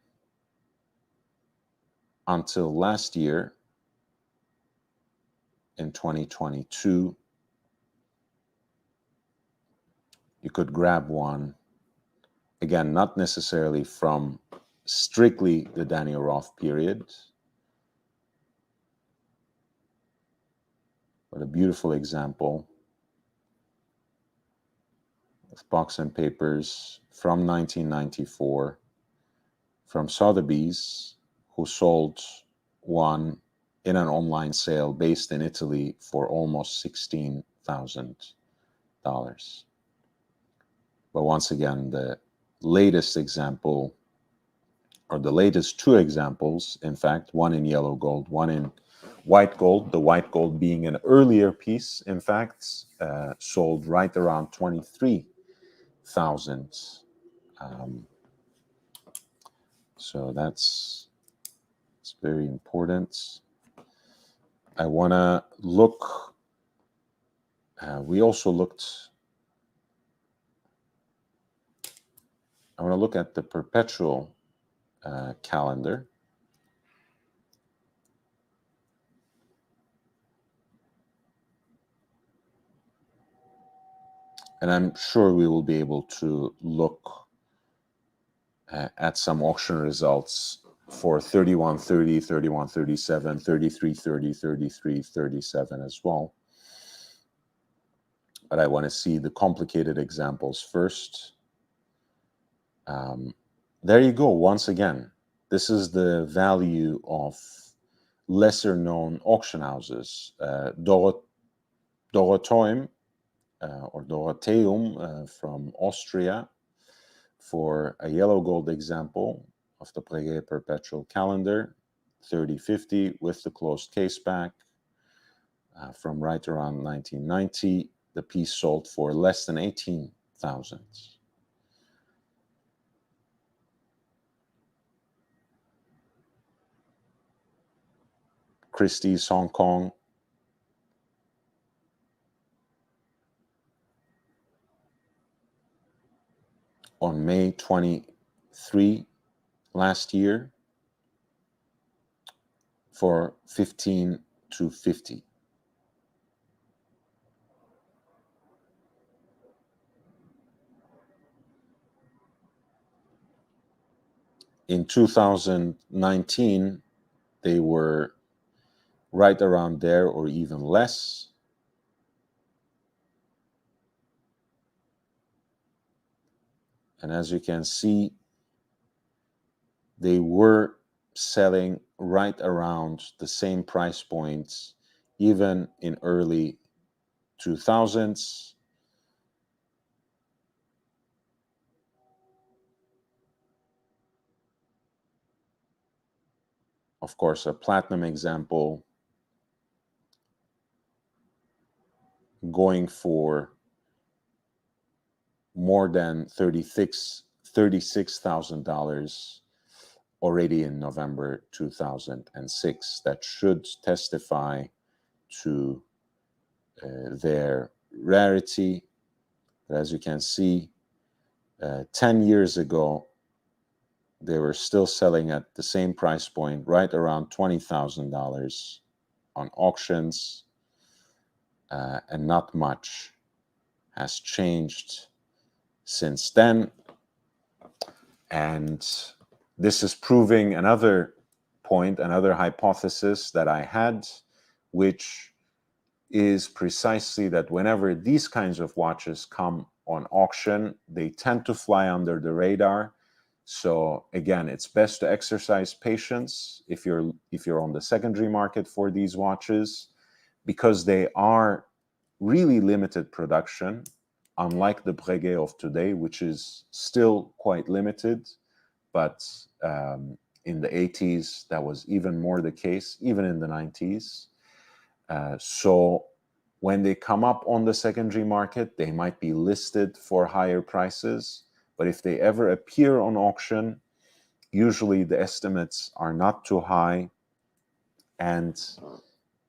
until last year, in 2022, you could grab one, again, not necessarily from strictly the Daniel Roth period, but a beautiful example of box and papers from 1994 from Sotheby's, who sold one in an online sale based in Italy for almost $16,000. But once again, the latest example, or the latest two examples, in fact, one in yellow gold, one in white gold, the white gold being an earlier piece, in fact, sold right around 23,000. So that's very important. I want to look, we also looked, I want to look at the perpetual calendar. And I'm sure we will be able to look at some auction results for 3130, 3137, 3330, 3337 as well. But I want to see the complicated examples first. There you go. Once again, this is the value of lesser known auction houses. Dorotheum or Dorotheum from Austria for a yellow gold example of the Breguet perpetual calendar, 3050 with the closed case back from right around 1990. the piece sold for less than 18,000. Christie's Hong Kong, on May 23 last year for 15 to 50. In 2019, they were right around there or even less. And as you can see, they were selling right around the same price points, even in early 2000s. Of course, a platinum example going for more than $36,000 already in November 2006. That should testify to their rarity. But as you can see, 10 years ago, they were still selling at the same price point, right around $20,000 on auctions, and not much has changed since then. And this is proving another point, another hypothesis that I had, which is precisely that whenever these kinds of watches come on auction, they tend to fly under the radar. So again, it's best to exercise patience if you're on the secondary market for these watches, because they are really limited production, unlike the Breguet of today, which is still quite limited. But in the 80s, that was even more the case, even in the 90s. So when they come up on the secondary market, they might be listed for higher prices. But if they ever appear on auction, usually the estimates are not too high, and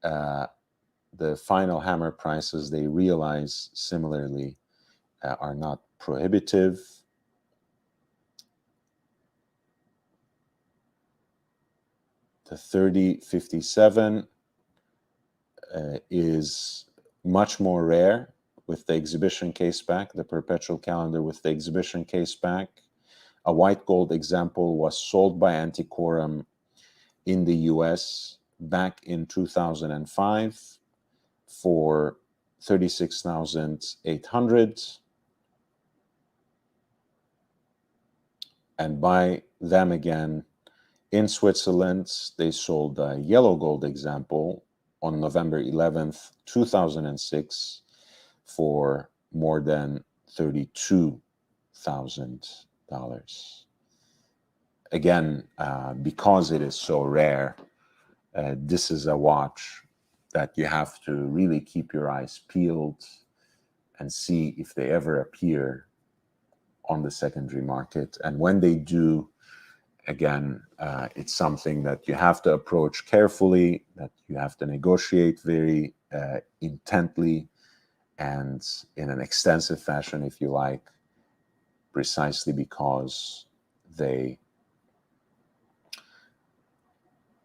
the final hammer prices they realize similarly are not prohibitive. The 3057 is much more rare with the exhibition case back, the perpetual calendar with the exhibition case back. A white gold example was sold by Antiquorum in the US back in 2005 for $36,800. And by them again, in Switzerland, they sold a yellow gold example on November 11th, 2006 for more than $32,000. Again, because it is so rare, this is a watch that you have to really keep your eyes peeled and see if they ever appear on the secondary market. And when they do, again, it's something that you have to approach carefully, that you have to negotiate very intently and in an extensive fashion, if you like, precisely because they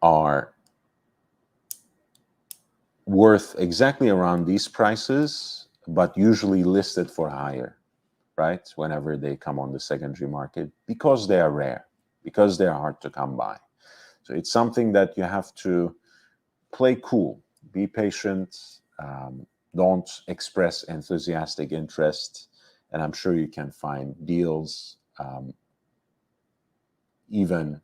are worth exactly around these prices, but usually listed for higher, right? Whenever they come on the secondary market, because they are rare, because they are hard to come by. So it's something that you have to play cool, be patient, don't express enthusiastic interest, and I'm sure you can find deals even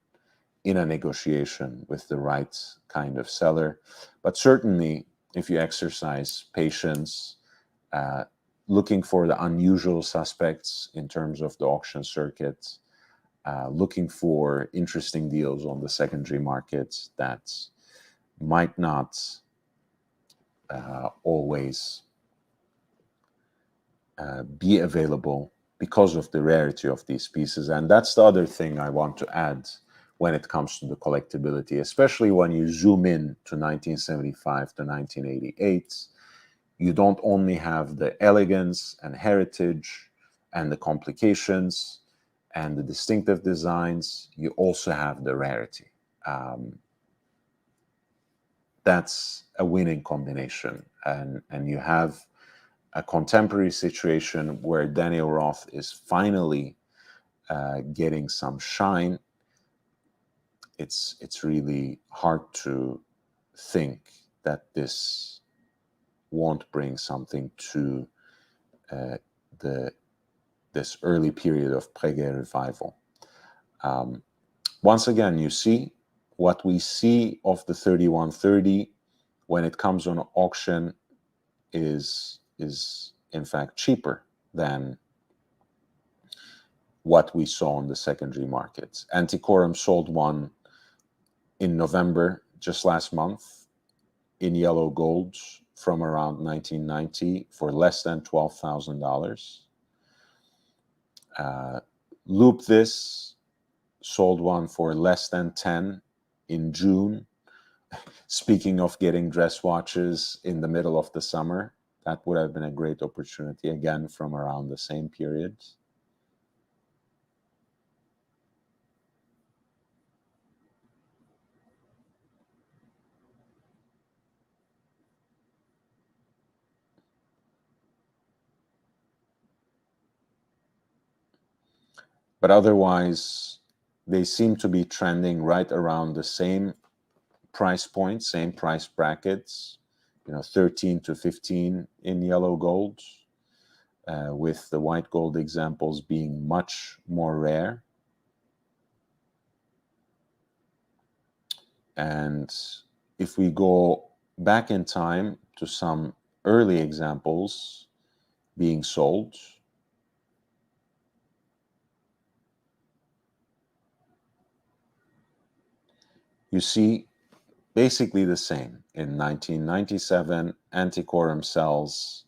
in a negotiation with the right kind of seller. But certainly, if you exercise patience, looking for the unusual suspects in terms of the auction circuit, looking for interesting deals on the secondary market that might not always be available because of the rarity of these pieces. And that's the other thing I want to add when it comes to the collectability, especially when you zoom in to 1975 to 1988. You don't only have the elegance and heritage and the complications and the distinctive designs, you also have the rarity. That's a winning combination. And you have a contemporary situation where Daniel Roth is finally getting some shine. It's really hard to think that this won't bring something to this early period of Breguet revival. Once again, you see what we see of the 3130 when it comes on auction is in fact cheaper than what we saw on the secondary markets. Antiquorum sold one in November, just last month, in yellow gold from around 1990 for less than $12,000. Loop This sold one for less than 10 in June. Speaking of getting dress watches in the middle of the summer, that would have been a great opportunity, again, from around the same period. But otherwise, they seem to be trending right around the same price point, same price brackets, 13 to 15 in yellow gold, with the white gold examples being much more rare. And if we go back in time to some early examples being sold, you see basically the same. In 1997, Antiquorum sells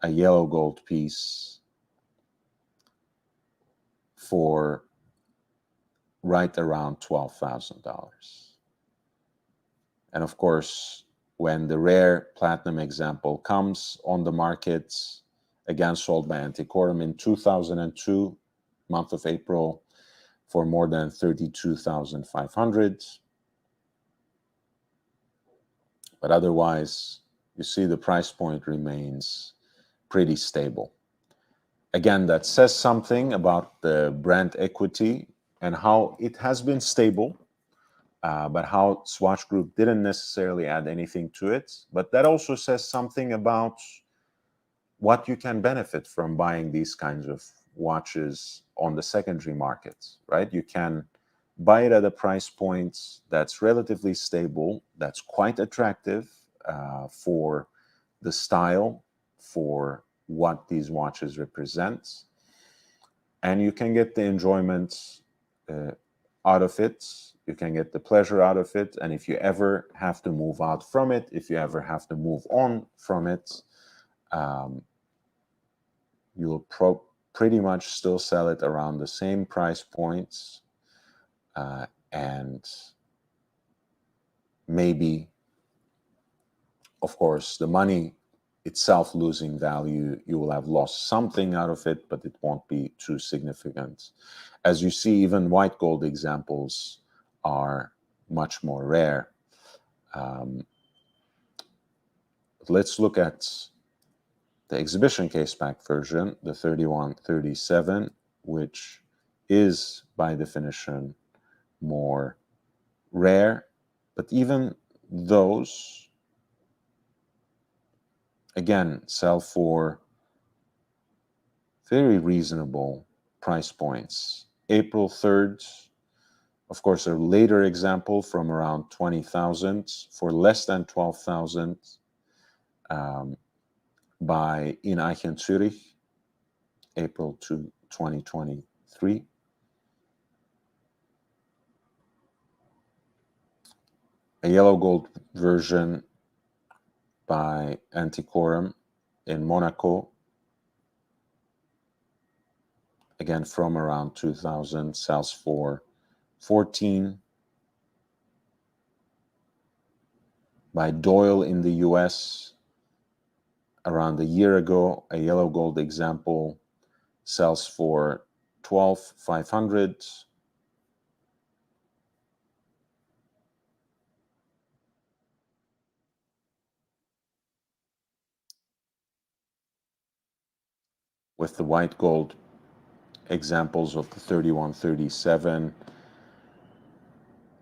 a yellow gold piece for right around $12,000. And of course, when the rare platinum example comes on the market, again sold by Antiquorum in 2002, month of April, for more than $32,500. But otherwise, you see the price point remains pretty stable. Again, that says something about the brand equity and how it has been stable, but how Swatch Group didn't necessarily add anything to it. But that also says something about what you can benefit from buying these kinds of watches on the secondary market, right? You can buy it at a price point that's relatively stable, that's quite attractive for the style, for what these watches represent, and you can get the enjoyment out of it. You can get the pleasure out of it, and if you ever have to move out from it, if you ever have to move on from it, you'll pretty much still sell it around the same price points, and maybe, of course, the money itself losing value, you will have lost something out of it, but it won't be too significant. As you see, even white gold examples are much more rare. Let's look at the exhibition case pack version, the 3137, which is by definition more rare, but even those, again, sell for very reasonable price points. April 3rd, of course, a later example from around 20,000 for less than 12,000 by In Eichen Zurich, April 2023. A yellow gold version by Antiquorum in Monaco, again from around 2000, sells for 14. By Doyle in the US, around a year ago, a yellow gold example sells for 12,500. With the white gold examples of the 3137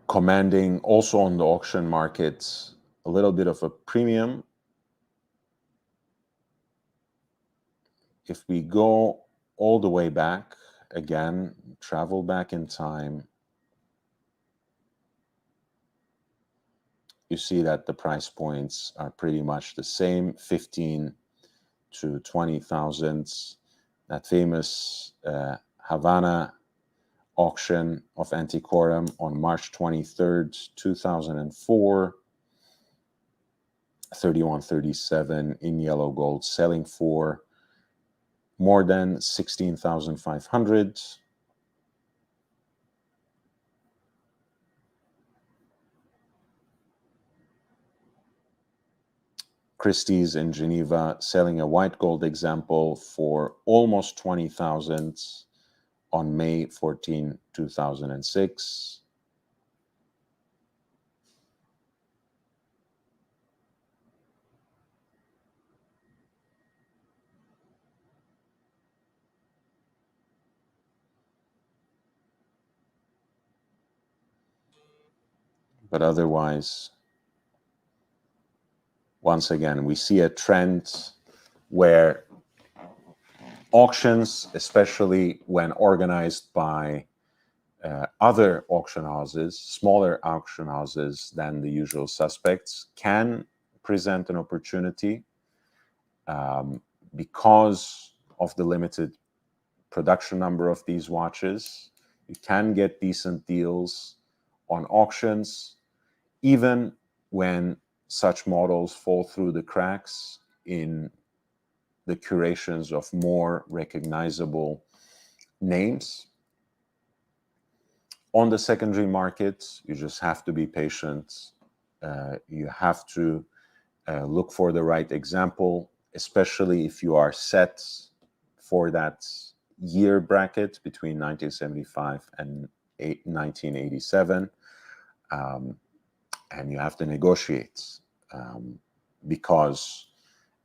commanding also on the auction markets a little bit of a premium. If we go all the way back, again, travel back in time, you see that the price points are pretty much the same, 15 to 20,000. That famous Havana auction of Antiquorum on March 23rd, 2004, 3137 in yellow gold, selling for more than 16,500. Christie's in Geneva selling a white gold example for almost 20,000 on May 14, 2006. But otherwise, once again, we see a trend where auctions, especially when organized by other auction houses, smaller auction houses than the usual suspects, can present an opportunity because of the limited production number of these watches. You can get decent deals on auctions, even when such models fall through the cracks in the curations of more recognizable names. On the secondary market, you just have to be patient. You have to look for the right example, especially if you are set for that year bracket between 1975 and 1987. And you have to negotiate because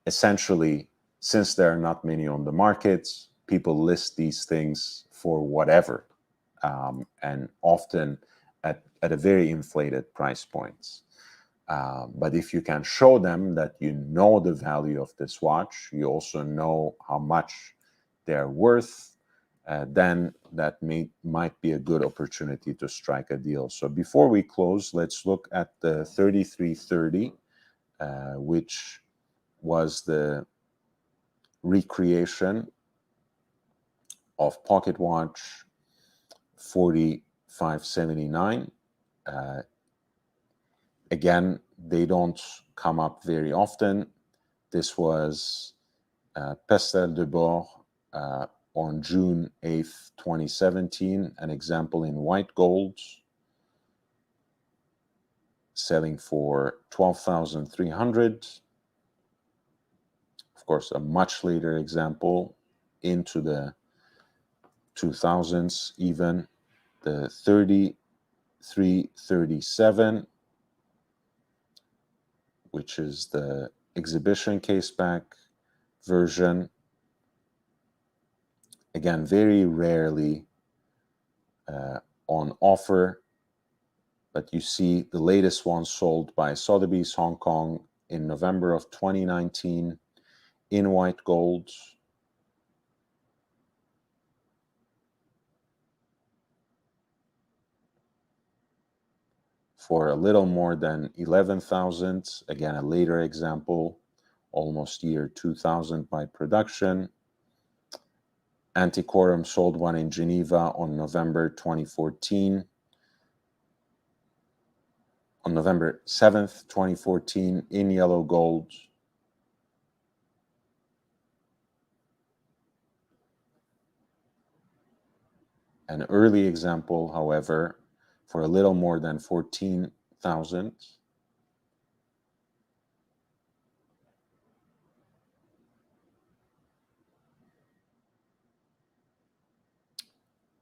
essentially, since there are not many on the market, people list these things for whatever, and often at a very inflated price points. But if you can show them that you know the value of this watch, you also know how much they're worth, then that might be a good opportunity to strike a deal. So before we close, let's look at the 3330, which was the recreation of pocket watch 4579. Again, they don't come up very often. This was Pestel de Bord on June 8th, 2017, an example in white gold, selling for 12,300. Of course, a much later example into the 2000s, even the 3337, which is the exhibition caseback version. Again, very rarely on offer, but you see the latest one sold by Sotheby's Hong Kong in November of 2019 in white gold. For a little more than 11,000. Again, a later example, almost year 2000 by production. Antiquorum sold one in Geneva on November 2014. On November 7th, 2014, in yellow gold. An early example, however, for a little more than 14,000.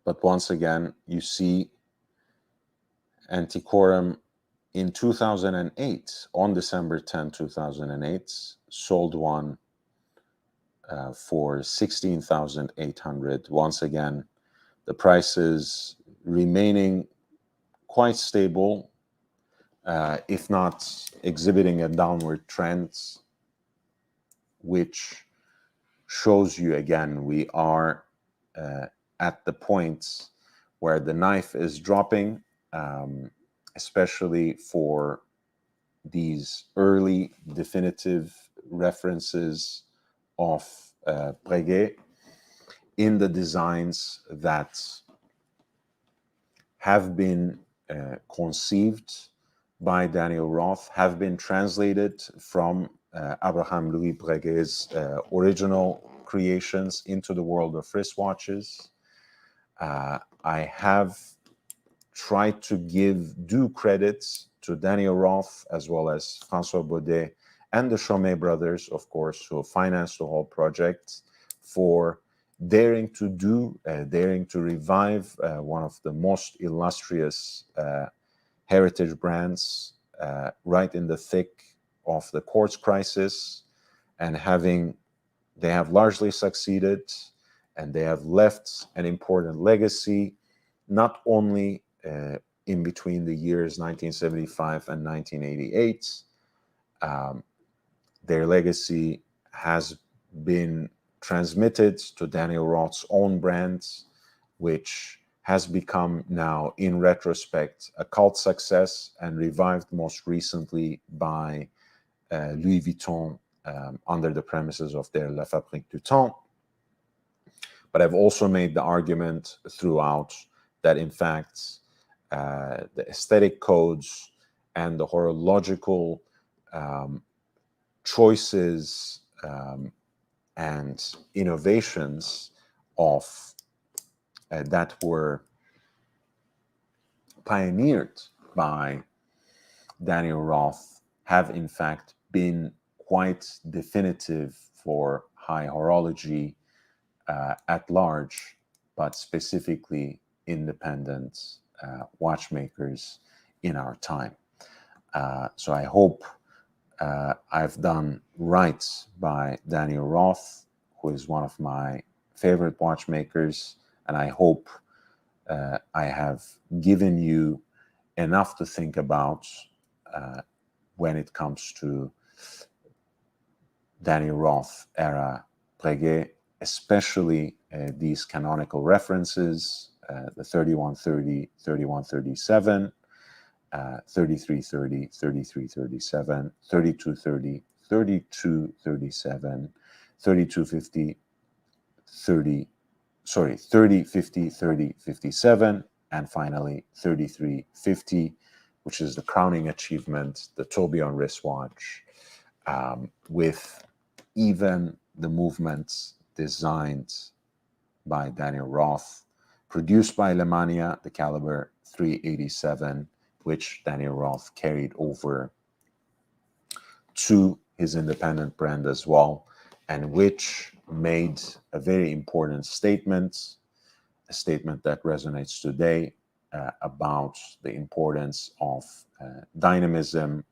But once again, you see Antiquorum in 2008, on December 10, 2008, sold one for 16,800. Once again, the prices remaining quite stable, if not exhibiting a downward trend, which shows you again we are at the point where the knife is dropping, especially for these early definitive references of Breguet in the designs that have been conceived by Daniel Roth, have been translated from Abraham Louis Breguet's original creations into the world of wristwatches. I have tried to give due credits to Daniel Roth as well as Francois Baudet and the Chomet brothers, of course, who financed the whole project, for daring to revive one of the most illustrious heritage brands right in the thick of the quartz crisis, and they have largely succeeded, and they have left an important legacy, not only in between the years 1975 and 1988. Their legacy has been transmitted to Daniel Roth's own brands, which has become now, in retrospect, a cult success and revived most recently by Louis Vuitton under the premises of their La Fabrique du Temps. But I've also made the argument throughout that, in fact, the aesthetic codes and the horological choices and innovations of that were pioneered by Daniel Roth have in fact been quite definitive for high horology at large, but specifically independent watchmakers in our time. So I hope I've done right by Daniel Roth, who is one of my favorite watchmakers, and I hope I have given you enough to think about when it comes to Daniel Roth era Breguet, especially these canonical references, the 3130, 3137, 3330, 3337, 3230, 3237, 3250, 3050, 3057, and finally 3350, which is the crowning achievement, the tourbillon wristwatch, with even the movements designed by Daniel Roth, produced by Lemania, the caliber 387, which Daniel Roth carried over to his independent brand as well, and which made a very important statement, a statement that resonates today about the importance of dynamism,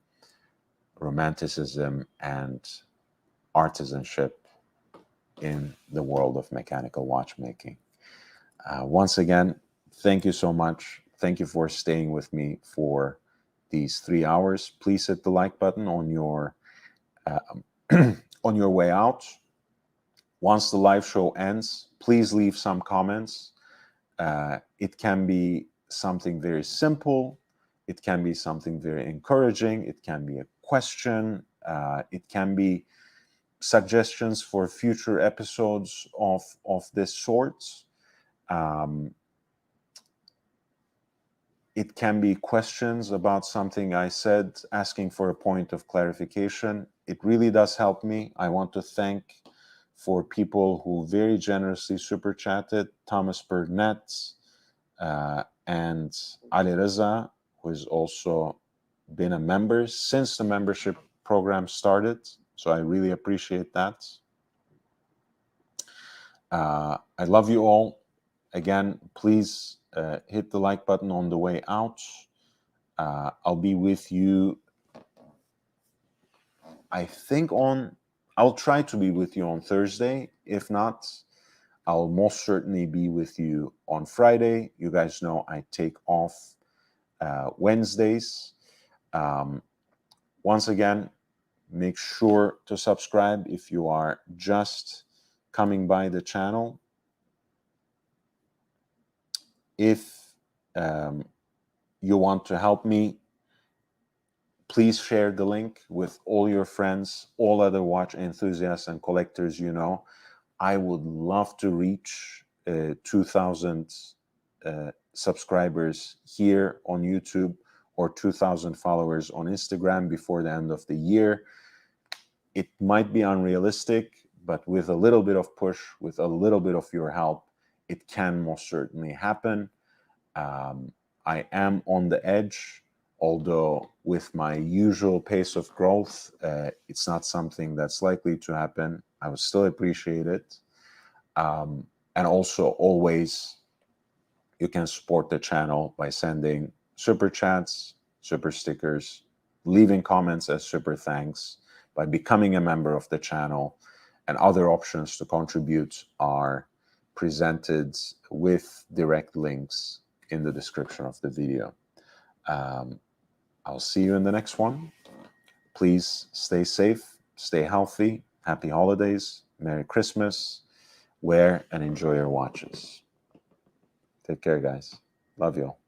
romanticism, and artisanship in the world of mechanical watchmaking. Once again, thank you so much. Thank you for staying with me for these 3 hours. Please hit the like button on your on your way out. Once the live show ends, please leave some comments. It can be something very simple. It can be something very encouraging. It can be a question. It can be suggestions for future episodes of this sort. It can be questions about something I said, asking for a point of clarification. It really does help me. I want to thank for people who very generously super chatted: Thomas Burnett, and Ali Reza, who has also been a member since the membership program started. So I really appreciate that. I love you all. Again, please hit the like button on the way out. I'll be with you, I think I'll try to be with you on Thursday. If not, I'll most certainly be with you on Friday. You guys know I take off Wednesdays. Once again, make sure to subscribe if you are just coming by the channel. If you want to help me, please share the link with all your friends, all other watch enthusiasts and collectors you know. I would love to reach 2,000 subscribers here on YouTube or 2,000 followers on Instagram before the end of the year. It might be unrealistic, but with a little bit of push, with a little bit of your help, it can most certainly happen. I am on the edge, although with my usual pace of growth, it's not something that's likely to happen. I would still appreciate it. And also, always, you can support the channel by sending super chats, super stickers, leaving comments as super thanks, by becoming a member of the channel, and other options to contribute are presented with direct links in the description of the video. I'll see you in the next one. Please stay safe, stay healthy, happy holidays, Merry Christmas, wear and enjoy your watches. Take care, guys. Love you all.